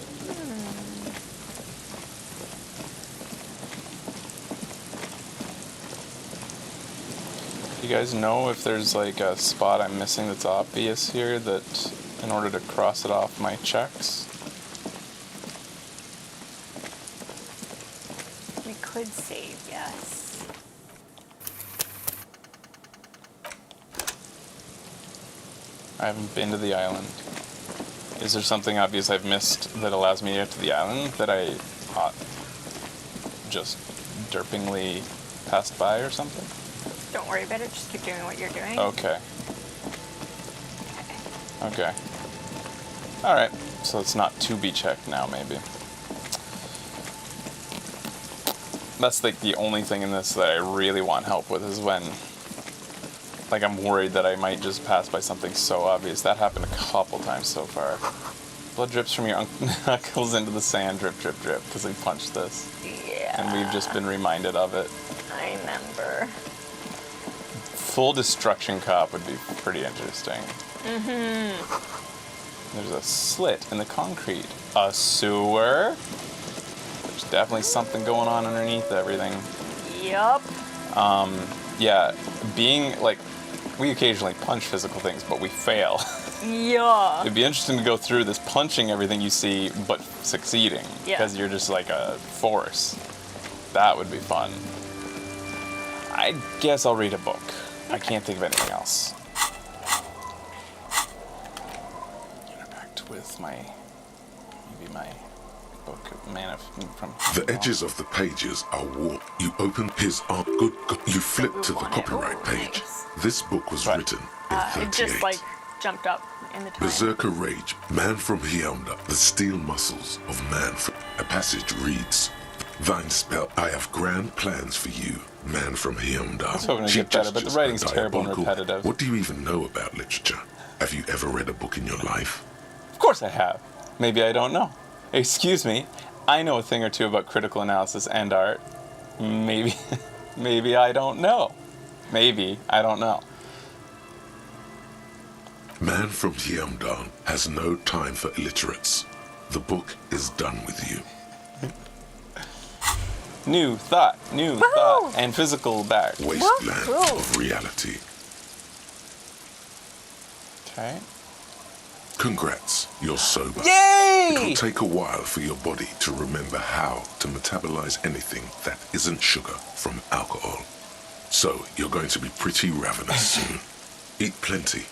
You guys know if there's like a spot I'm missing that's obvious here that in order to cross it off my checks? We could save, yes. I haven't been to the island. Is there something obvious I've missed that allows me to get to the island that I just derpingly passed by or something? Don't worry about it, just keep doing what you're doing. Okay. Okay. Alright, so it's not to be checked now, maybe. That's like the only thing in this that I really want help with is when, like, I'm worried that I might just pass by something so obvious. That happened a couple times so far. Blood drips from your knuckles into the sand, drip, drip, drip, because we punched this. Yeah. And we've just been reminded of it. I remember. Full destruction cop would be pretty interesting. There's a slit in the concrete. A sewer. There's definitely something going on underneath everything. Yup. Yeah, being like, we occasionally punch physical things, but we fail. Yeah. It'd be interesting to go through this punching everything you see, but succeeding. Yeah. Because you're just like a force. That would be fun. I guess I'll read a book. I can't think of anything else. Interact with maybe my book, Man of from. The edges of the pages are warped. You open his arm. Good. You flip to the copyright page. This book was written in It just 38. like jumped up in the time. Berserker Rage, Man from Hyunda, the steel muscles of man from... A passage reads, Thine spell, I have grand plans for you, man from Hyunda. I was hoping to She get better, but the gestures writing's are terrible and diabolical. repetitive. What do you even know about literature? Have you ever read a book in your life? Of course I have. Maybe I don't know. Excuse me, I know a thing or two about critical analysis and art. Maybe, maybe I don't know. Maybe I don't know. Man from Hyunda has no time for illiterates. The book is done with you. New thought, and physical back. Wasteland of reality. Okay. Congrats, you're sober. Yay! It'll take a while for your body to remember how to metabolize anything that isn't sugar from alcohol. So you're going to be pretty ravenous soon. Eat plenty.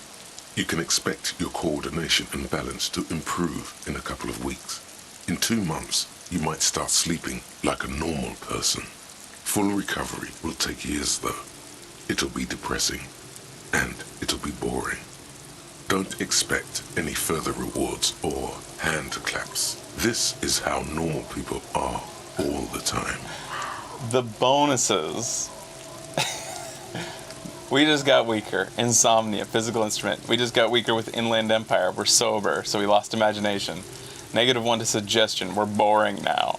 You can expect your coordination and balance to improve in a couple of weeks. In 2 months, you might start sleeping like a normal person. Full recovery will take years though. It'll be depressing, and it'll be boring. Don't expect any further rewards or hand claps. This is how normal people are all the time. The bonuses. We just got weaker. Insomnia, physical instrument. We just got weaker with Inland Empire. We're sober, so we lost imagination. -1 to suggestion. We're boring now.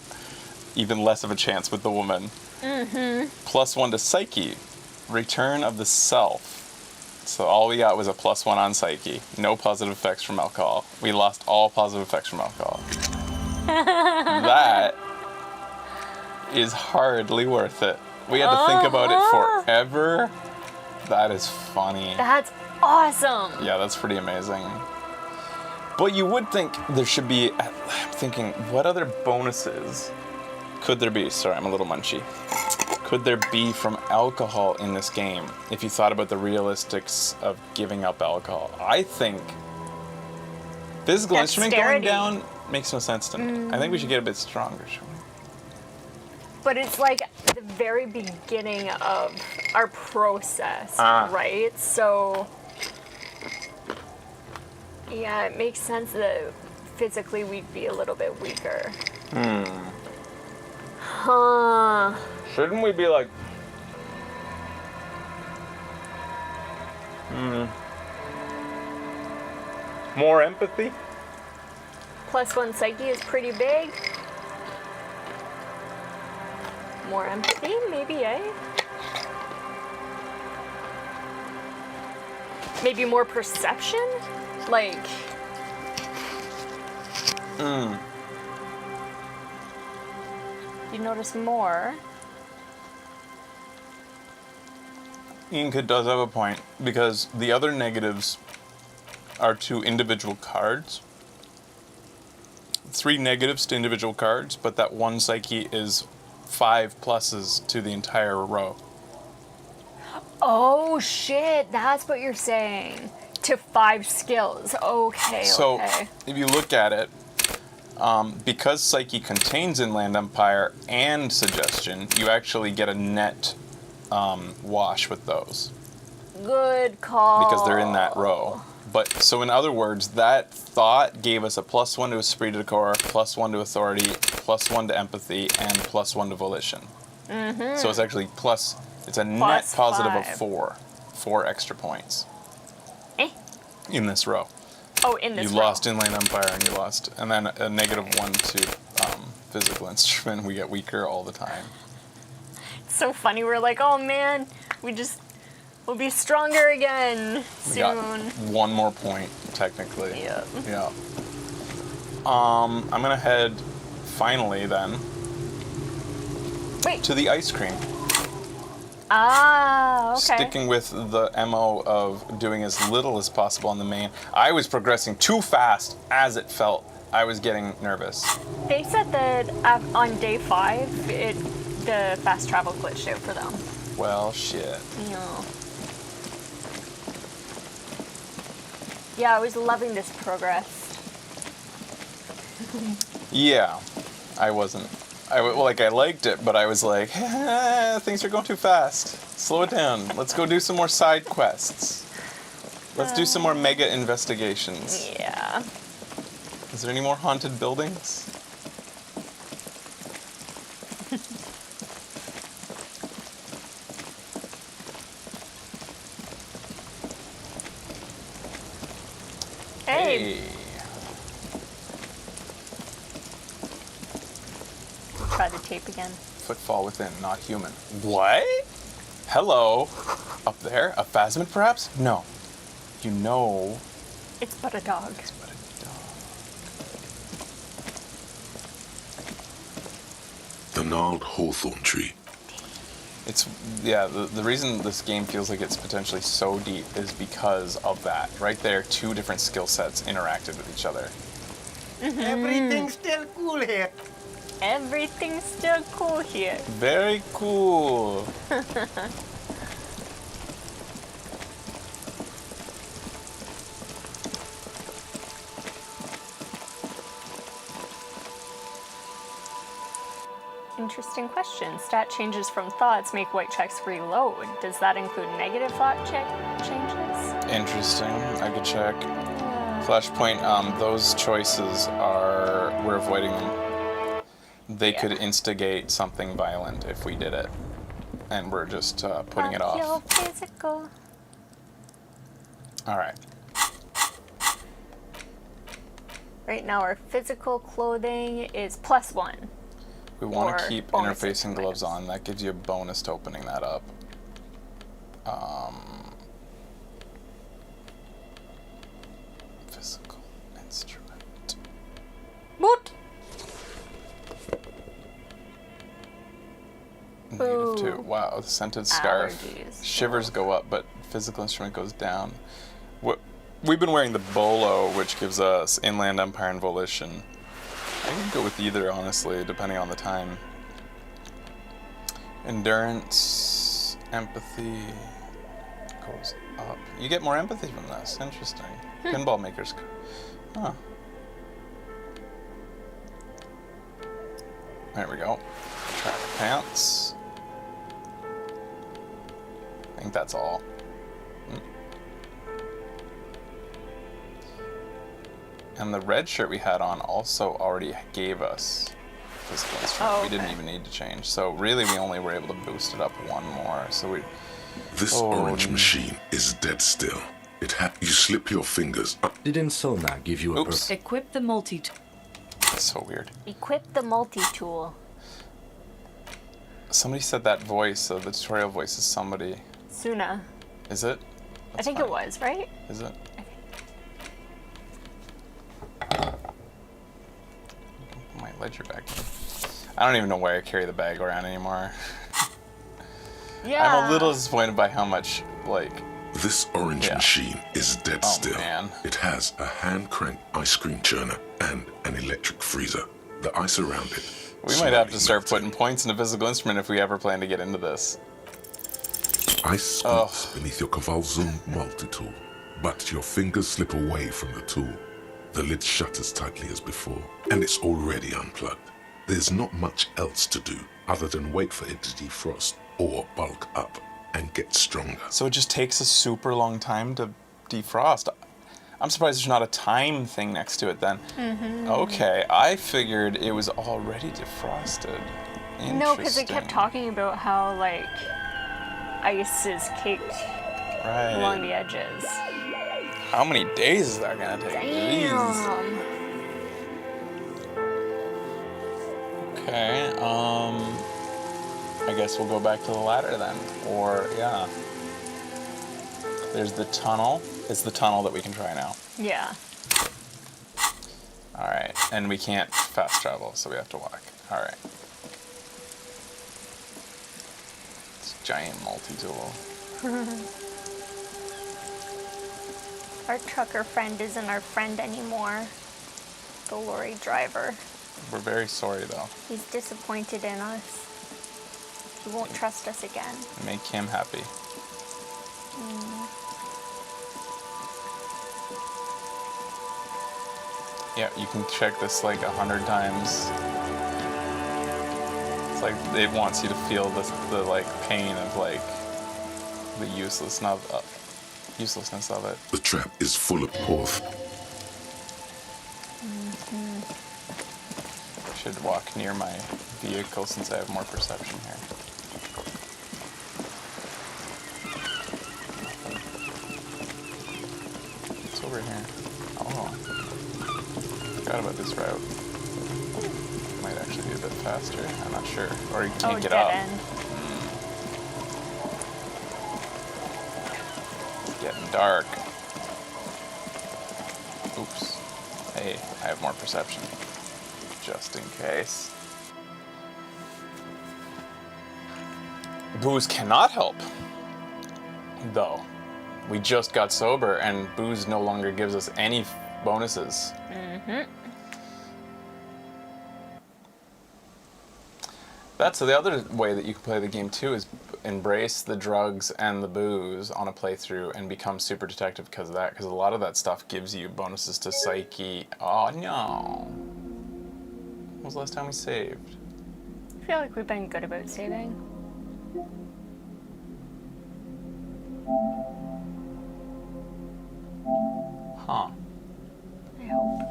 Even less of a chance with the woman. Mm-hmm. +1 to psyche. Return of the self. So all we got was a +1 on psyche. No positive effects from alcohol. We lost all positive effects from alcohol. That is hardly worth it. We had to think about it forever. That is funny. That's awesome. Yeah, that's pretty amazing. But you would think there should be, I'm thinking, what other bonuses could there be? Sorry, I'm a little munchy. Could there be from alcohol in this game if you thought about the realistics of giving up alcohol? I think physical instrument going down makes no sense to me. I think we should get a bit stronger, shouldn't we? But it's like the very beginning of our process, right? So, yeah, it makes sense that physically we'd be a little bit weaker. Huh. Shouldn't we be like... more empathy? +1 psyche is pretty big. More empathy, maybe, eh? Maybe more perception? Like... You notice more. Inka does have a point, because the other negatives are to individual cards. 3 negatives to individual cards, but that 1 psyche is 5 pluses to the entire row. Oh shit, that's what you're saying. To 5 skills. Okay, So, okay. if you look at it, because Psyche contains Inland Empire and Suggestion, you actually get a net wash with those. Good call. Because they're in that row. But, so in other words, that thought gave us a +1 to esprit de corps, +1 to authority, +1 to empathy, and +1 to volition. Mm-hmm. So it's actually it's a net positive of 4. 4 extra points. In this row. Oh, in this You row. lost Inland Empire and you lost, and then a -1 to physical instrument. We get weaker all the time. It's so funny. We're like, oh man, we'll be stronger again We soon. got 1 more point, technically. Yeah. Yeah. I'm gonna head finally then Wait. to the ice cream. Ah, okay. Sticking with the MO of doing as little as possible on the main. I was progressing too fast as it felt. I was getting nervous. They said that on day 5, the fast travel glitched out for them. Well, shit. No. Yeah, I was loving this progress. Yeah, I wasn't. I liked it, but I was like, things are going too fast. Slow it down. Let's go do some more side quests. Let's do some more mega investigations. Yeah. Is there any more haunted buildings? Hey. Try the tape again. Footfall within, not human. What? Hello? Up there? A phasmid, perhaps? No. You know. It's but a dog. It's but a dog. The gnarled hawthorn tree. The reason this game feels like it's potentially so deep is because of that. Right there, 2 different skill sets interacted with each other. Everything's still cool here. Everything's still cool here. Very cool. Interesting question. Stat changes from thoughts make white checks reload. Does that include negative thought changes? Interesting. I could check. Flashpoint, those choices we're avoiding them. They could instigate something violent if we did it. And we're just putting it off. Your physical. Alright. Right now our physical clothing is +1. We want to Or keep bonus interfacing gloves on. That gives you a bonus to opening that up. Physical instrument. What? -2. Wow, the scented scarf. Allergies. Shivers go up, but physical instrument goes down. We've been wearing the bolo, which gives us Inland Empire and Volition. I could go with either, honestly, depending on the time. Endurance, empathy goes up. You get more empathy from this. Interesting. Pinball makers. Huh. There we go. Track pants. I think that's all. And the red shirt we had on also already gave us physical instrument. We didn't even need to change. So really we only were able to boost it up 1 more. So This orange machine is dead still. You slip your fingers up. Didn't Sona give you a Equip the multi-tool. That's so weird. Equip the multi-tool. Somebody said that voice, the tutorial voice is somebody. Suna. Is it? I think it was, right? Is it? Put my ledger back in. I don't even know why I carry the bag around anymore. Yeah. I'm a little disappointed by how much, This orange machine is dead still. Man. It has a hand-cranked ice cream churner and an electric freezer. The ice around it. We might have to start putting points in a physical instrument if we ever plan to get into this. Ice scoops beneath your Kavalzum multi-tool, but your fingers slip away from the tool. The lid shutters tightly as before, and it's already unplugged. There's not much else to do other than wait for it to defrost or bulk up and get stronger. So it just takes a super long time to defrost. I'm surprised there's not a time thing next to it then. Okay, I figured it was already defrosted. No, because it kept talking about how, ice is caked along the edges. How many days is that gonna take? Damn. Okay, I guess we'll go back to the ladder then. Or, yeah. There's the tunnel. It's the tunnel that we can try now. Yeah. Alright. And we can't fast travel, so we have to walk. All right. It's a giant multi-tool. Our trucker friend isn't our friend anymore. The lorry driver. We're very sorry, though. He's disappointed in us. He won't trust us again. Make him happy. Yeah, you can check this like 100 times. It's like it wants you to feel the like pain of like the uselessness of it. The trap is full of porth. I should walk near my vehicle since I have more perception here. What's over here? Oh. Forgot about this route. Might actually be a bit faster. I'm not sure. Or you can't get up. End. It's getting dark. Oops. Hey, I have more perception. Just in case. Booze cannot help. Though. We just got sober and booze no longer gives us any bonuses. That's the other way that you can play the game too, is embrace the drugs and the booze on a playthrough and become super detective because of that, because a lot of that stuff gives you bonuses to psyche. Oh no. When was the last time we saved? I feel like we've been good about saving. Huh. I hope.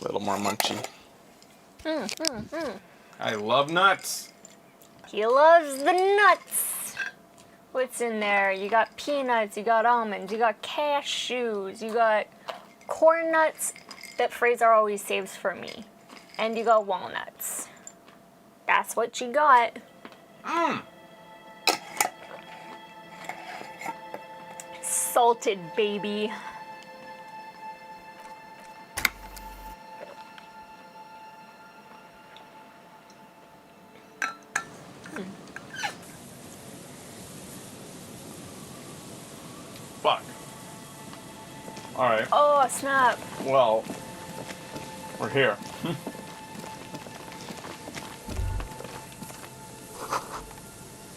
A little more munchy. I love nuts. He loves the nuts. What's in there? You got peanuts, you got almonds, you got cashews, you got corn nuts that Fraser always saves for me. And you got walnuts. That's what you got. Salted, baby. Fuck. Alright. Oh, snap. Well, we're here.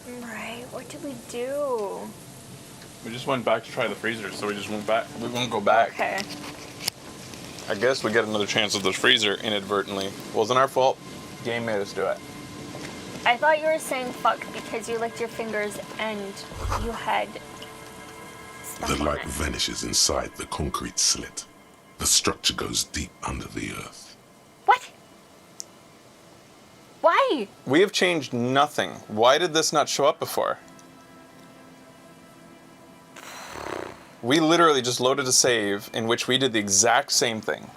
Right, what did we do? We just went back to try the freezer, so we just went back. We won't go back. Okay. I guess we get another chance at the freezer inadvertently. Wasn't our fault. Game made us do it. I thought you were saying fuck because you licked your fingers and you had stuff The on light it. vanishes inside the concrete slit. The structure goes deep under the earth. What? Why? We have changed nothing. Why did this not show up before? We literally just loaded a save in which we did the exact same thing.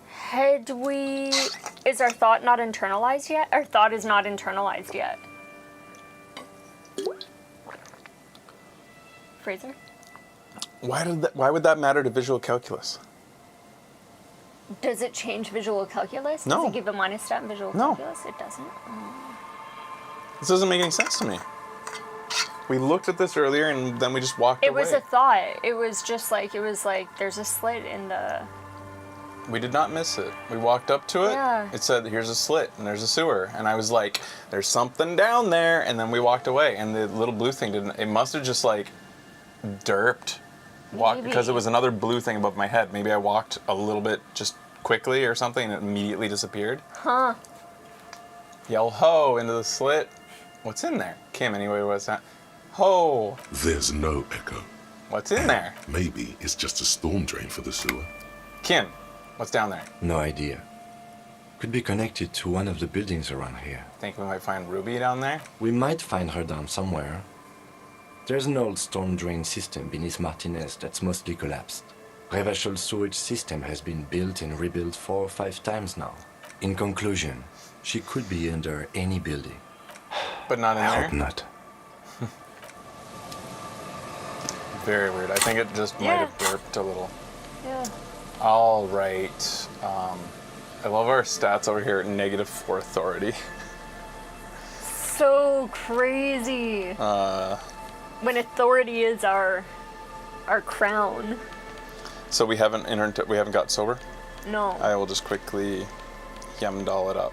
Had we... Is our thought not internalized yet? Our thought is not internalized yet. Fraser? Why would that matter to visual calculus? Does it change visual calculus? No. Does it give a minus stat in visual No. calculus? It doesn't. This doesn't make any sense to me. We looked at this earlier and then we just walked It away. was a thought. It was like, there's a slit in the... We did not miss it. We walked up to it. Yeah. It said, here's a slit and there's a sewer. And I was like, there's something down there. And then we walked away and the little blue thing didn't, it must have just like derped. Walked, because it was another blue thing above my head. Maybe I walked a little bit just quickly or something and it immediately disappeared. Huh. Yell ho into the slit. What's in there? Kim, anyway, what's that? Ho. There's no echo. What's in there? Maybe it's just a storm drain for the sewer. Kim, what's down there? No idea. Could be connected to one of the buildings around here. Think we might find Ruby down there? We might find her down somewhere. There's an old storm drain system beneath Martinez that's mostly collapsed. Revachol sewage system has been built and rebuilt 4 or 5 times now. In conclusion, she could be under any building. But not in I there? hope not. Very weird. I think it just might have burped a little. Yeah. All right. I love our stats over here at -4 authority. So crazy. When authority is our crown. So we haven't got sober? No. I will just quickly Yemdall it up.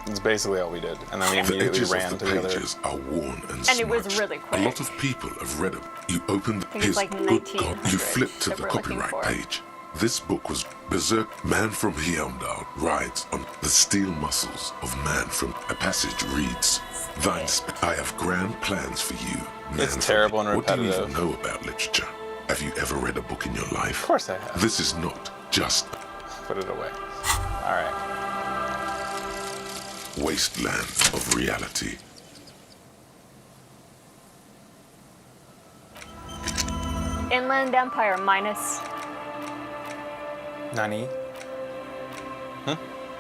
It's basically all we did. And then we The immediately edges ran of to the the other. pages are worn and And it was smudged. really quick. A lot of people have read it. You open I think his it's like good God, you 1900 flip to that the we're looking copyright for. page. This book was Berserk. Man from Heimdall rides on the steel muscles of man from a passage reads, Thine I have grand plans for you, man. It's from terrible and What do you even repetitive. know about literature? Have you ever read a book in your life? Of course I have. This is not just Put it away. All right. wasteland of reality. Inland Empire minus. Nani?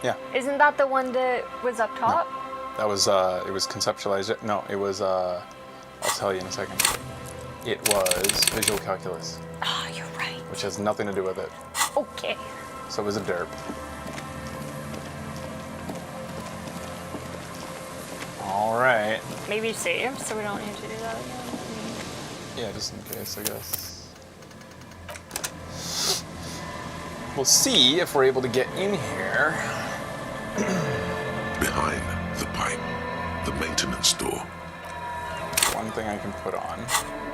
Yeah. Isn't that the one that was up top? That was, it was conceptualized. No, it was, I'll tell you in a second. It was visual calculus. Oh, you're right. Which has nothing to do with it. Okay. So it was a derp. All right. Maybe save so we don't need to do that again. Yeah, just in case, I guess. We'll see if we're able to get in here. Behind the pipe, the maintenance door. One thing I can put on.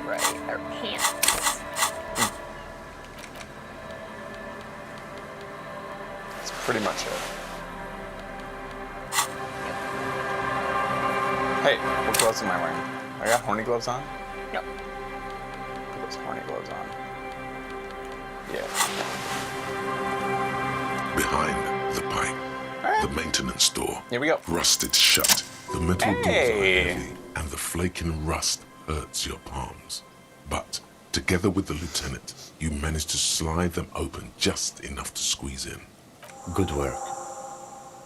Right, our pants. That's pretty much it. Hey, what gloves am I wearing? I got horny gloves on? No. Put those horny gloves on. Yeah. Behind the pipe, the maintenance door. Here we go. Rusted shut. The metal doors are Hey. heavy, and the flaking rust hurts your palms. But together with the lieutenant, you manage to slide them open just enough to squeeze in. Good work.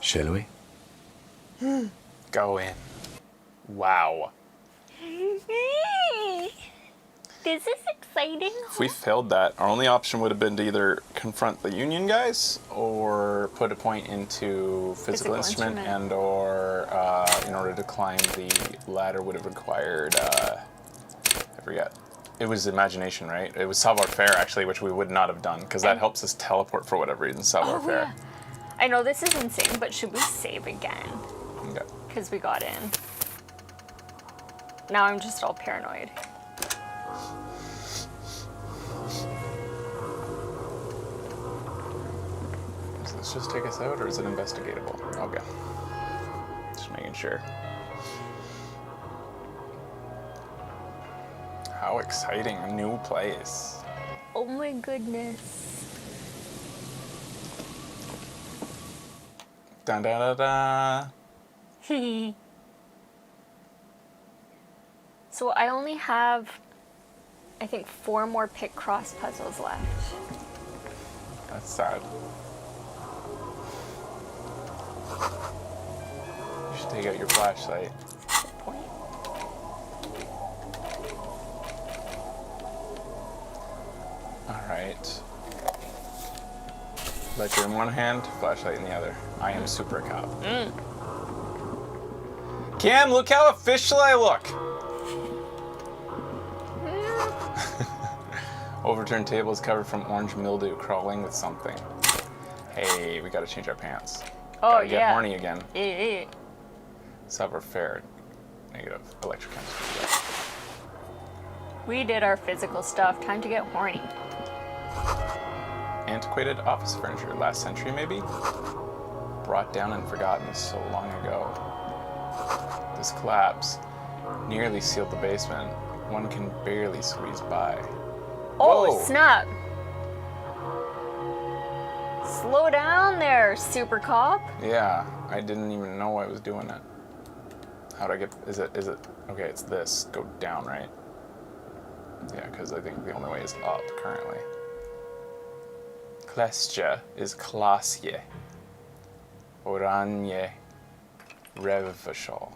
Shall we? Go in. Wow. This is exciting. If we failed that, our only option would have been to either confront the Union guys or put a point into physical instrument, and or in order to climb the ladder would have required, I forget. It was imagination, right? It was savoir-faire, actually, which we would not have done, because that helps us teleport for whatever reason, savoir-faire. I know this is insane, but should we save again? Okay. Because we got in. Now I'm just all paranoid. Does this just take us out, or is it investigatable? Okay. Just making sure. How exciting, a new place. Oh my goodness. Da da da da. So I only have, I think, 4 more pick cross puzzles left. That's sad. You should take out your flashlight. Good point. Alright. Ledger in one hand, flashlight in the other. I am super cop. Cam, look how official I look! Overturned table is covered from orange mildew crawling with something. Hey, we gotta change our pants. Oh, Gotta get yeah. horny again. Yeah. Savoir-faire. Negative. Electrochemistry. We did our physical stuff. Time to get horny. Antiquated office furniture. Last century, maybe? Brought down and forgotten so long ago. This collapse nearly sealed the basement. One can barely squeeze by. Oh, Whoa. snap. Slow down there, super cop. Yeah, I didn't even know I was doing it. How'd I get, is it, okay, it's this, go down, right? Yeah, because I think the only way is up currently. Klestja is klasje. Oranje revvashal.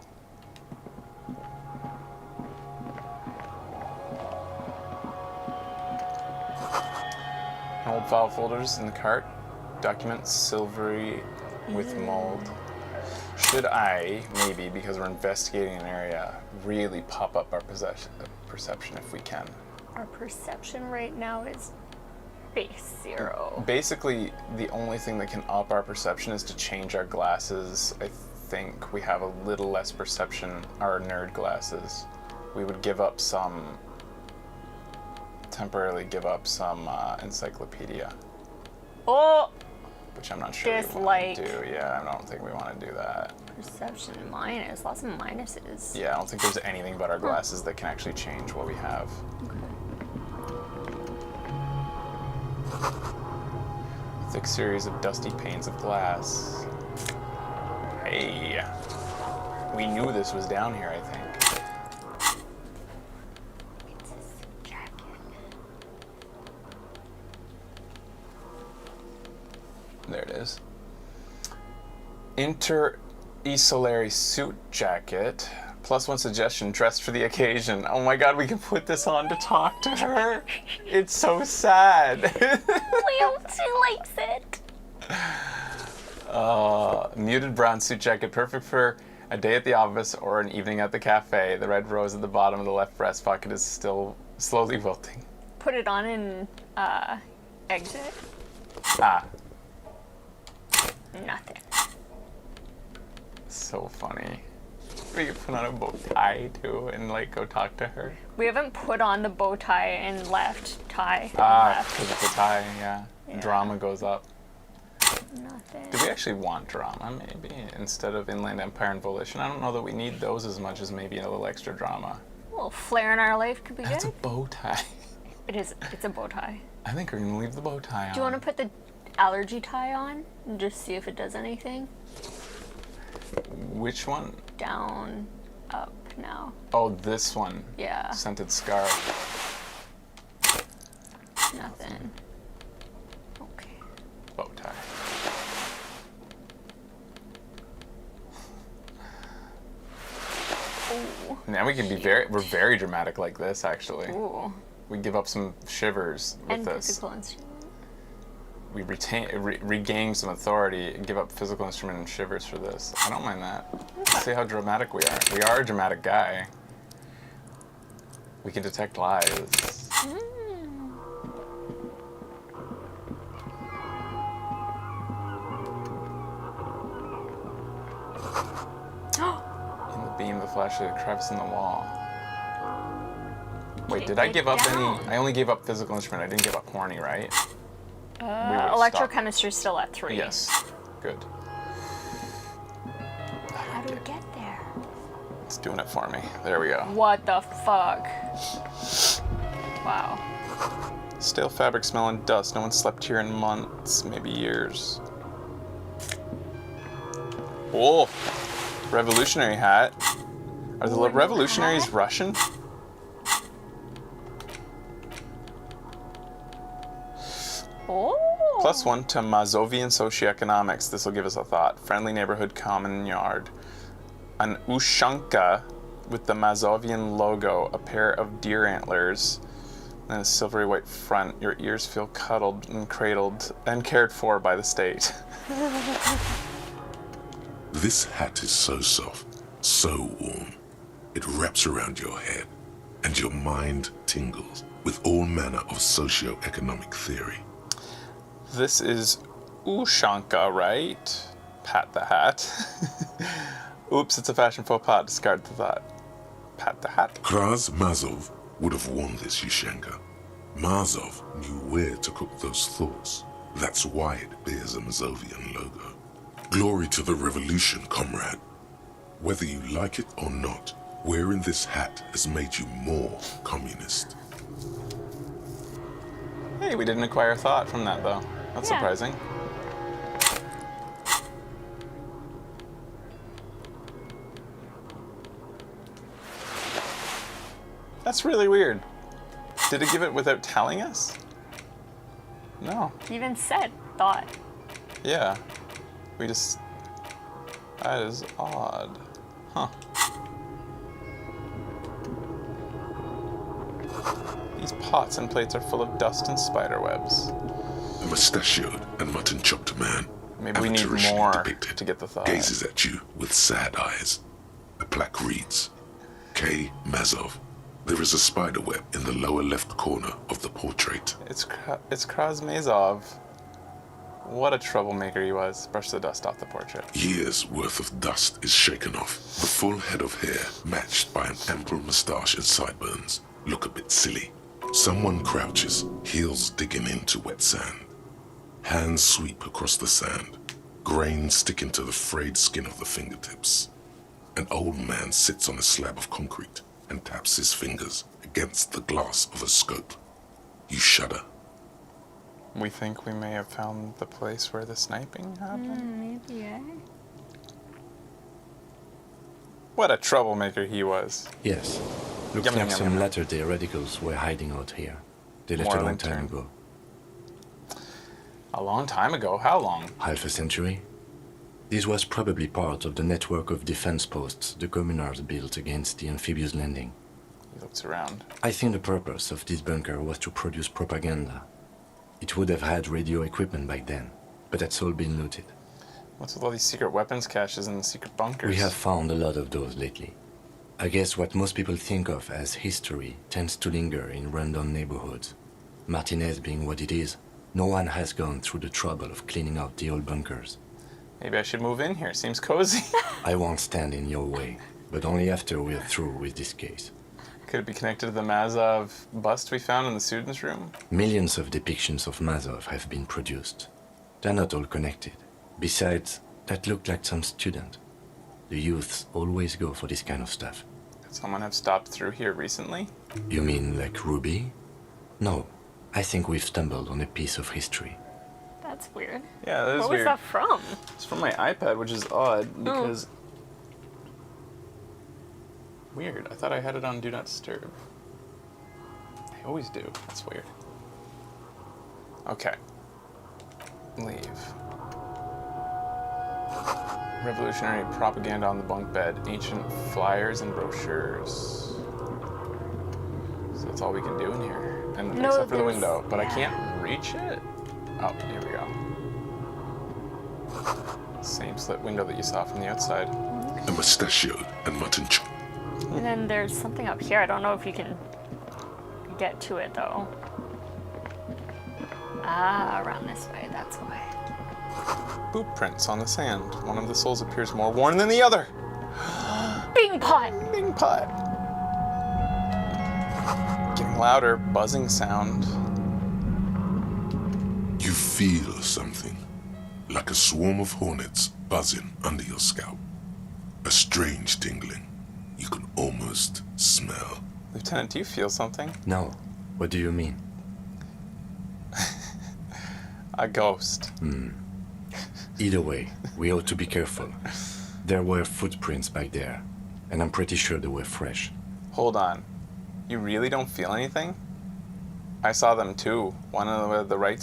Old file folders in the cart. Documents silvery with mold. Should I, maybe, because we're investigating an area, really pop up our perception if we can? Our perception right now is base 0. Basically, the only thing that can up our perception is to change our glasses. I think we have a little less perception, our nerd glasses. We would temporarily give up some encyclopedia. Oh! Which I'm not sure we want to do. Yeah, I don't think we want to do that. Perception minus, lots of minuses. Yeah, I don't think there's anything but our glasses that can actually change what we have. Thick series of dusty panes of glass. Hey, we knew this was down here, I think. There it is. Inter-Isolary suit jacket. +1 suggestion, dressed for the occasion. Oh my god, we can put this on to talk to her. It's so sad. We hope she likes it. Muted brown suit jacket, perfect for a day at the office or an evening at the cafe. The red rose at the bottom of the left breast pocket is still slowly wilting. Put it on and exit. Nothing. So funny. We could put on a bow tie too and like go talk to her. We haven't put on the bow tie and left tie. Because it's a tie, yeah. Drama goes up. Nothing. Do we actually want drama, maybe, instead of Inland Empire and Volition? I don't know that we need those as much as maybe a little extra drama. A little flair in our life could be good. That's a bow tie. It's a bow tie. I think we're gonna leave the bow tie on. Do you want to put the allergy tie on and just see if it does anything? Which one? Down, up now. Oh, this one. Yeah. Scented scarf. Nothing. Okay. Bow tie. Ooh. Now we can be we're very dramatic like this, actually. Ooh. We give up some shivers with And this. physical instrument. We regain some authority, give up physical instrument and shivers for this. I don't mind that. Let's see how dramatic we are. We are a dramatic guy. We can detect lies. In the beam, the flashlight, a crevice in the wall. Wait, did I give up any? I only gave up physical instrument. I didn't give up horny, right? Electrochemistry is still at 3. Yes. Good. How do we get there? It's doing it for me. There we go. What the fuck? Wow. Stale fabric smell and dust. No one slept here in months, maybe years. Oh, revolutionary hat. Are the revolutionaries Russian? Oh. +1 to Mazovian socioeconomics. This will give us a thought. Friendly neighborhood, common yard. An ushanka with the Mazovian logo, a pair of deer antlers, and a silvery white front. Your ears feel cuddled and cradled and cared for by the state. This hat is so soft, so warm. It wraps around your head, and your mind tingles with all manner of socio-economic theory. This is Ushanka, right? Pat the hat. Oops, it's a fashion faux pas. Discard the thought. Pat the hat. Kraz Mazov would have worn this Ushanka. Mazov knew where to cook those thoughts. That's why it bears a Mazovian logo. Glory to the revolution, comrade. Whether you like it or not, wearing this hat has made you more communist. Hey, we didn't acquire thought from that, though. That's surprising. That's really weird. Did it give it without telling us? No. He even said thought. Yeah. We just... That is odd. Huh. These pots and plates are full of dust and spider webs. A mustachioed and mutton-chopped man, Maybe we need amateurishly more depicted, to get the thought. gazes at you with sad eyes. A plaque reads, K. Mazov. There is a spider web in the lower left corner of the portrait. It's Krasmazov. What a troublemaker he was. Brush the dust off the portrait. Years' worth of dust is shaken off. The full head of hair, matched by an ample moustache and sideburns, look a bit silly. Someone crouches, heels digging into wet sand. Hands sweep across the sand. Grains stick into the frayed skin of the fingertips. An old man sits on a slab of concrete and taps his fingers against the glass of a scope. You shudder. We think we may have found the place where the sniping happened. Maybe, eh? What a troublemaker he was. Yes. Looks Yum, like yum, yum, some yum. latter-day radicals were hiding out here. They left More a long lantern. time ago. A long time ago? How long? Half a century? This was probably part of the network of defense posts the communards built against the amphibious landing. He looks around. I think the purpose of this bunker was to produce propaganda. It would have had radio equipment back then, but that's all been looted. What's with all these secret weapons caches and secret bunkers? We have found a lot of those lately. I guess what most people think of as history tends to linger in rundown neighborhoods. Martinez being what it is, no one has gone through the trouble of cleaning out the old bunkers. Maybe I should move in here. Seems cozy. I won't stand in your way, but only after we're through with this case. Could it be connected to the Mazov bust we found in the students' room? Millions of depictions of Mazov have been produced. They're not all connected. Besides, that looked like some student. The youths always go for this kind of stuff. Could someone have stopped through here recently? You mean like Ruby? No, I think we've stumbled on a piece of history. That's weird. Yeah, that is What weird. was that from? It's from my iPad, which is odd because... Weird. I thought I had it on Do Not Disturb. I always do. That's weird. Okay. Leave. Revolutionary propaganda on the bunk bed. Ancient flyers and brochures. So that's all we can do in here. And No, except for the there's- window. But I can't reach it. Oh, here we go. Same slit window that you saw from the outside. A mustachioed and mutton-chopped. And then there's something up here. I don't know if you can get to it though. Ah, around this way, that's why. Boot prints on the sand. One of the souls appears more worn than the other. Bing pot! Bing pot. Getting louder, buzzing sound. You feel something, like a swarm of hornets buzzing under your scalp. A strange tingling you can almost smell. Lieutenant, do you feel something? No. What do you mean? A ghost. Either way, we ought to be careful. There were footprints back there, and I'm pretty sure they were fresh. Hold on. You really don't feel anything? I saw them too. One of the right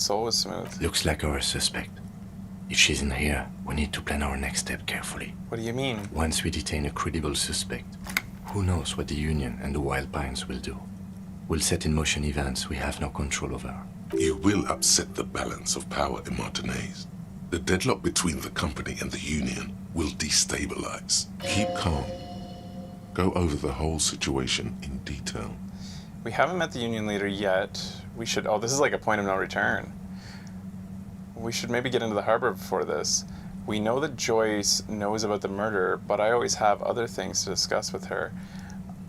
sole was smooth. Looks like our suspect. If she's in here, we need to plan our next step carefully. What do you mean? Once we detain a credible suspect, who knows what the Union and the Wild Pines will do? We'll set in motion events we have no control over. You will upset the balance of power in Martinez. The deadlock between the company and the Union will destabilize. Keep calm. Go over the whole situation in detail. We haven't met the Union leader yet. We should... Oh, this is like a point of no return. We should maybe get into the harbor before this. We know that Joyce knows about the murder, but I always have other things to discuss with her.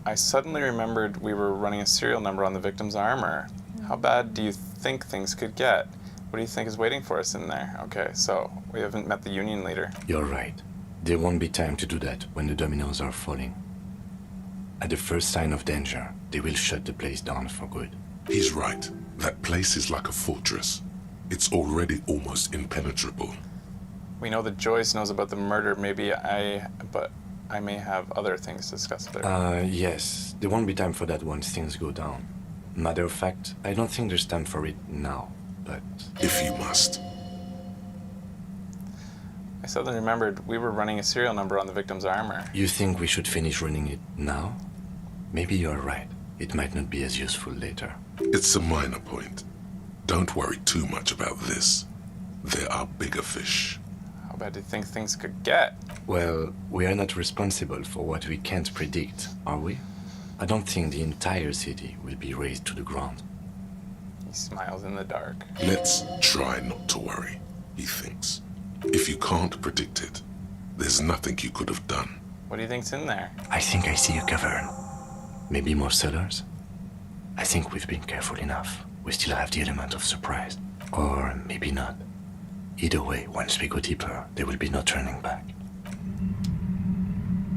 I suddenly remembered we were running a serial number on the victim's armor. How bad do you think things could get? What do you think is waiting for us in there? Okay, so we haven't met the Union leader. You're right. There won't be time to do that when the dominoes are falling. At the first sign of danger, they will shut the place down for good. He's right. That place is like a fortress. It's already almost impenetrable. We know that Joyce knows about the murder. But I may have other things to discuss with her. Yes. There won't be time for that once things go down. Matter of fact, I don't think there's time for it now, but... If you must. I suddenly remembered we were running a serial number on the victim's armor. You think we should finish running it now? Maybe you're right. It might not be as useful later. It's a minor point. Don't worry too much about this. There are bigger fish. How bad do you think things could get? Well, we are not responsible for what we can't predict, are we? I don't think the entire city will be razed to the ground. He smiles in the dark. Let's try not to worry, he thinks. If you can't predict it, there's nothing you could have done. What do you think's in there? I think I see a cavern. Maybe more cellars? I think we've been careful enough. We still have the element of surprise. Or maybe not. Either way, once we go deeper, there will be no turning back.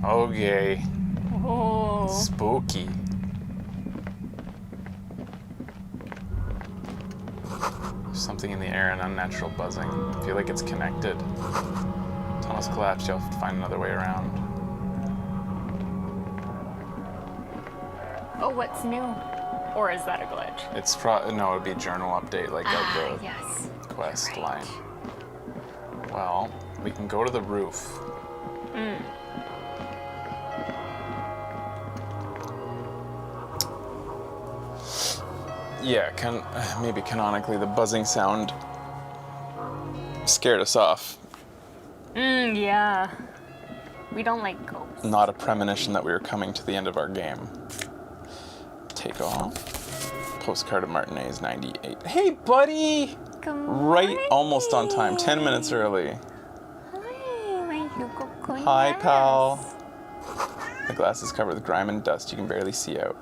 Okay. Oh. Spooky. There's something in the air, an unnatural buzzing. I feel like it's connected. Tunnels collapsed, you'll have to find another way around. Oh, what's new? Or is that a glitch? It's no, it'd be a journal update, like of the yes. quest line. Well, we can go to the roof. Yeah, maybe canonically the buzzing sound scared us off. Yeah. We don't like ghosts. Not a premonition that we were coming to the end of our game. Take off. Postcard of Martinez 98. Hey, buddy! Right almost on time. 10 minutes early. Hi, pal. The glass is covered with grime and dust. You can barely see out.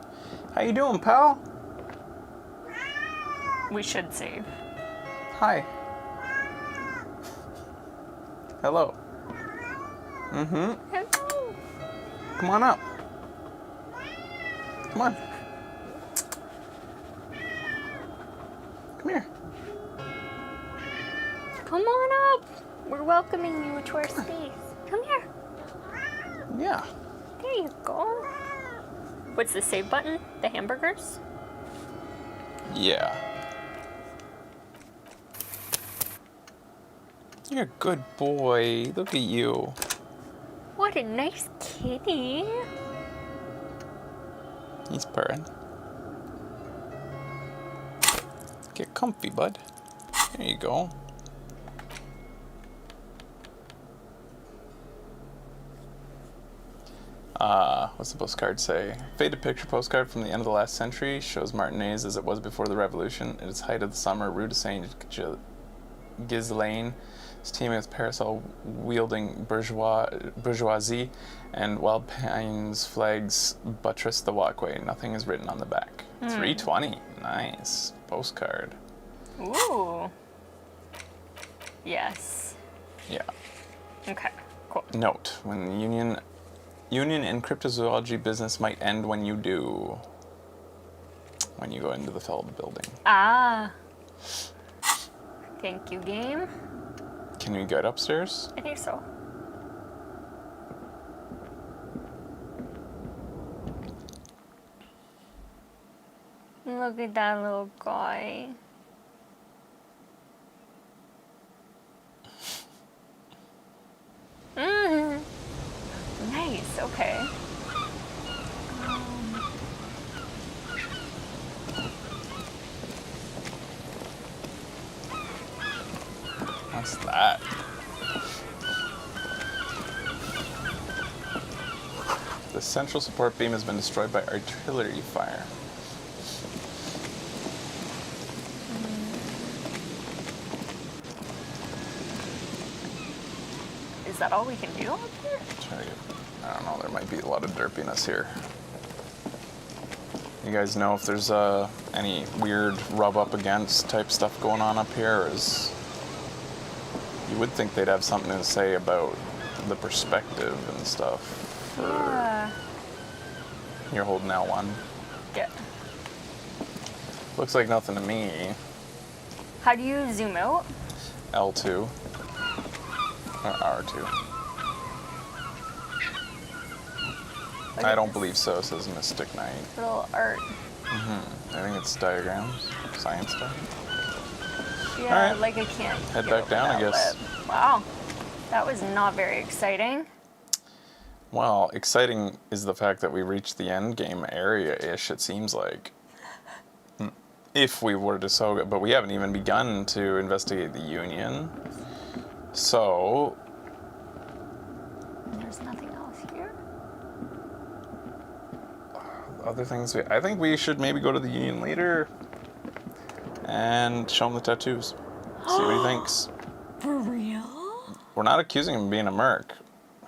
How you doing, pal? We should save. Hi. Hello. Mm-hmm. Hello. Come on up. Come on. Come here. Come on up. We're welcoming you to our space. Come here. Yeah. There you go. What's the save button? The hamburgers? Yeah. You're a good boy. Look at you. What a nice kitty. He's purring. Get comfy, bud. There you go. What's the postcard say? Faded picture postcard from the end of the last century shows Martinez as it was before the revolution. At its height of the summer, Rue de Saint-Ghislain is teeming with parasol-wielding bourgeoisie, and wild pines flags buttress the walkway. Nothing is written on the back. 320. Nice. Postcard. Ooh. Yes. Yeah. Okay, cool. Note, when the union in cryptozoology business might end when you do. When you go into the felled building. Ah. Thank you, game. Can we get upstairs? I think so. Look at that little guy. Nice, okay. What's that? The central support beam has been destroyed by artillery fire. Is that all we can do up here? I don't know, there might be a lot of derpiness here. You guys know if there's any weird rub up against type stuff going on up here? Or you would think they'd have something to say about the perspective and stuff. Yeah. You're holding L1. Yeah. Looks like nothing to me. How do you zoom out? L2. Or R2. I don't believe so, says Mystic Knight. Little art. I think it's diagrams. Science stuff. Yeah, right. like I can't. Head back down, I guess. Lip. Wow. That was not very exciting. Well, exciting is the fact that we reached the end game area-ish, it seems like. if we were to so go, but we haven't even begun to investigate the Union. So There's nothing else here. other things, I think we should maybe go to the Union later and show him the tattoos. See what he thinks. For real? We're not accusing him of being a merc.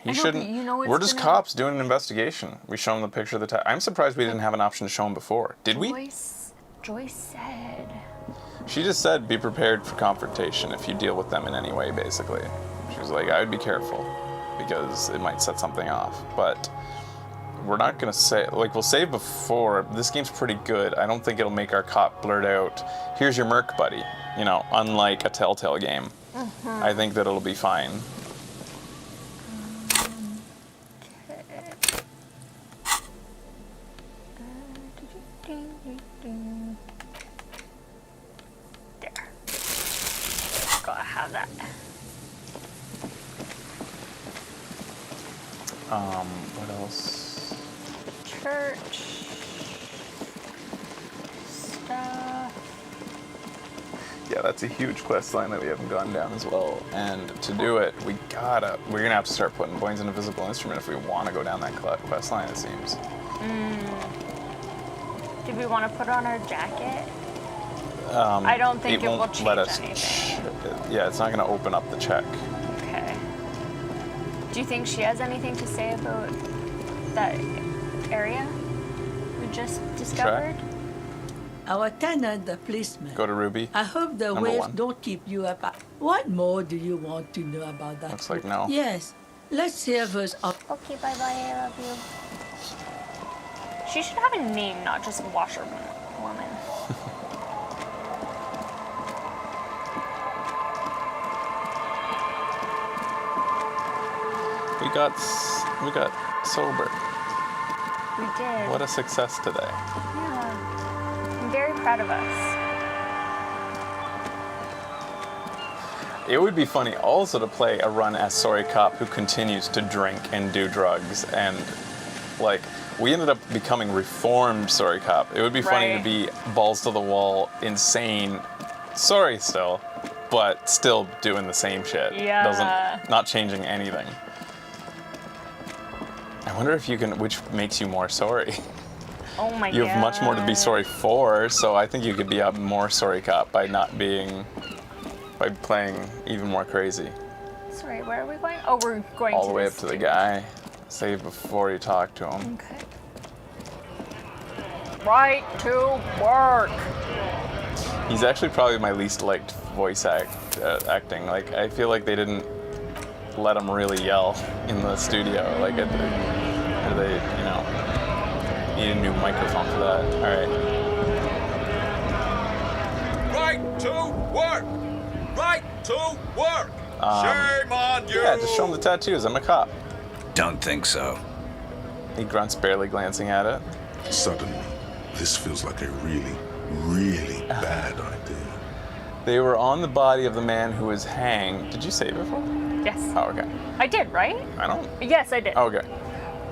He I know, shouldn't. but you know it's we're just gonna- cops doing an investigation. We show him the picture of the tattoo. I'm surprised we didn't have an option to show him before. Did we? Joyce said. She just said, be prepared for confrontation if you deal with them in any way, basically. She was like, I would be careful because it might set something off. But we're not going to say, like, we'll say before, this game's pretty good. I don't think it'll make our cop blurt out, here's your merc buddy, you know, unlike a Telltale game. I think that it'll be fine. There. Gotta have that. What else? Church stuff. Yeah, that's a huge quest line that we haven't gone down as well. And to do it, we're gonna have to start putting points in Invisible Instrument if we want to go down that quest line, it seems. Do we want to put on our jacket? I don't think it will won't change let us anything. Yeah, it's not gonna open up the check. Okay. Do you think she has anything to say about that area we just discovered? Our tenant, the policeman. Go to Ruby. I hope the Number waves 1. don't keep you up. What more do you want to know about that? Looks like no. Yes. Let's serve us up. Okay, bye bye, I love you. She should have a name, not just washerwoman. We got sober. We did. What a success today. Yeah. I'm very proud of us. It would be funny also to play a run as Sorry Cop who continues to drink and do drugs, and like we ended up becoming reformed Sorry Cop. It would be funny to Right. be balls to the wall, insane, sorry still, but still doing the same shit. Yeah. Not changing anything. I wonder if you can, which makes you more sorry. Oh my god. You have much more to be sorry for, so I think you could be a more Sorry Cop by by playing even more crazy. Sorry, where are we going? Oh, we're going All to the way up this to the guy. Save before you talk to him. Okay. Right to work. He's actually probably my least liked voice acting. Like, I feel like they didn't let him really yell in the studio. Like, or they, you know, need a new microphone for that. All right. Right to work! Right to work! Shame on you! Yeah, just show him the tattoos. I'm a cop. Don't think so. He grunts, barely glancing at it. Suddenly, this feels like a really, really bad idea. They were on the body of the man who was hanged. Did you say before? Yes. Oh, okay. I did, right? I don't. Yes, I did. Okay.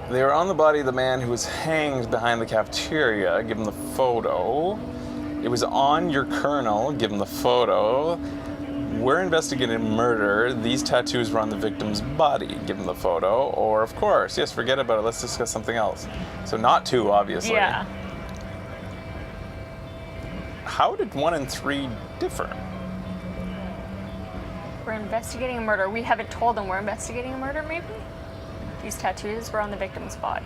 They were on the body of the man who was hanged behind the cafeteria. Give him the photo. It was on your colonel. Give him the photo. We're investigating murder. These tattoos were on the victim's body. Give him the photo. Or, of course, yes, forget about it. Let's discuss something else. So not 2, obviously. Yeah. How did 1 and 3 differ? We're investigating a murder. We haven't told them we're investigating a murder, maybe? These tattoos were on the victim's body.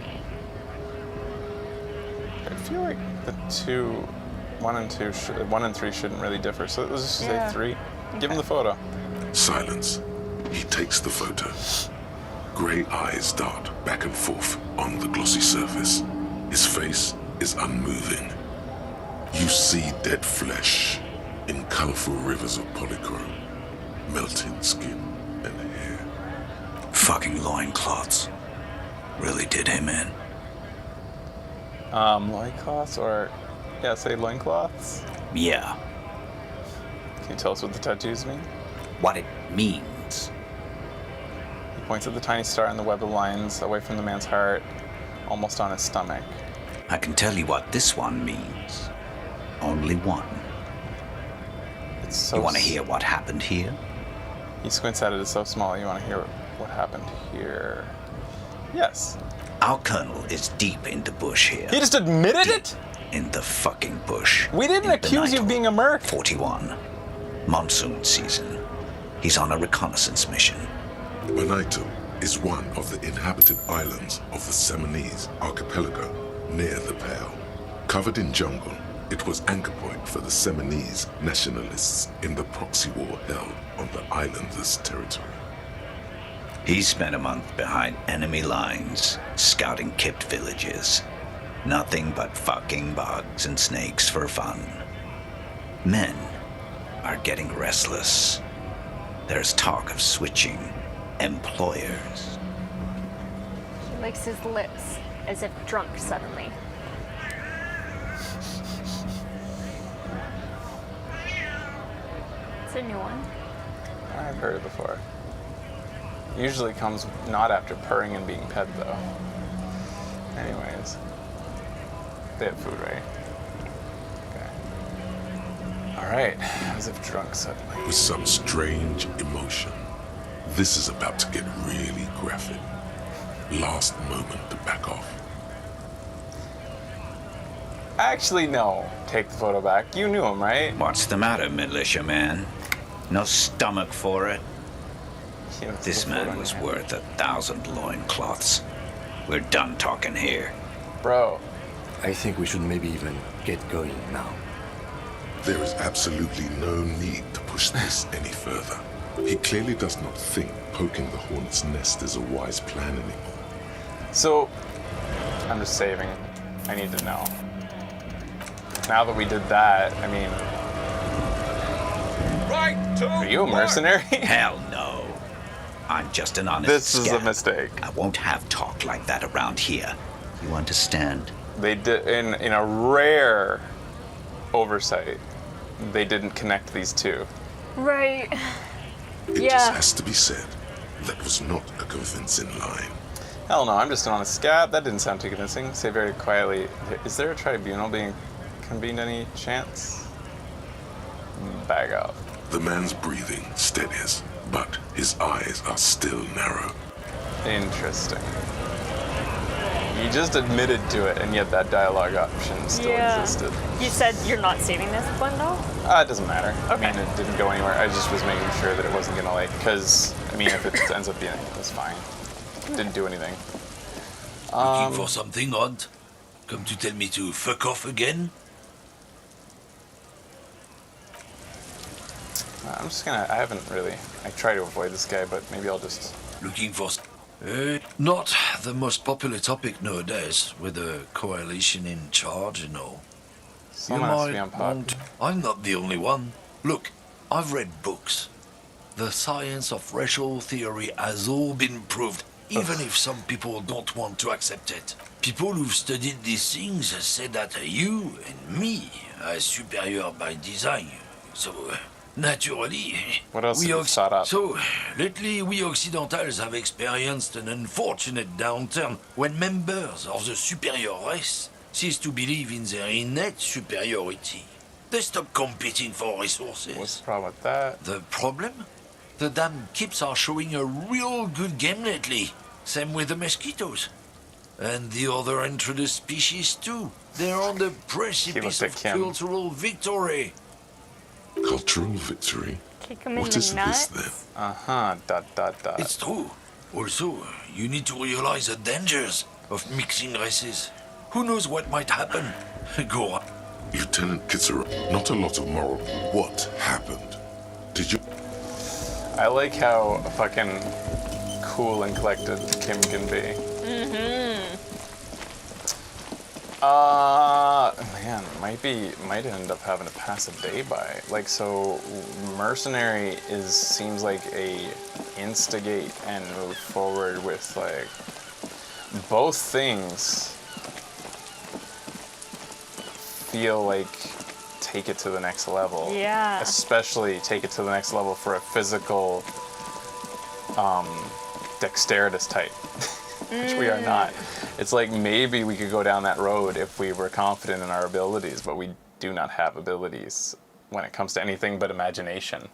I feel like the 1 and 3 shouldn't really differ. So let's just say 3. Give him the photo. Silence. He takes the photo. Grey eyes dart back and forth on the glossy surface. His face is unmoving. You see dead flesh in colorful rivers of polychrome, melted skin and hair. Fucking loincloths. Really did him in. Loincloths or, yeah, say loincloths? Yeah. Can you tell us what the tattoos mean? What it means. He points at the tiny star in the web of lines away from the man's heart, almost on his stomach. I can tell you what this one means. only one. It's so you want to hear what happened here? He squints at it. It's so small. You want to hear what happened here? Yes. Our colonel is deep in the bush here. He just admitted it? In the fucking bush. We didn't accuse you of being a merc. 41. Monsoon season. He's on a reconnaissance mission. Bonito is one of the inhabited islands of the Seminese archipelago near the Pale. Covered in jungle, it was anchor point for the Seminese nationalists in the proxy war held on the islanders' territory. He spent a month behind enemy lines, scouting kipped villages. Nothing but fucking bugs and snakes for fun. Men are getting restless. There's talk of switching employers. He licks his lips as if drunk suddenly. It's a new one. I've heard it before. Usually comes not after purring and being pet, though. Anyways. They have food, right? Okay. Alright. As if drunk suddenly. With some strange emotion. This is about to get really graphic. Last moment to back off. Actually, no. Take the photo back. You knew him, right? What's the matter, militiaman? No stomach for it? This man was worth 1,000 loincloths. We're done talking here. Bro. I think we should maybe even get going now. There is absolutely no need to push this any further. He clearly does not think poking the hornet's nest is a wise plan anymore. So, I'm just saving. I need to know. Now that we did that, I mean... Right to Are you a mercenary? Hell no. I'm just an honest This is a scab. mistake. I won't have talk like that around here. You understand? They did, in a rare oversight, they didn't connect these two. Right. It Yeah. just has to be said. That was not a convincing line. Hell no, I'm just an honest scab. That didn't sound too convincing. Say very quietly, is there a tribunal being convened any chance? Bag up. The man's breathing steadies, but his eyes are still narrow. Interesting. You just admitted to it, and yet that dialogue option still existed. You said you're not saving this one though? It doesn't matter. Okay. I mean, it didn't go anywhere. I just was making sure that it wasn't gonna because, I mean, if it ends up being anything, it's fine. It didn't do anything. Looking for something odd? Come to tell me to fuck off again? I'm just gonna, I try to avoid this guy, but maybe I'll just... Looking for... not the most popular topic nowadays, with the coalition in charge and all. Someone has to be unpopular. I'm not the only one. Look, I've read books. The science of racial theory has all been proved, even if some people don't want to accept it. People who've studied these things say that you and me are superior by design. So, naturally, what else have you thought up? So, lately we Occidentals have experienced an unfortunate downturn when members of the superior race cease to believe in their innate superiority. They stop competing for resources. What's the problem with that? The problem? The damn kips are showing a real good game lately. Same with the mosquitoes. And the other introduced species too. They're on the precipice of cultural victory. Cultural victory? Kick him What in is the this nuts? then? It's true. Also, you need to realize the dangers of mixing races. Who knows what might happen? Go on. Lieutenant Kitsura, not a lot of moral. What happened? Did you... I like how fucking cool and collected Kim can be. Man, might end up having to pass a day by. Like, so mercenary seems like a instigate and move forward with like both things feel like take it to the next level. Yeah. Especially take it to the next level for a physical dexterous type. Which we are not. It's like maybe we could go down that road if we were confident in our abilities, but we do not have abilities when it comes to anything but imagination.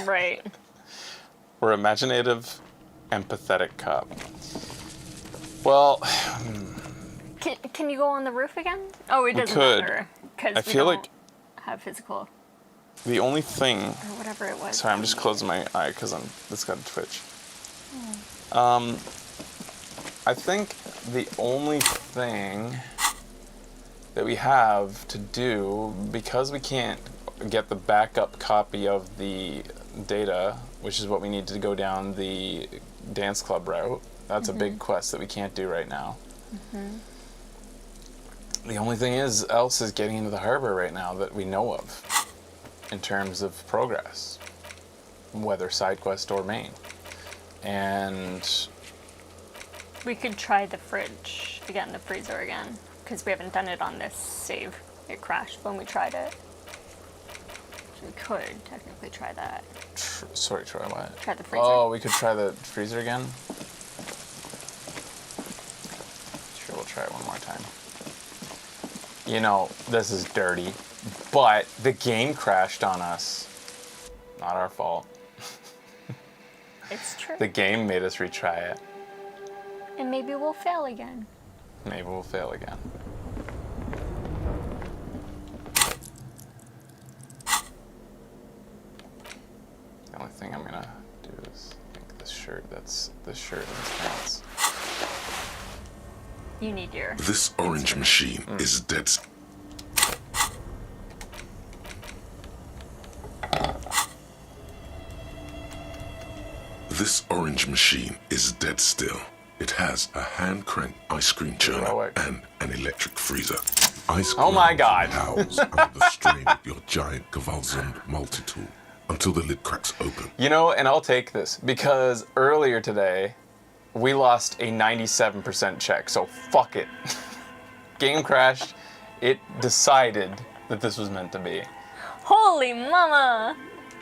Right. We're imaginative, empathetic cop. Well, Can you go on the roof again? Oh, it doesn't could. matter because I we feel don't like have physical the only thing. or whatever it was. Sorry, I'm just closing my eye because it's got a twitch. I think the only thing that we have to do, because we can't get the backup copy of the data, which is what we need to go down the dance club route. That's a big quest that we can't do right now. The only thing else is getting into the harbor right now that we know of in terms of progress, whether side quest or main. And We could try the fridge again, the freezer again, because we haven't done it on this save. It crashed when we tried it. So we could technically try that. Sorry, try what? Try the freezer. Oh, we could try the freezer again? Sure, we'll try it one more time. You know, this is dirty, but the game crashed on us. Not our fault. It's true. The game made us retry it. And maybe we'll fail again. Maybe we'll fail again. The only thing I'm gonna do is make this shirt, that's this shirt and this pants. You need your... This orange machine is dead. This orange machine is dead still. It has a hand-cranked ice cream churner and an electric freezer. Ice Oh my God. howls under the strain of your giant Gewaltsam multi-tool until the lid cracks open. You know, and I'll take this because earlier today we lost a 97% check, so fuck it. Game crashed. It decided that this was meant to be. Holy mama!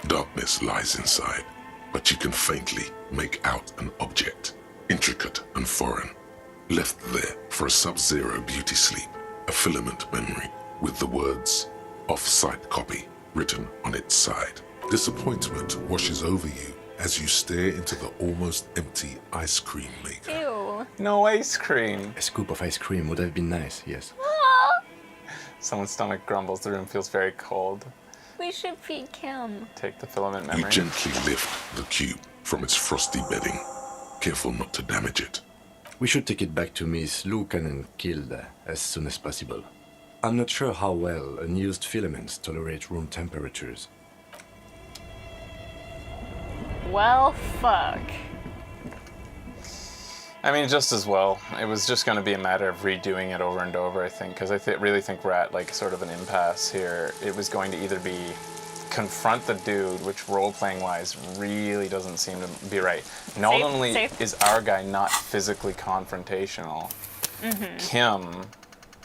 Darkness lies inside, but you can faintly make out an object, intricate and foreign, left there for a sub-zero beauty sleep, a filament memory with the words "off-site copy" written on its side. Disappointment washes over you as you stare into the almost empty ice cream maker. Ew. No ice cream. A scoop of ice cream would have been nice, yes. Someone's stomach grumbles. The room feels very cold. We should feed Kim. Take the filament You memory. gently lift the cube from its frosty bedding, careful not to damage it. We should take it back to Miss Lucan and killed as soon as possible. I'm not sure how well unused filaments tolerate room temperatures. Well, fuck. I mean, just as well. It was just going to be a matter of redoing it over and over, I think, because I really think we're at like sort of an impasse here. It was going to either be confront the dude, which role-playing wise really doesn't seem to be right. Not only is our guy not physically confrontational, Kim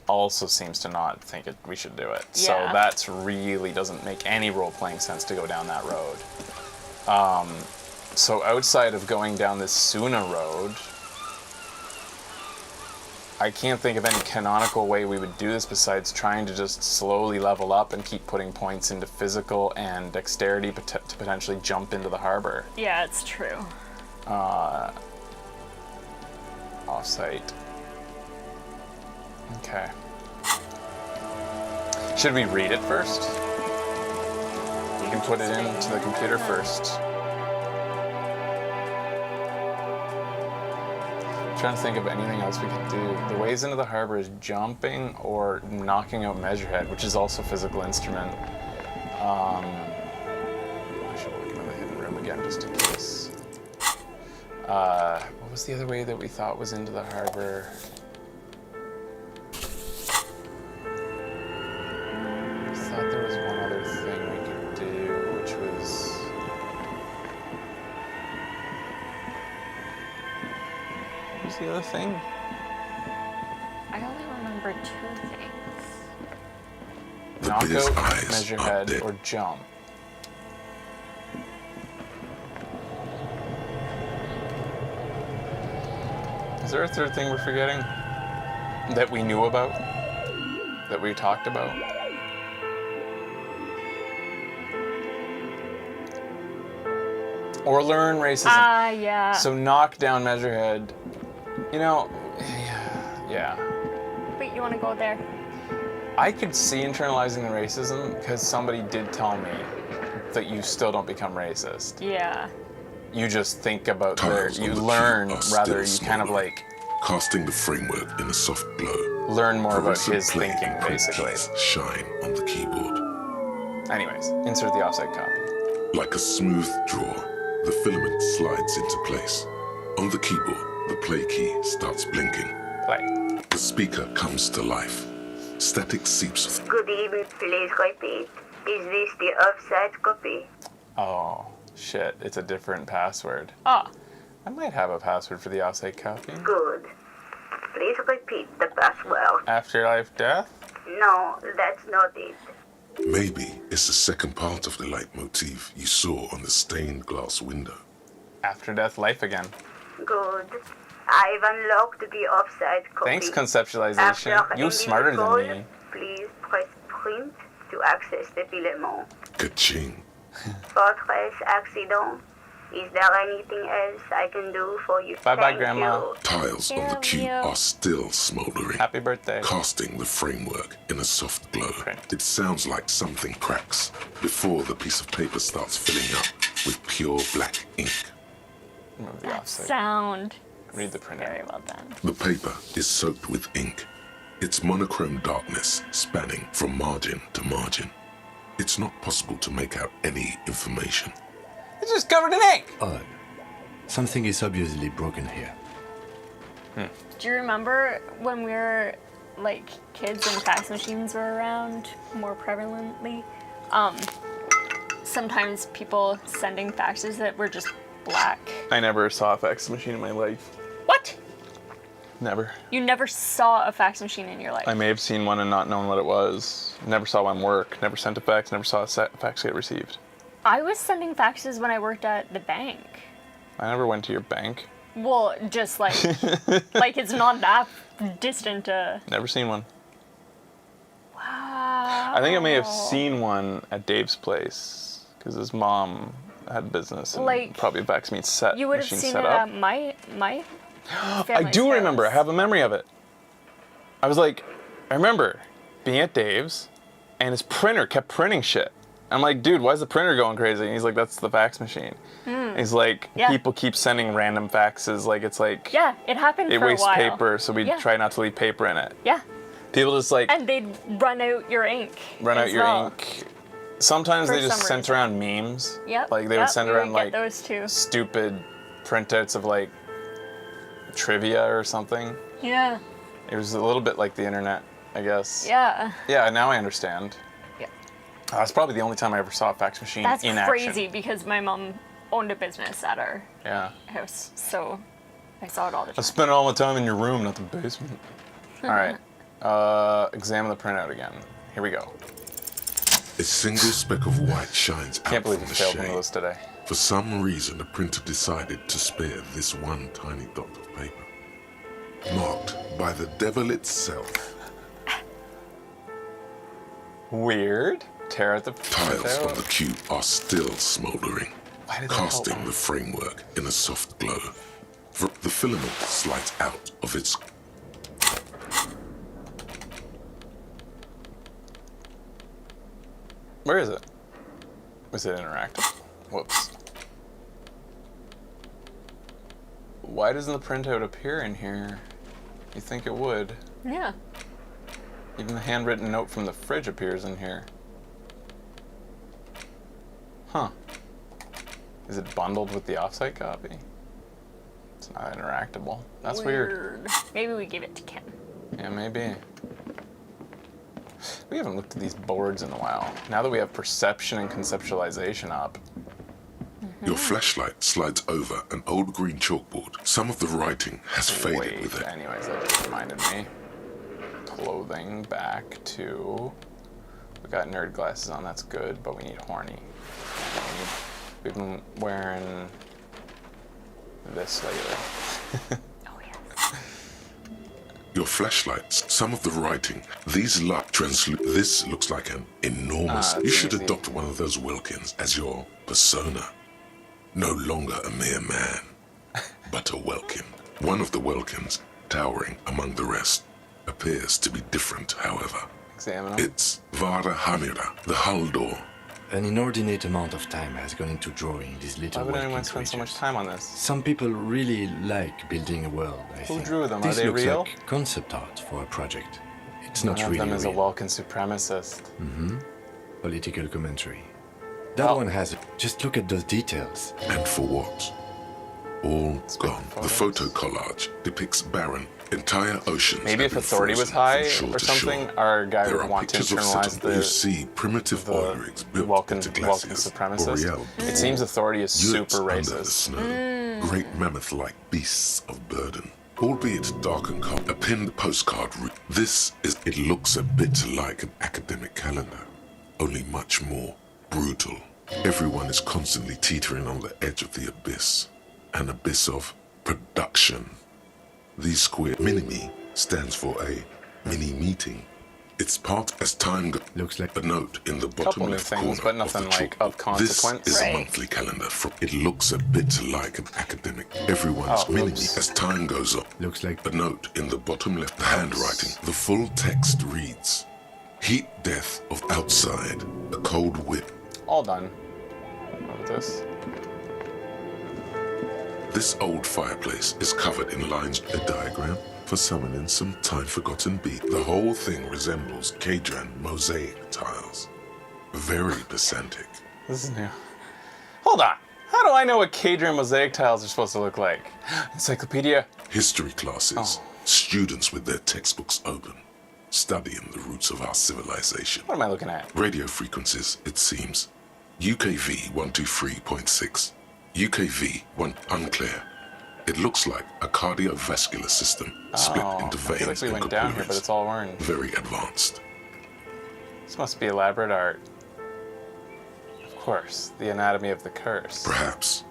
also seems to not think we should do it. So that's really doesn't make any role-playing sense to go down that road. So outside of going down this Suna road, I can't think of any canonical way we would do this besides trying to just slowly level up and keep putting points into physical and dexterity to potentially jump into the harbor. Yeah, it's true. Off-site. Okay. Should we read it first? You can put it into the computer first. I'm trying to think of anything else we could do. The ways into the harbor is jumping or knocking out Measurehead, which is also a physical instrument. I should look into the hidden room again just in case. What was the other way that we thought was into the harbor? I thought there was one other thing we could do, which was... What was the other thing? I only remember two things. Knock His out, eyes measure are head, dead. or jump. Is there a third thing we're forgetting? That we knew about? That we talked about? Or learn racism. Yeah. So knock down Measurehead. You know, yeah. Wait, you want to go there? I could see internalizing the racism because somebody did tell me that you still don't become racist. Yeah. You just think about Tiles you on the learn, cube are rather, still you kind of smoldering, like casting the framework in a soft glow. learn more about Fluorescent his play thinking, and print basically. keys shine on the keyboard. Anyways, insert the offset copy. Like a smooth draw, the filament slides into place. On the keyboard, the play key starts blinking. Play. The speaker comes to life. Static seeps. Good evening, please repeat. Is this the offset copy? Oh, shit, it's a different password. Oh. I might have a password for the offset copy. Good. Please repeat the password. Afterlife death? No, that's not it. Maybe it's the second part of the leitmotif you saw on the stained glass window. After death, life again. Good. I've unlocked the offset copy. Thanks, conceptualization. After You ending smarter the than code, me. Please press print to access the filament. Ka-ching. Fortress accident. Is there anything else I can do for you? Bye-bye, Thank Grandma. you. Tiles on the cube are still smoldering. Happy birthday. Casting the framework in a soft glow. It sounds like something cracks before the piece of paper starts filling up with pure black ink. Remove the That offset. sound. Read the printout. Very well done. The paper is soaked with ink. Its monochrome darkness spanning from margin to margin. It's not possible to make out any information. It's just covered in ink! Odd. Something is obviously broken here. Do you remember when we were like kids and fax machines were around more prevalently? Sometimes people sending faxes that were just black. I never saw a fax machine in my life. What? Never. You never saw a fax machine in your life? I may have seen one and not known what it was. Never saw one work. Never sent a fax. Never saw a fax get received. I was sending faxes when I worked at the bank. I never went to your bank. Well, just like, like it's not that distant. Never seen one. Wow. I think I may have seen one at Dave's place because his mom had business and Like, probably a fax machine set. You would have machine seen set it up. at my I family's do house. remember. I have a memory of it. I was like, I remember being at Dave's and his printer kept printing shit. I'm like, dude, why is the printer going crazy? And he's like, that's the fax machine. Mm. He's like, Yeah. people keep sending random faxes. Like, it's like, Yeah, it happened it for a wastes while. paper, so we Yeah. try not to leave paper in it. Yeah. People just like And they'd run out your ink. run out as your well. ink. Sometimes For they just some sent around memes. Yep. Like they yep, would send we around get like those too. stupid printouts of like trivia or something. Yeah. It was a little bit like the internet, I guess. Yeah. Yeah, now I understand. Yeah. That's probably the only time I ever saw a fax machine That's in crazy action. because my mom owned a business at our Yeah. house, so I saw it all the I time. spent all my time in your room, not the basement. All right. Examine the printout again. Here we go. A single speck of white shines out Can't believe from you the failed one of shade. those today. For some reason, the printer decided to spare this one tiny dot of paper. Marked by the devil itself. Weird. Tear at the Tiles printout. on the cube are still smoldering, Why did that help? casting the framework in a soft glow. The filament slides out of its. Where is it? Is it interactive? Whoops. Why doesn't the printout appear in here? You think it would. Yeah. Even the handwritten note from the fridge appears in here. Huh. Is it bundled with the offsite copy? It's not interactable. That's weird. Maybe we give it to Ken. Yeah, maybe. We haven't looked at these boards in a while. Now that we have perception and conceptualization up. Your flashlight slides over an old green chalkboard. Some of the writing has faded with it. Anyways, that just reminded me. Clothing back to. We got nerd glasses on, that's good, but we need horny. We've been wearing this lately. Your flashlights, some of the writing, these this looks like an enormous. Ah, You that's should easy. adopt one of those Wilkins as your persona. No longer a mere man, but a Welkin. One of the Welkins, towering among the rest, appears to be different, however. Examine him. It's Vara Hamira, the hull door. An inordinate amount of time has gone into drawing these little Why would working anyone spend so much creatures. time on this? Some people really like building a world, I Who think. drew them? This Are they looks real? like concept art for a project. It's One not of really them is a real. Vulcan supremacist. Mm-hmm. Political commentary. That one has it. Just look at those details. And for what? All gone. The photo collage depicts barren, entire oceans. Maybe have if been authority was frozen high from shore or to something, shore. our guy There would are want to pictures of internalize settlement. You see primitive oil rigs built Vulcan into glaciers, supremacist. Boreal It seems authority is Units super under the racist. snow, great mammoth-like beasts of burden, albeit dark and cold. A pinned postcard. This is. It looks a bit like an academic calendar, only much more brutal. Everyone is constantly teetering on the edge of the abyss, an abyss of production. These square mini-me stands for a mini meeting. It's part as time goes. Looks like a note in the bottom Couple new left things, corner but nothing of the like of consequence. This is a monthly calendar. It looks a bit like an academic. Everyone's mini-me as time goes on. Looks like a note in the bottom left. The handwriting. The full text reads: heat death of outside, a cold whip. All done. What about this? This old fireplace is covered in lines. A diagram for summoning some time-forgotten beat. The whole thing resembles Kadran mosaic tiles. Very pedantic. This is new. Hold on. How do I know what Kadran mosaic tiles are supposed to look like? Encyclopedia. History classes. Students with their textbooks open, studying the roots of our civilization. What am I looking at? Radio frequencies, it seems. UKV 123.6. UKV 1 unclear. It looks like a cardiovascular system split into I feel veins like we and went down here, but it's all orange. Very advanced. This must be elaborate art. Of course, the anatomy of the curse. Perhaps.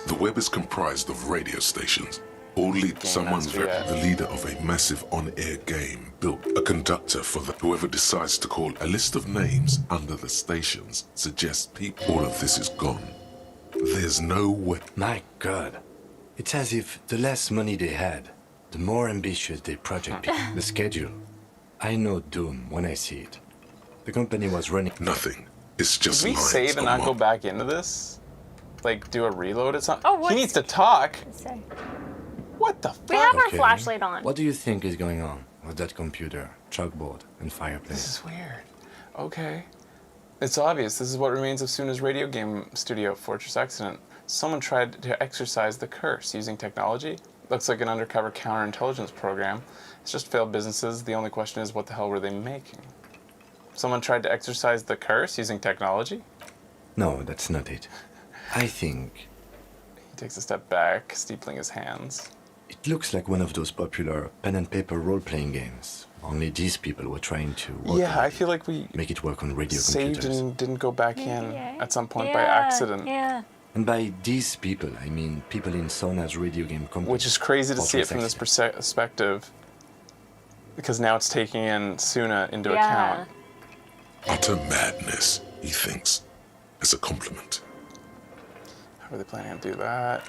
The web is comprised of radio stations. All lead someone, the leader of a massive on-air game, built a conductor for whoever decides to call. A list of names under the stations suggests people. All of this is gone. There's no way. My God. It's as if the less money they had, the more ambitious their project became. The schedule. I know doom when I see it. The company was running. Nothing. It's just Did we lines save and on not go back into this? Like, do a reload at something? Oh, he needs to talk. What the fuck? We have our flashlight on. What do you think is going on with that computer, chalkboard, and fireplace? This is weird. Okay. It's obvious. This is what remains of Suna's radio game studio, Fortress Accident. Someone tried to exorcise the curse using technology. Looks like an undercover counterintelligence program. It's just failed businesses. The only question is, what the hell were they making? Someone tried to exorcise the curse using technology? No, that's not it. I think He takes a step back, steepling his hands. it looks like one of those popular pen and paper role-playing games. Only these people were trying to work Yeah, on I feel like we make it work on radio saved computers. and didn't go back in at some point by Yeah, accident. Yeah. And by these people, I mean people in Sona's radio game company. Which is crazy to see it Fortress from this Accident. perspective. Because now it's taking in Suna into Yeah. account. utter madness, he thinks, as a compliment. How are they planning to do that?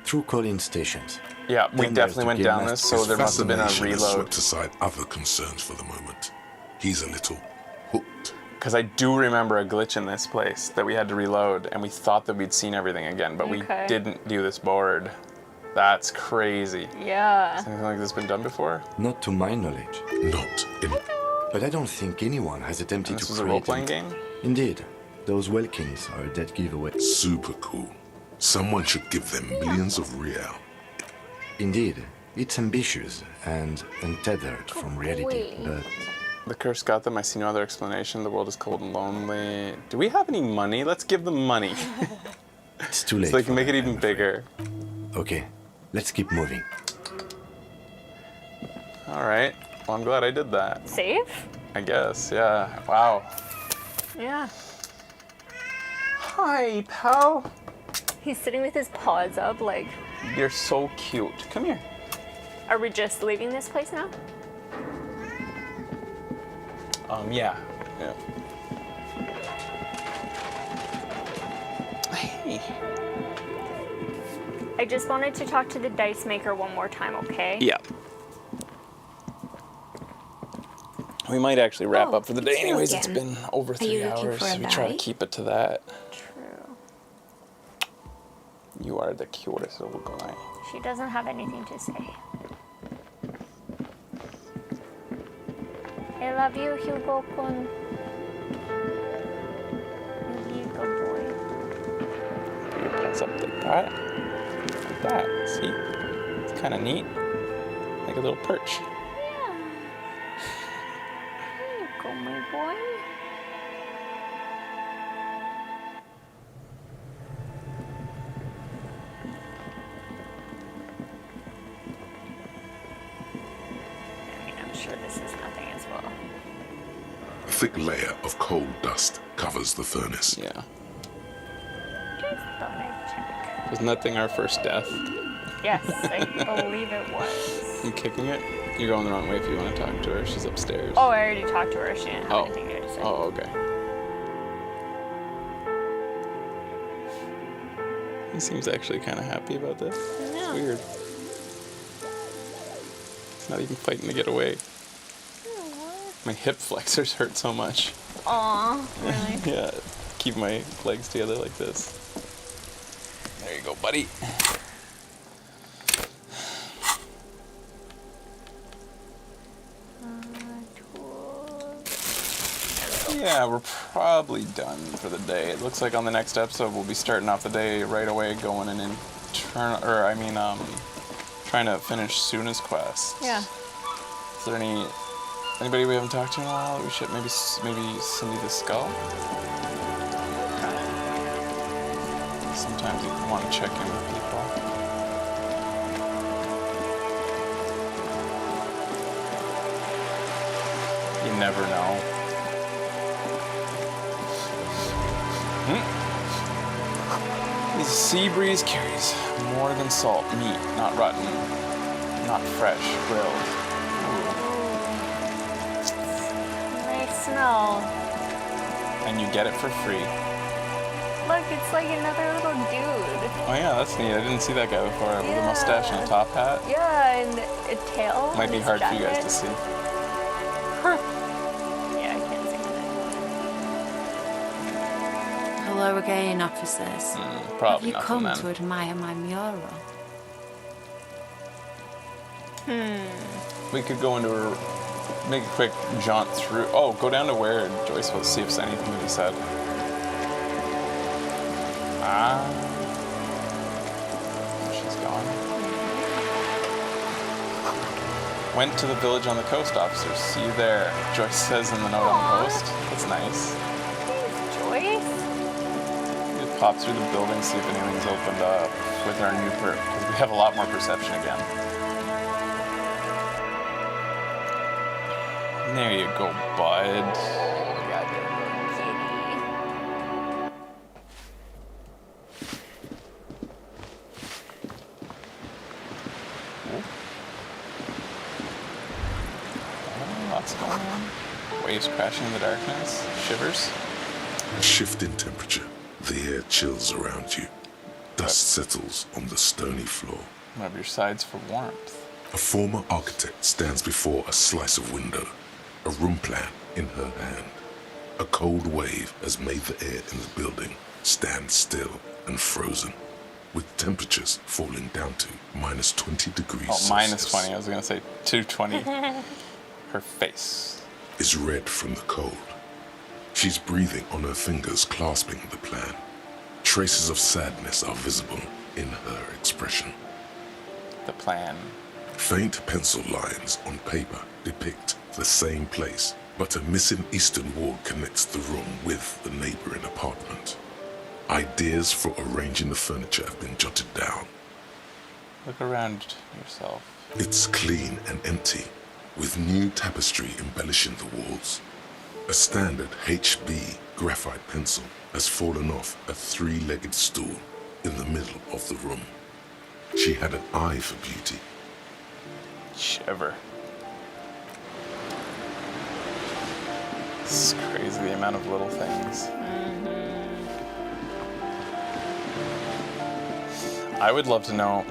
Through call-in stations. Yeah, we Then definitely went there's the down game this, master. so there must have been a Fascination has reload. swept aside other concerns for the moment. He's a little hooked. Because I do remember a glitch in this place that we had to reload, and we thought that we'd seen everything again, but we Okay. didn't do this board. That's crazy. Yeah. Has anything like this been done before? Not to my knowledge. Not in. But I don't think anyone has attempted This to was a create role-playing them. game? Indeed. Those Welkins are a dead giveaway. Super cool. Someone should give them millions of real. Indeed. It's ambitious and untethered from reality, but The curse got them. I see no other explanation. The world is cold and lonely. Do we have any money? Let's give them money. it's too late. So they can for make it that, even I'm afraid. bigger. Okay, let's keep moving. All right. Well, I'm glad I did that. Save? I guess, yeah. Wow. Yeah. Hi, pal. He's sitting with his paws up, like, You're so cute. Come here. are we just leaving this place now? Yeah. Hey. I just wanted to talk to the dice maker one more time, okay? Yeah. We might actually wrap up for the day anyways. It's been over 3 hours. So we try to keep it to that. True. You are the cutest little guy. She doesn't have anything to say. I love you, Hugo-kun. Hugo boy. It's up like that. Like that. See? It's kind of neat. Like a little perch. Yeah. There you go, my boy. I'm sure this is nothing as well. A thick layer of coal dust covers the furnace. Yeah. Just thought I'd check. Was nothing our first death? Yes, I believe it was. I'm kicking it. You're going the wrong way if you want to talk to her. She's upstairs. Oh, I already talked to her. She didn't have anything good to say. Oh, okay. He seems actually kind of happy about this. Yeah. It's weird. He's not even fighting to get away. My hip flexors hurt so much. Aw, really? Yeah, keep my legs together like this. There you go, buddy. Yeah, we're probably done for the day. It looks like on the next episode we'll be starting off the day right away, going in trying to finish Suna's quest. Yeah. Is there anybody we haven't talked to in a while that we should maybe Cindy the Skull? Sometimes you want to check in with people. You never know. The sea breeze carries more than salt. Meat, not rotten, not fresh, grilled. Nice smell. And you get it for free. Look, it's like another little dude. Oh yeah, that's neat. I didn't see that guy before with a mustache and a top hat. Yeah, and a tail. Might be hard for you guys to see. Huh. Yeah, I can't see that. Hello again, officers. Probably Have you come nothing to admire my mural? We could go into make a quick jaunt through. Oh, go down to where Joyce was, see if there's anything to be said. She's gone. Went to the village on the coast, officers. See you there. Joyce says in the note on the post. That's nice. Joyce? Just pop through the building, see if anything's opened up with our new perk, because we have a lot more perception again. There you go, bud. Lots going on. Waves crashing in the darkness. Shivers. A shift in temperature. The air chills around you. Dust settles on the stony floor. Rub your sides for warmth. A former architect stands before a slice of window, a room plan in her hand. A cold wave has made the air in the building stand still and frozen, with temperatures falling down to minus 20 degrees Oh, minus Celsius. 20. I was going to say 220. Her face Is red from the cold. She's breathing on her fingers, clasping the plan. Traces of sadness are visible in her expression. The plan. Faint pencil lines on paper depict the same place, but a missing eastern wall connects the room with the neighboring apartment. Ideas for arranging the furniture have been jotted down. Look around yourself. It's clean and empty, with new tapestry embellishing the walls. A standard HB graphite pencil has fallen off a three-legged stool in the middle of the room. She had an eye for beauty. Shiver. This is crazy, the amount of little things. I would love to know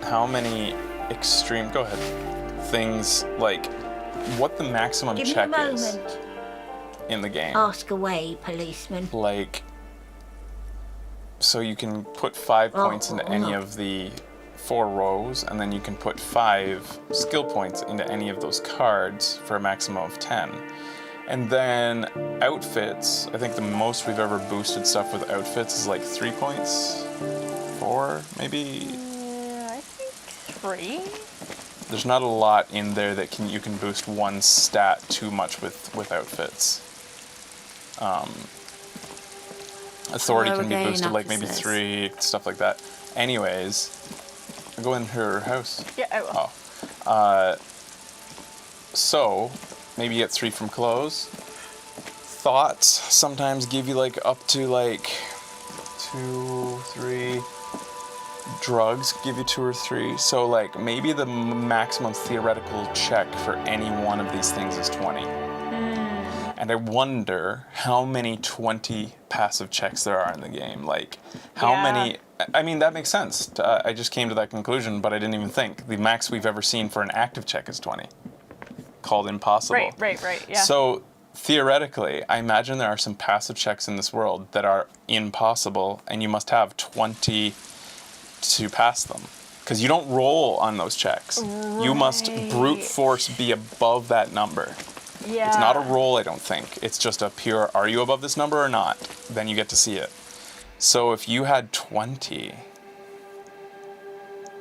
how many extreme, go ahead, things, like, what the maximum Give me a check moment. is in the game. Ask away, policeman. Like, so you can put 5 points into any of the 4 rows, and then you can put 5 skill points into any of those cards for a maximum of 10. And then outfits, I think the most we've ever boosted stuff with outfits is like 3 points, 4 maybe. I think 3. There's not a lot in there that you can boost one stat too much with outfits. Authority can be boosted like maybe 3, stuff like that. Anyways, go in her house. Yeah, I will. Oh. So, maybe you get 3 from clothes. Thoughts sometimes give you like up to like 2, 3. Drugs give you 2 or 3. So like maybe the maximum theoretical check for any one of these things is 20. And I wonder how many 20 passive checks there are in the game. Like, how many... I mean, that makes sense. I just came to that conclusion, but I didn't even think. The max we've ever seen for an active check is 20. Called impossible. Right, yeah. So, theoretically, I imagine there are some passive checks in this world that are impossible, and you must have 20 to pass them. Because you don't roll on those checks. Right. You must brute force be above that number. Yeah. It's not a roll, I don't think. It's just a pure, are you above this number or not? Then you get to see it. So if you had 20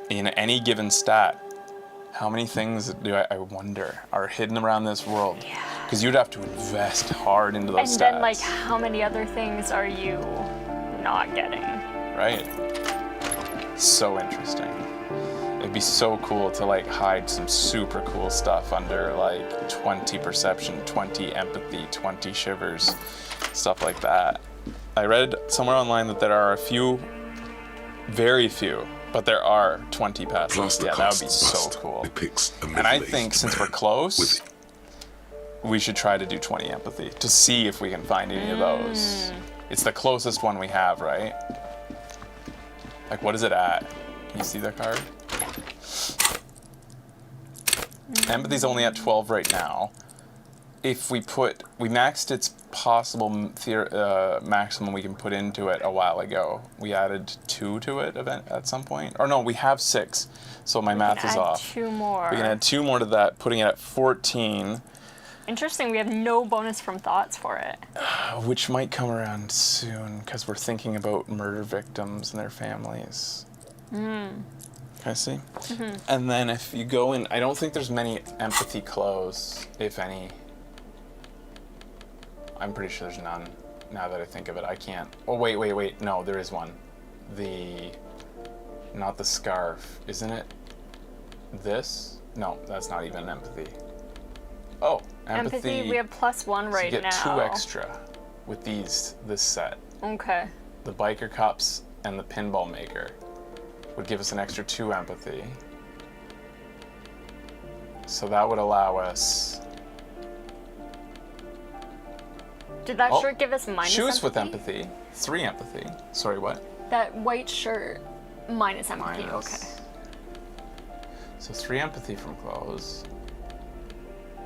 in any given stat, how many things do I wonder are hidden around this world? Because you'd have to invest hard into those And stats. then, like, how many other things are you not getting? Right. So interesting. It'd be so cool to like hide some super cool stuff under like 20 perception, 20 empathy, 20 shivers, stuff like that. I read somewhere online that there are a few, very few, but there are 20 passes. Yeah, that would be so cool. And I think since we're close, we should try to do 20 empathy to see if we can find any of those. It's the closest one we have, right? Like, what is it at? Can you see that card? Empathy's only at 12 right now. If we maxed its possible maximum we can put into it a while ago. We added 2 to it at some point. Or no, we have 6, so my math is off. 2 more. We can add 2 more to that, putting it at 14. Interesting, we have no bonus from thoughts for it. Which might come around soon, because we're thinking about murder victims and their families. I see. And then if you go in, I don't think there's many empathy clothes, if any. I'm pretty sure there's none, now that I think of it. I can't. Oh, wait. No, there is one. Not the scarf. Isn't it this? No, that's not even empathy. Oh, empathy. We have +1 right now. You get 2 extra with this set. Okay. The biker cops and the pinball maker would give us an extra 2 empathy. So that would allow us... Did that shirt give us minus shoes empathy? with empathy. 3 empathy. Sorry, what? That white shirt, minus empathy, Minus. okay. So 3 empathy from clothes.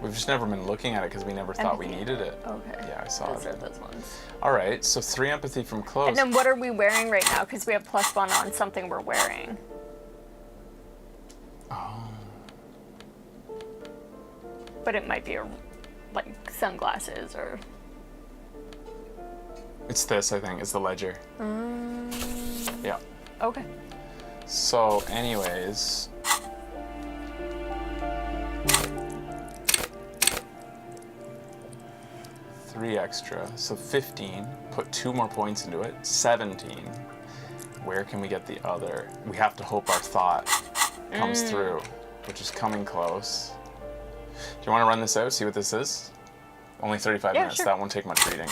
We've just never been looking at it because we never thought we needed it. Okay. Yeah, I saw Those it. are those ones. All right, so 3 empathy from clothes. And then what are we wearing right now? Because we have +1 on something we're wearing. Oh. But it might be like sunglasses or... It's this, I think. It's the ledger. Yeah. Okay. So, anyways... Three extra, so 15. Put 2 more points into it. 17. Where can we get the other? We have to hope our thought comes through, which is coming close. Do you want to run this out, see what this is? Only 35 minutes. Sure. That won't take much reading.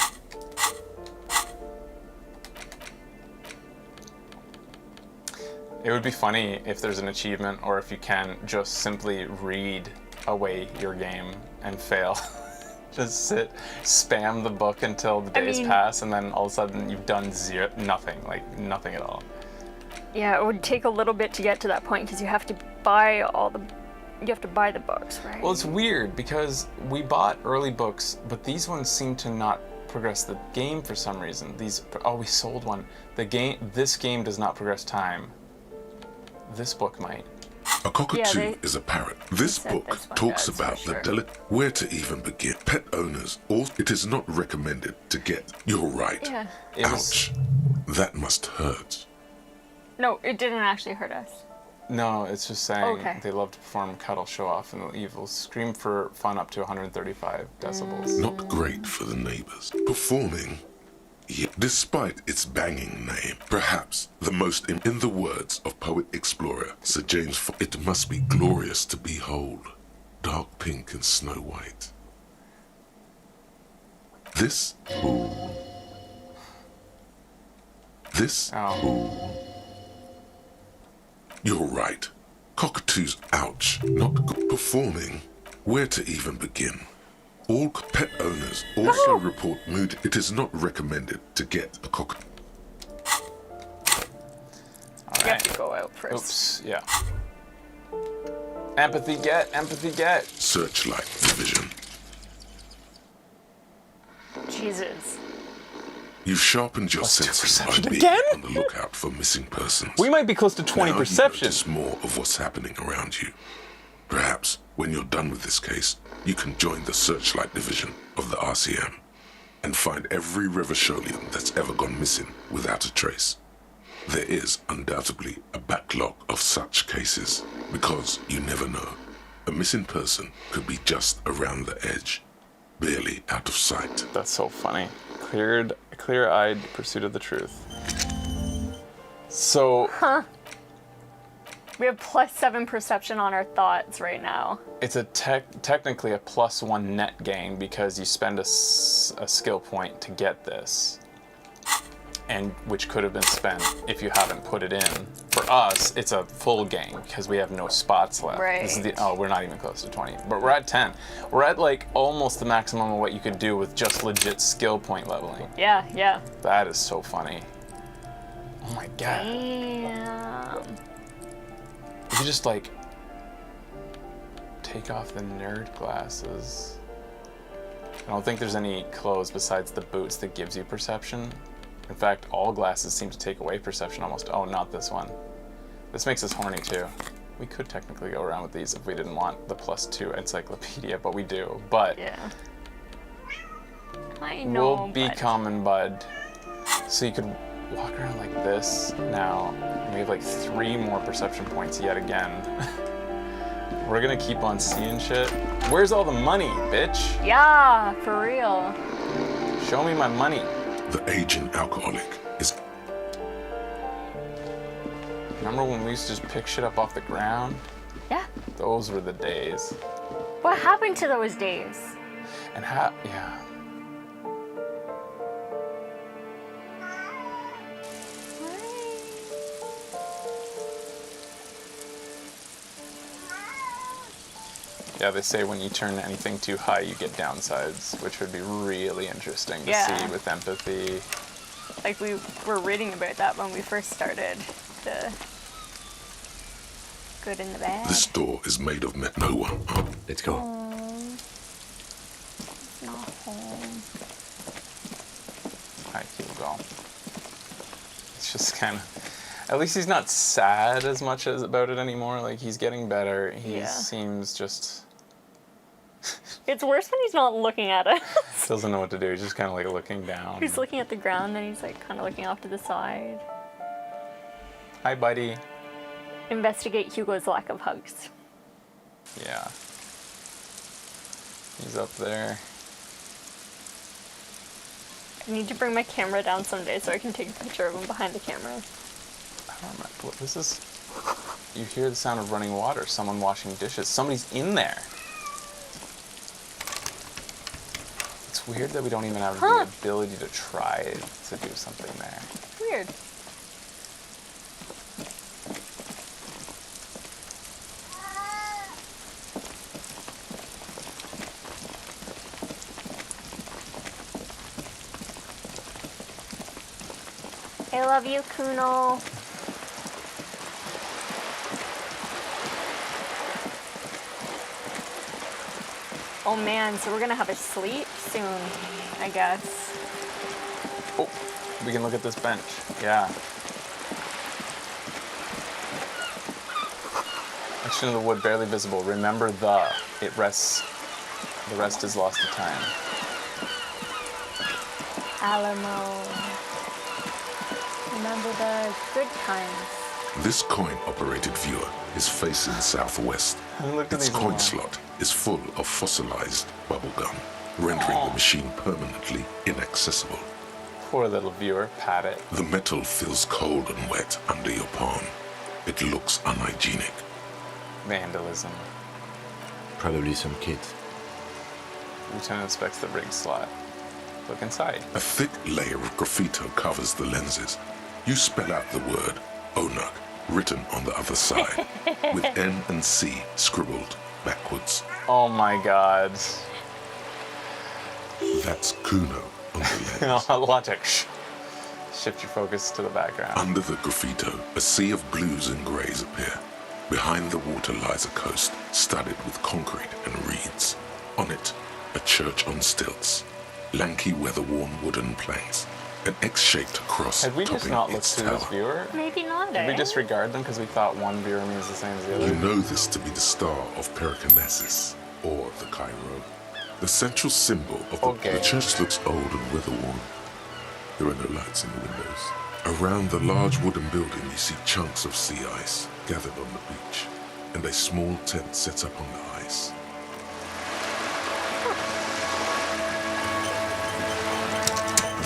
It would be funny if there's an achievement, or if you can just simply read away your game and fail. Just sit, spam the book until the days pass, and then all of a sudden you've done nothing at all. Yeah, it would take a little bit to get to that point because you have to buy the books, right? Well, it's weird because we bought early books, but these ones seem to not progress the game for some reason. We sold one. This game does not progress time. This book might. A cockatoo is a parrot. This book talks about where to even begin. Pet owners, it is not recommended to get. You're right. Yeah. Ouch. That must hurt. No, it didn't actually hurt us. No, it's just saying Okay. they love to perform cuddle, show off, and evil scream for fun up to 135 decibels. Not great for the neighbors. Performing, despite its banging name, perhaps the most in the words of poet explorer Sir James, it must be glorious to behold, dark pink and snow white. This, ooh. This, ooh. You're right. Cockatoos, ouch. Not performing. Where to even begin? All pet owners also report mood. It is not recommended to get a cockatoo. You have to go out first. Oops, yeah. Empathy get. Searchlight division. Jesus. You've sharpened your senses by being on the lookout for missing persons. We might be close to 20 now perception. You notice more of what's happening around you. Perhaps when you're done with this case, you can join the Searchlight Division of the RCM and find every Revacholian that's ever gone missing without a trace. There is undoubtedly a backlog of such cases because you never know. A missing person could be just around the edge, barely out of sight. That's so funny. Clear-eyed pursuit of the truth. So... Huh. We have +7 perception on our thoughts right now. It's technically a +1 net gain because you spend a skill point to get this. And which could have been spent if you haven't put it in. For us, it's a full gain because we have no spots left. Right. This is we're not even close to 20, but we're at 10. We're at like almost the maximum of what you could do with just legit skill point leveling. Yeah. That is so funny. Oh my god. Damn. If you just like take off the nerd glasses. I don't think there's any clothes besides the boots that gives you perception. In fact, all glasses seem to take away perception almost. Oh, not this one. This makes us horny too. We could technically go around with these if we didn't want the +2 encyclopedia, but we do. But yeah. I know, we'll be common, bud. So you could walk around like this now. And we have like 3 more perception points yet again. We're gonna keep on seeing shit. Where's all the money, bitch? Yeah, for real. Show me my money. The aging alcoholic is... Remember when we used to just pick shit up off the ground? Yeah. Those were the days. What happened to those days? And yeah. Yeah, they say when you turn anything too high, you get downsides, which would be really interesting to see with empathy. Like we were reading about that when we first started. The good and the bad. This door is made of no one. Let's go. It's not home. Alright, keep going. It's just kind of... At least he's not sad as much as about it anymore. Like, he's getting better. He seems just... It's worse when he's not looking at us. Doesn't know what to do. He's just kind of like looking down. He's looking at the ground, then he's like kind of looking off to the side. Hi, buddy. Investigate Hugo's lack of hugs. Yeah. He's up there. I need to bring my camera down someday so I can take a picture of him behind the camera. I don't remember what this is. You hear the sound of running water. Someone washing dishes. Somebody's in there. It's weird that we don't even have the ability to try to do something there. Weird. I love you, Kuno. Oh man, so we're gonna have a sleep soon, I guess. Oh, we can look at this bench. Yeah. Action of the wood barely visible. Remember it rests. The rest is lost to time. Alamo. Remember the good times. This coin-operated viewer is facing southwest. Its coin slot is full of fossilized bubblegum, rendering the machine permanently inaccessible. Poor little viewer, pat it. The metal feels cold and wet under your palm. It looks unhygienic. Vandalism. Probably some kids. Lieutenant inspects the rig slot. Look inside. A thick layer of graffito covers the lenses. You spell out the word Onuk written on the other side, with N and C scribbled backwards. Oh my god. That's Kuno on the lens. Logic. Shift your focus to the background. Under the graffito, a sea of blues and greys appear. Behind the water lies a coast studded with concrete and reeds. On it, a church on stilts. Lanky, weather-worn wooden planks. An X-shaped cross Had we just topping not looked its through this tower. viewer? Maybe not, Did we disregard them because we thought one viewer means the same as the other? You know this to be the star of Perikinesis, or the Cairo. The central symbol of the church looks old and weather-worn. There are no lights in the windows. Around the large wooden building, you see chunks of sea ice gathered on the beach, and a small tent set up on the ice.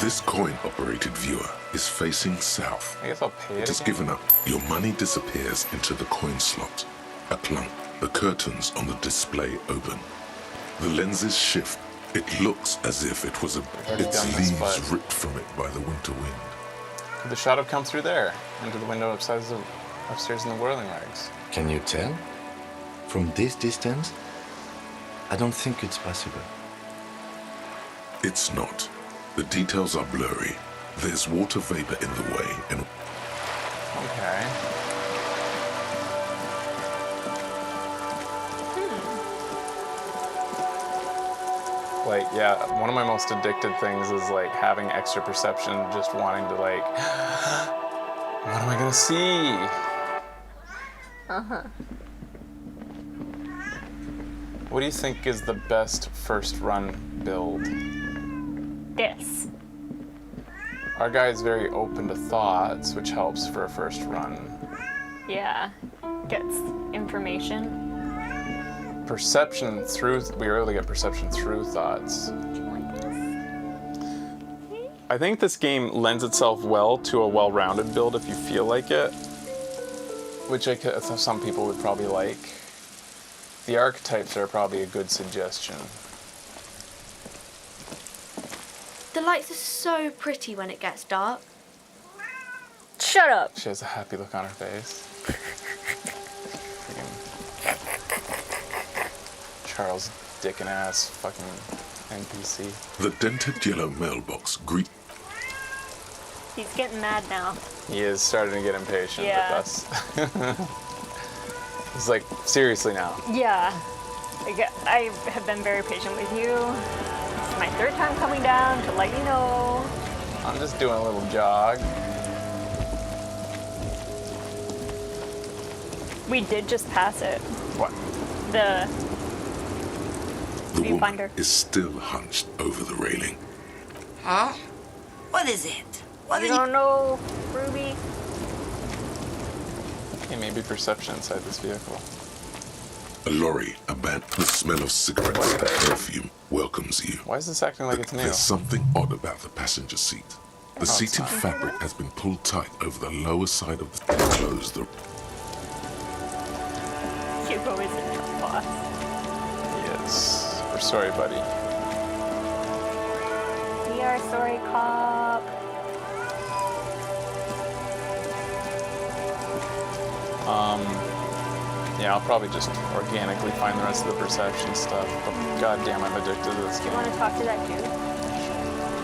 This coin-operated viewer is facing south. I guess I'll pay it It is again. given up. Your money disappears into the coin slot. A clunk. The curtains on the display open. The lenses shift. It looks as if it was already its done this, leaves but- ripped from it by the winter wind. Could the shot have come through there, into the window upstairs in the whirling rags? Can you tell? From this distance? I don't think it's possible. It's not. The details are blurry. There's water vapor in the way, and Okay. Like, yeah, one of my most addicted things is like having extra perception, just wanting to like, what am I gonna see? Uh-huh. What do you think is the best first run build? This. Our guy is very open to thoughts, which helps for a first run. Yeah. Gets information. Perception through, we were able to get perception through thoughts. I think this game lends itself well to a well-rounded build if you feel like it, which some people would probably like. The archetypes are probably a good suggestion. The lights are so pretty when it gets dark. Shut up. She has a happy look on her face. Freaking Charles Dickens ass fucking NPC. the dented yellow mailbox greets He's getting mad now. He is starting to get impatient Yeah. with us. He's like, seriously now. Yeah. I have been very patient with you. It's my third time coming down to let you know. I'm just doing a little jog. We did just pass it. What? The The woman viewfinder. is still hunched over the railing. Huh? What is it? What You are don't know, Ruby? Hey, maybe perception inside this vehicle. A lorry, abandoned, the smell of cigarettes and perfume welcomes you. Why is this acting like it's new? There's something odd about the passenger seat. The it's seating not. fabric has been pulled tight over the lower side of the closed. Hugo is a drunk boss. Yes. We're sorry, buddy. We are sorry, cop. Yeah, I'll probably just organically find the rest of the perception stuff. But goddamn, I'm addicted to this You game. want to talk to that dude?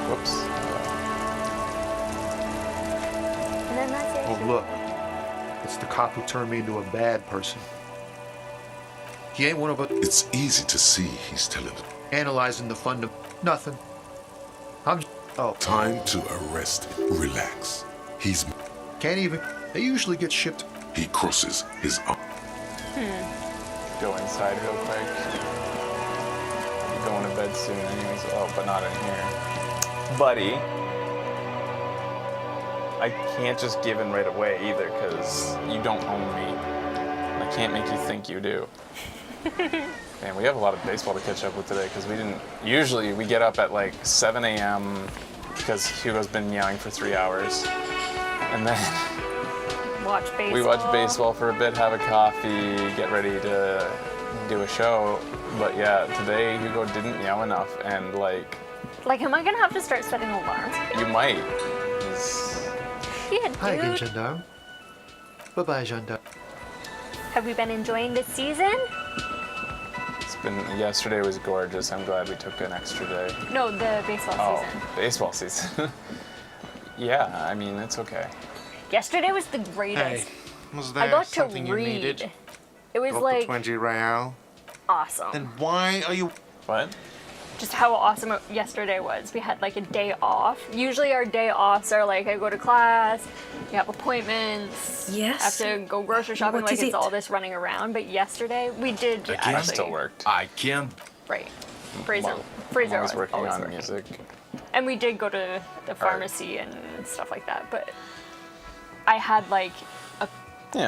Whoops. And then that's it. Oh, look. It's the cop who turned me into a bad person. He ain't one of us. It's easy to see he's telling it. Analyzing the fund. Nothing. I'm. Oh. Time to arrest him. Relax. He's. Can't even. They usually get shipped. He crosses his arm. Go inside real quick. I'm going to bed soon anyways. Oh, but not in here. Buddy. I can't just give in right away either, because you don't own me. I can't make you think you do. Man, we have a lot of baseball to catch up with today, because we didn't... Usually, we get up at like 7 a.m. because Hugo's been meowing for 3 hours. And then... Watch baseball. We watch baseball for a bit, have a coffee, get ready to do a show. But yeah, today Hugo didn't meow enough, and like... Like, am I gonna have to start setting alarms? You might. Shit, Hi again, dude. gendarme. Bye-bye, gendarme. Have we been enjoying this season? Yesterday was gorgeous. I'm glad we took an extra day. No, the baseball season. Baseball season. Yeah, I mean, it's okay. Yesterday was the greatest. Hey, was there I got something to you read. needed? It was Got like the 20 real. awesome. Then why are you... What? Just how awesome yesterday was. We had like a day off. Usually our day offs are like I go to class, you have appointments, Yes. have to go grocery shopping, What like is it's it? all this running around. But yesterday we did actually. Still worked. I can't. Right. Fraser I'm always working always on working. music. And we did go to the pharmacy and stuff like that. But I had like a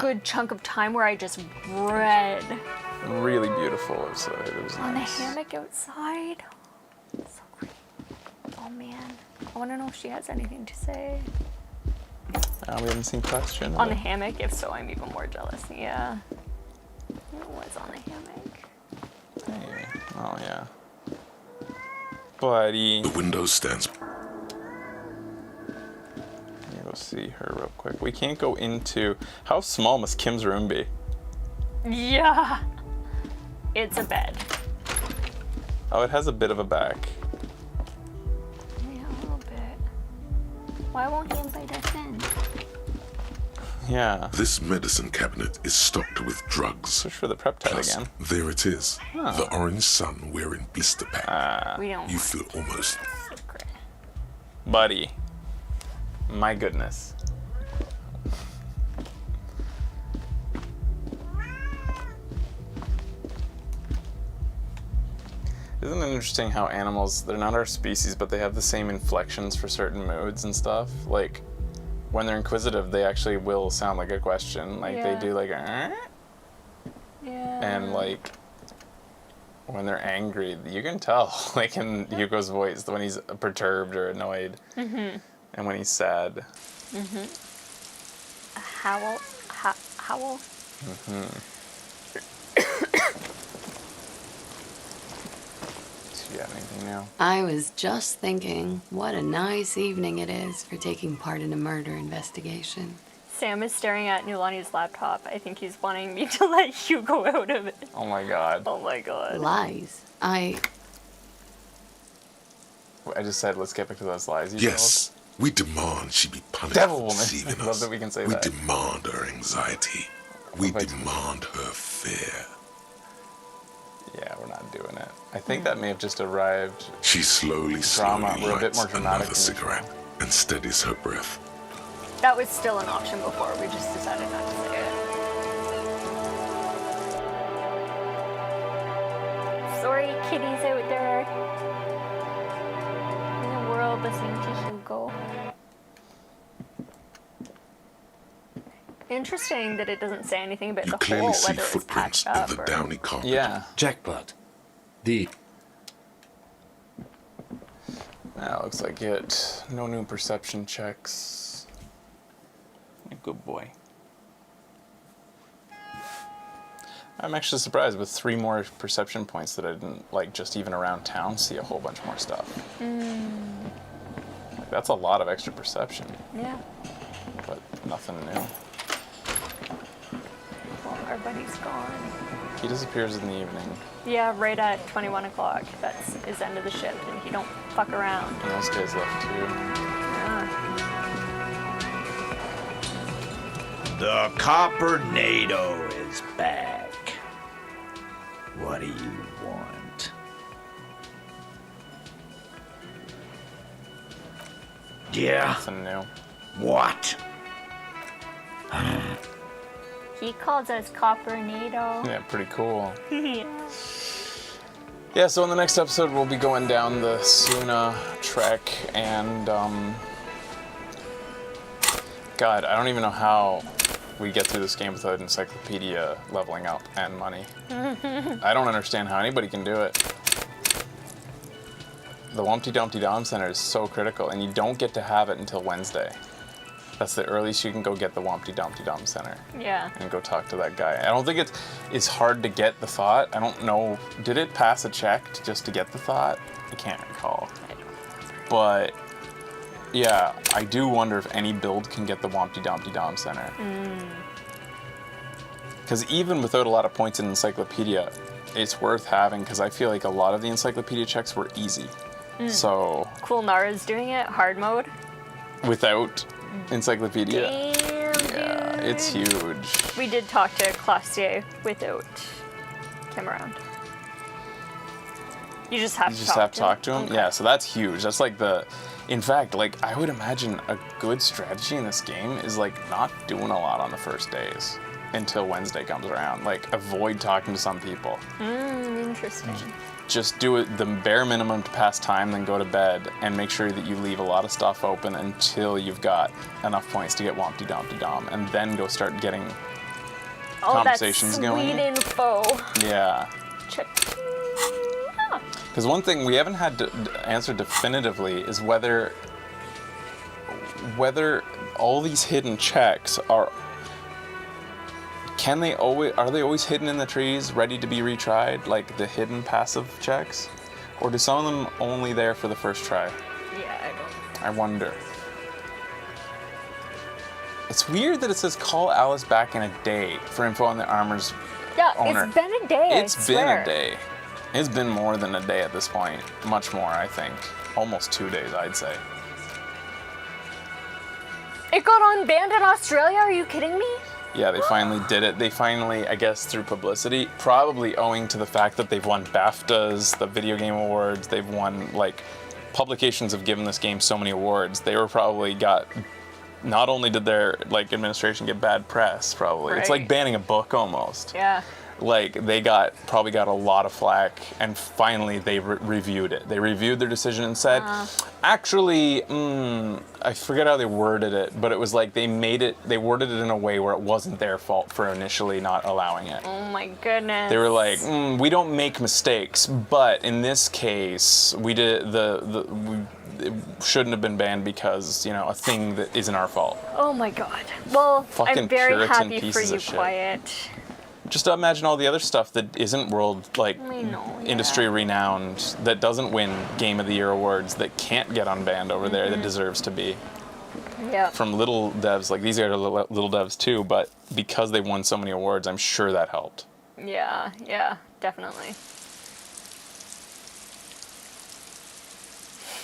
good chunk of time where I just read. Really beautiful outside. It was On the nice. hammock outside. So great. Oh man. I want to know if she has anything to say. We haven't seen question. On the hammock? If so, I'm even more jealous. Yeah. It was on the hammock. Hey. Oh, yeah. Buddy. The window stands. Let me go see her real quick. We can't go into... How small must Kim's room be? Yeah. It's a bed. Oh, it has a bit of a back. Yeah, a little bit. Why won't he invite us in? Yeah. This medicine cabinet is stocked with drugs. Search for the peptide Plus, again. there it is. Oh. The orange sun wearing blister pack. We don't You feel almost... Buddy. My goodness. Isn't it interesting how animals, they're not our species, but they have the same inflections for certain moods and stuff? Like, when they're inquisitive, they actually will sound like a question. Like, they do like, Yeah. and like, when they're angry, you can tell, like in Hugo's voice, when he's perturbed or annoyed, and when he's sad. A howl. Howl. Do you have anything new? I was just thinking, what a nice evening it is for taking part in a murder investigation. Sam is staring at Nulani's laptop. I think he's wanting me to let Hugo out of it. Oh my god. Oh my god. Lies. I just said, let's get back to those lies you Yes, we demand she be punished Devil for woman. deceiving I love us. that we can say We that. demand her anxiety. We demand her fear. Yeah, we're not doing it. I think that may have just arrived. She slowly Drama. slowly We're a bit lights more dramatic another than usual. cigarette and steadies her breath. That was still an option before. We just decided not to say it. Sorry, kitties out there in the world listening to Hugo. Interesting that it doesn't say anything about You the clearly hole, see whether it's footprints patched up in the or... downy carpet. Yeah. Jackpot. D. That looks like it. No new perception checks. Good boy. I'm actually surprised with 3 more perception points that I didn't, like, just even around town see a whole bunch more stuff. Like, that's a lot of extra perception, Yeah. but nothing new. Well, our buddy's gone. He disappears in the evening. Yeah, right at 21 o'clock. That's his end of the shift, and he don't fuck around. And those guys left too. Yeah. The Copper NATO is back. What do you want? Yeah. Nothing new. What? He calls us Coppernato. Yeah, pretty cool. Yeah. Yeah, so in the next episode, we'll be going down the Suna trek, and, God, I don't even know how we get through this game without encyclopedia leveling up and money. I don't understand how anybody can do it. The Wumpty Dumpty Dom Center is so critical, and you don't get to have it until Wednesday. That's the earliest you can go get the Wumpty Dumpty Dom Center. Yeah. And go talk to that guy. I don't think it's hard to get the thought. I don't know. Did it pass a check just to get the thought? I can't recall. But yeah, I do wonder if any build can get the Wumpty Dumpty Dom Center. Because even without a lot of points in Encyclopedia, it's worth having, because I feel like a lot of the Encyclopedia checks were easy. So Cool Nara's doing it, hard mode. without Encyclopedia, Damn, yeah, dude. it's huge. We did talk to Classier without him around. You just have You to just have to talk to him? Okay. Yeah, so that's huge. That's like in fact, like, I would imagine a good strategy in this game is, like, not doing a lot on the first days until Wednesday comes around. Like, avoid talking to some people. Interesting. Just do it the bare minimum to pass time, then go to bed, and make sure that you leave a lot of stuff open until you've got enough points to get Wumpty Dumpty Dom, and then go start getting conversations that's going. sweet info. Yeah. Check. Because one thing we haven't had to answer definitively is whether all these hidden checks are they always hidden in the trees, ready to be retried, like the hidden passive checks, or do some of them only there for the first try? Yeah, I don't. I wonder. It's weird that it says call Alice back in a day for info on the armor's owner. It's been a day. It's been a day. It's been more than a day at this point. Much more, I think. Almost 2 days, I'd say. It got unbanned in Australia? Are you kidding me? Yeah, they finally did it. They finally, I guess, through publicity, probably owing to the fact that they've won BAFTAs, the Video Game Awards, they've won, like, publications have given this game so many awards, they were probably not only did their, like, administration get bad press, probably. It's like Right. banning a book, almost. Yeah. Like, they probably got a lot of flack, and finally they reviewed it. They reviewed their decision and said, actually, I forget how they worded it, but it was like they worded it in a way where it wasn't their fault for initially not allowing it. Oh my goodness. They were like, we don't make mistakes, but in this case, it shouldn't have been banned because, a thing that isn't our fault. Oh my god. Well, Fucking I'm very Puritan happy for pieces you, of shit. Quiet. Just imagine all the other stuff that isn't industry renowned, that doesn't win Game of the Year awards, that can't get unbanned over there, that deserves to be. Yeah. From little devs, like these are little devs too, but because they won so many awards, I'm sure that helped. Yeah, definitely.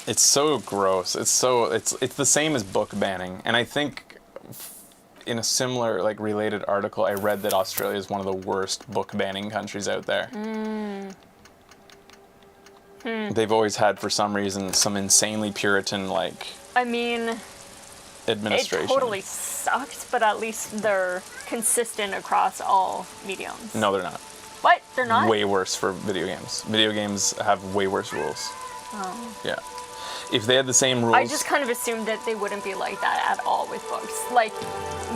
It's so gross. It's the same as book banning, and I think in a similar, like, related article, I read that Australia is one of the worst book banning countries out there. They've always had, for some reason, some insanely Puritan, like, I mean, administration. it totally sucks, but at least they're consistent across all mediums. No, they're not. What? They're not? Way worse for video games. Video games have way worse rules. Oh. Yeah. If they had the same rules... I just kind of assumed that they wouldn't be like that at all with books. Like,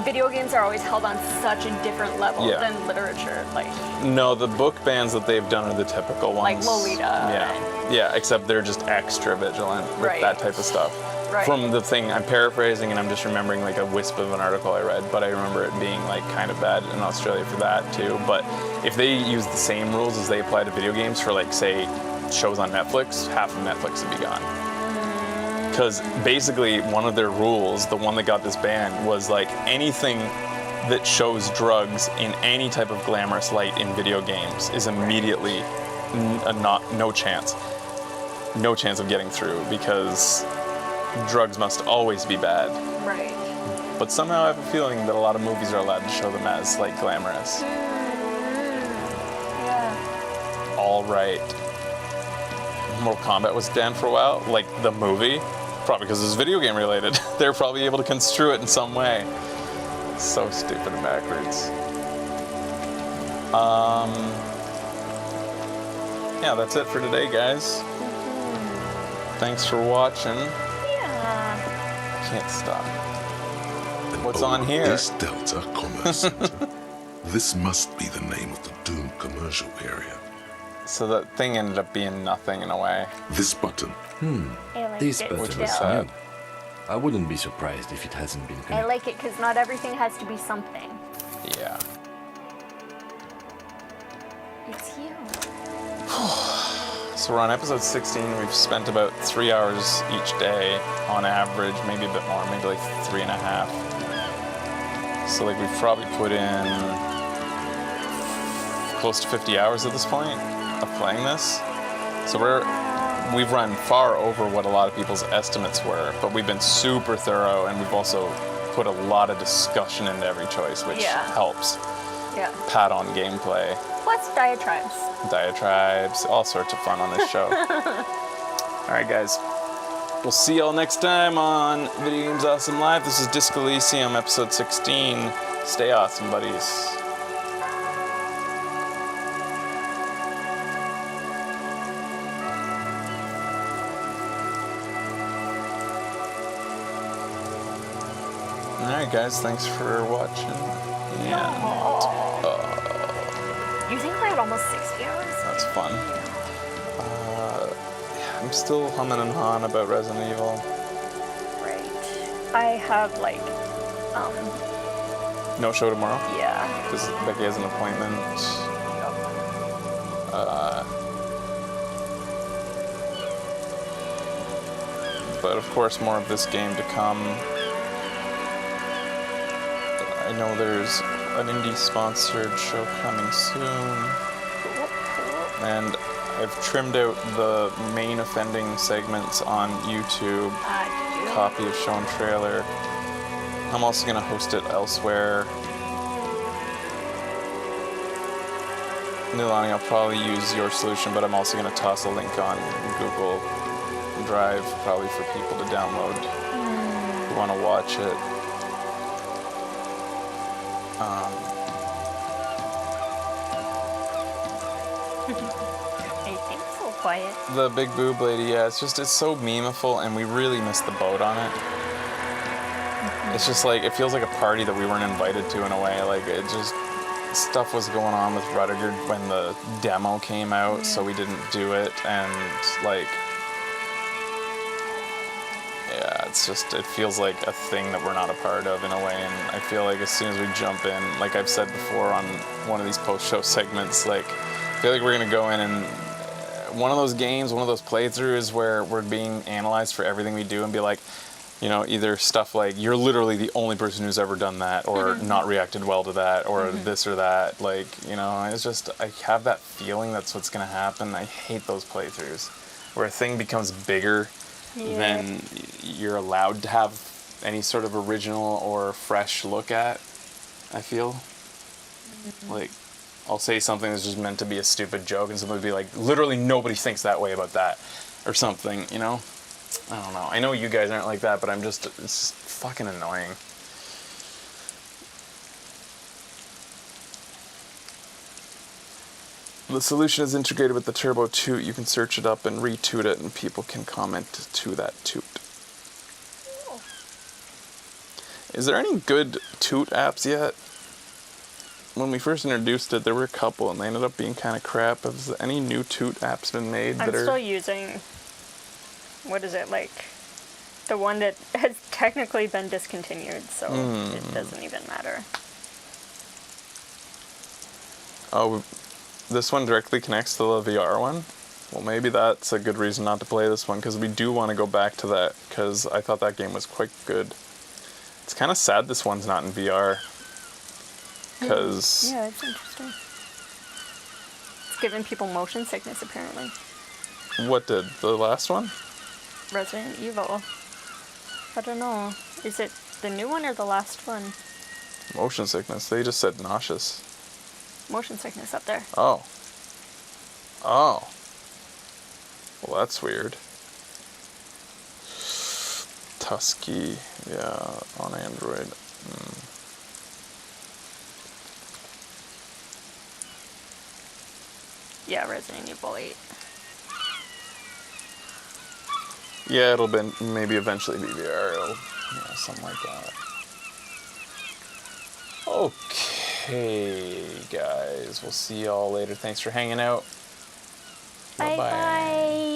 video games are always held on such a different level than literature. Like, no, the book bans that they've done are the typical ones. Like Lolita. Yeah, except they're just extra vigilant with that type of stuff. Right. From the thing, I'm paraphrasing and I'm just remembering like a wisp of an article I read, but I remember it being like kind of bad in Australia for that too. But if they use the same rules as they apply to video games for, like, say, shows on Netflix, half of Netflix would be gone. Because basically one of their rules, the one that got this ban, was like anything that shows drugs in any type of glamorous light in video games is immediately no chance of getting through, because drugs must always be bad. Right. But somehow I have a feeling that a lot of movies are allowed to show them as, like, glamorous. Yeah. outright Mortal Kombat was banned for a while, like the movie, probably because it's video game related. They're probably able to construe it in some way. So stupid and backwards. Yeah, that's it for today, guys. Thanks for watching. Yeah. Can't stop. What's on here? East Delta Commerce Center. This must be the name of the Doom commercial area. So that thing ended up being nothing in a way. This button. I like This it button Which still. was is sad. new. I wouldn't be surprised if it hasn't been I connected. like it because not everything has to be something. Yeah. It's you. So we're on episode 16. We've spent about 3 hours each day on average, maybe a bit more, maybe like 3.5. So like we've probably put in close to 50 hours at this point of playing this. So we've run far over what a lot of people's estimates were, but we've been super thorough, and we've also put a lot of discussion into every choice, which helps Yeah. pad on gameplay. Plus diatribes. Diatribes, all sorts of fun on this show. All right, guys. We'll see y'all next time on Video Games Awesome Live. This is Disco Elysium, episode 16. Stay awesome, buddies. All right, guys. Thanks for watching. And You think we're at almost 60 hours? that's fun. Yeah, I'm still humming and hawing about Resident Evil. Right. I have like, No show tomorrow? yeah. Because Becky has an appointment. But of course, more of this game to come. I know there's an indie-sponsored show coming soon. And I've trimmed out the main offending segments on YouTube. Copy of show and trailer. I'm also going to host it elsewhere. Nilani, I'll probably use your solution, but I'm also going to toss a link on Google Drive, probably for people to download who want to watch it. I think so quiet. The big boob lady, yeah, it's so memeable, and we really missed the boat on it. It's just like, it feels like a party that we weren't invited to in a way. Like, it just, stuff was going on with Rudiger when the demo came out, so we didn't do it, and like, yeah, it's just, it feels like a thing that we're not a part of in a way, and I feel like as soon as we jump in, like I've said before on one of these post-show segments, like, I feel like we're gonna go in and one of those games, one of those playthroughs where we're being analyzed for everything we do and be like, you know, either stuff like, you're literally the only person who's ever done that, or not reacted well to that, or this or that, like, you know, it's just, I have that feeling that's what's gonna happen. I hate those playthroughs, where a thing becomes bigger than you're allowed to have any sort of original or fresh look at, I feel. Like, I'll say something that's just meant to be a stupid joke, and somebody will be like, literally nobody thinks that way about that, or something, you know? I don't know. I know you guys aren't like that, but it's just fucking annoying. The solution is integrated with the Turbo Toot. You can search it up and retoot it, and people can comment to that toot. Is there any good toot apps yet? When we first introduced it, there were a couple, and they ended up being kind of crap. Has any new toot apps been made I'm still using, what is it, like, the one that has technically been discontinued, so it doesn't even matter. Oh, this one directly connects to the VR one? Well, maybe that's a good reason not to play this one, because we do want to go back to that, because I thought that game was quite good. It's kind of sad this one's not in VR. Because... Yeah, it's interesting. It's giving people motion sickness, apparently. What did? The last one? Resident Evil. I don't know. Is it the new one or the last one? Motion sickness. They just said nauseous. Motion sickness up there. Oh. Oh. Well, that's weird. Tusky, yeah, on Android. Yeah, Resident Evil 8. Yeah, it'll be maybe eventually be VR, something like that. Okay, guys, we'll see y'all later. Thanks for hanging out. Bye bye.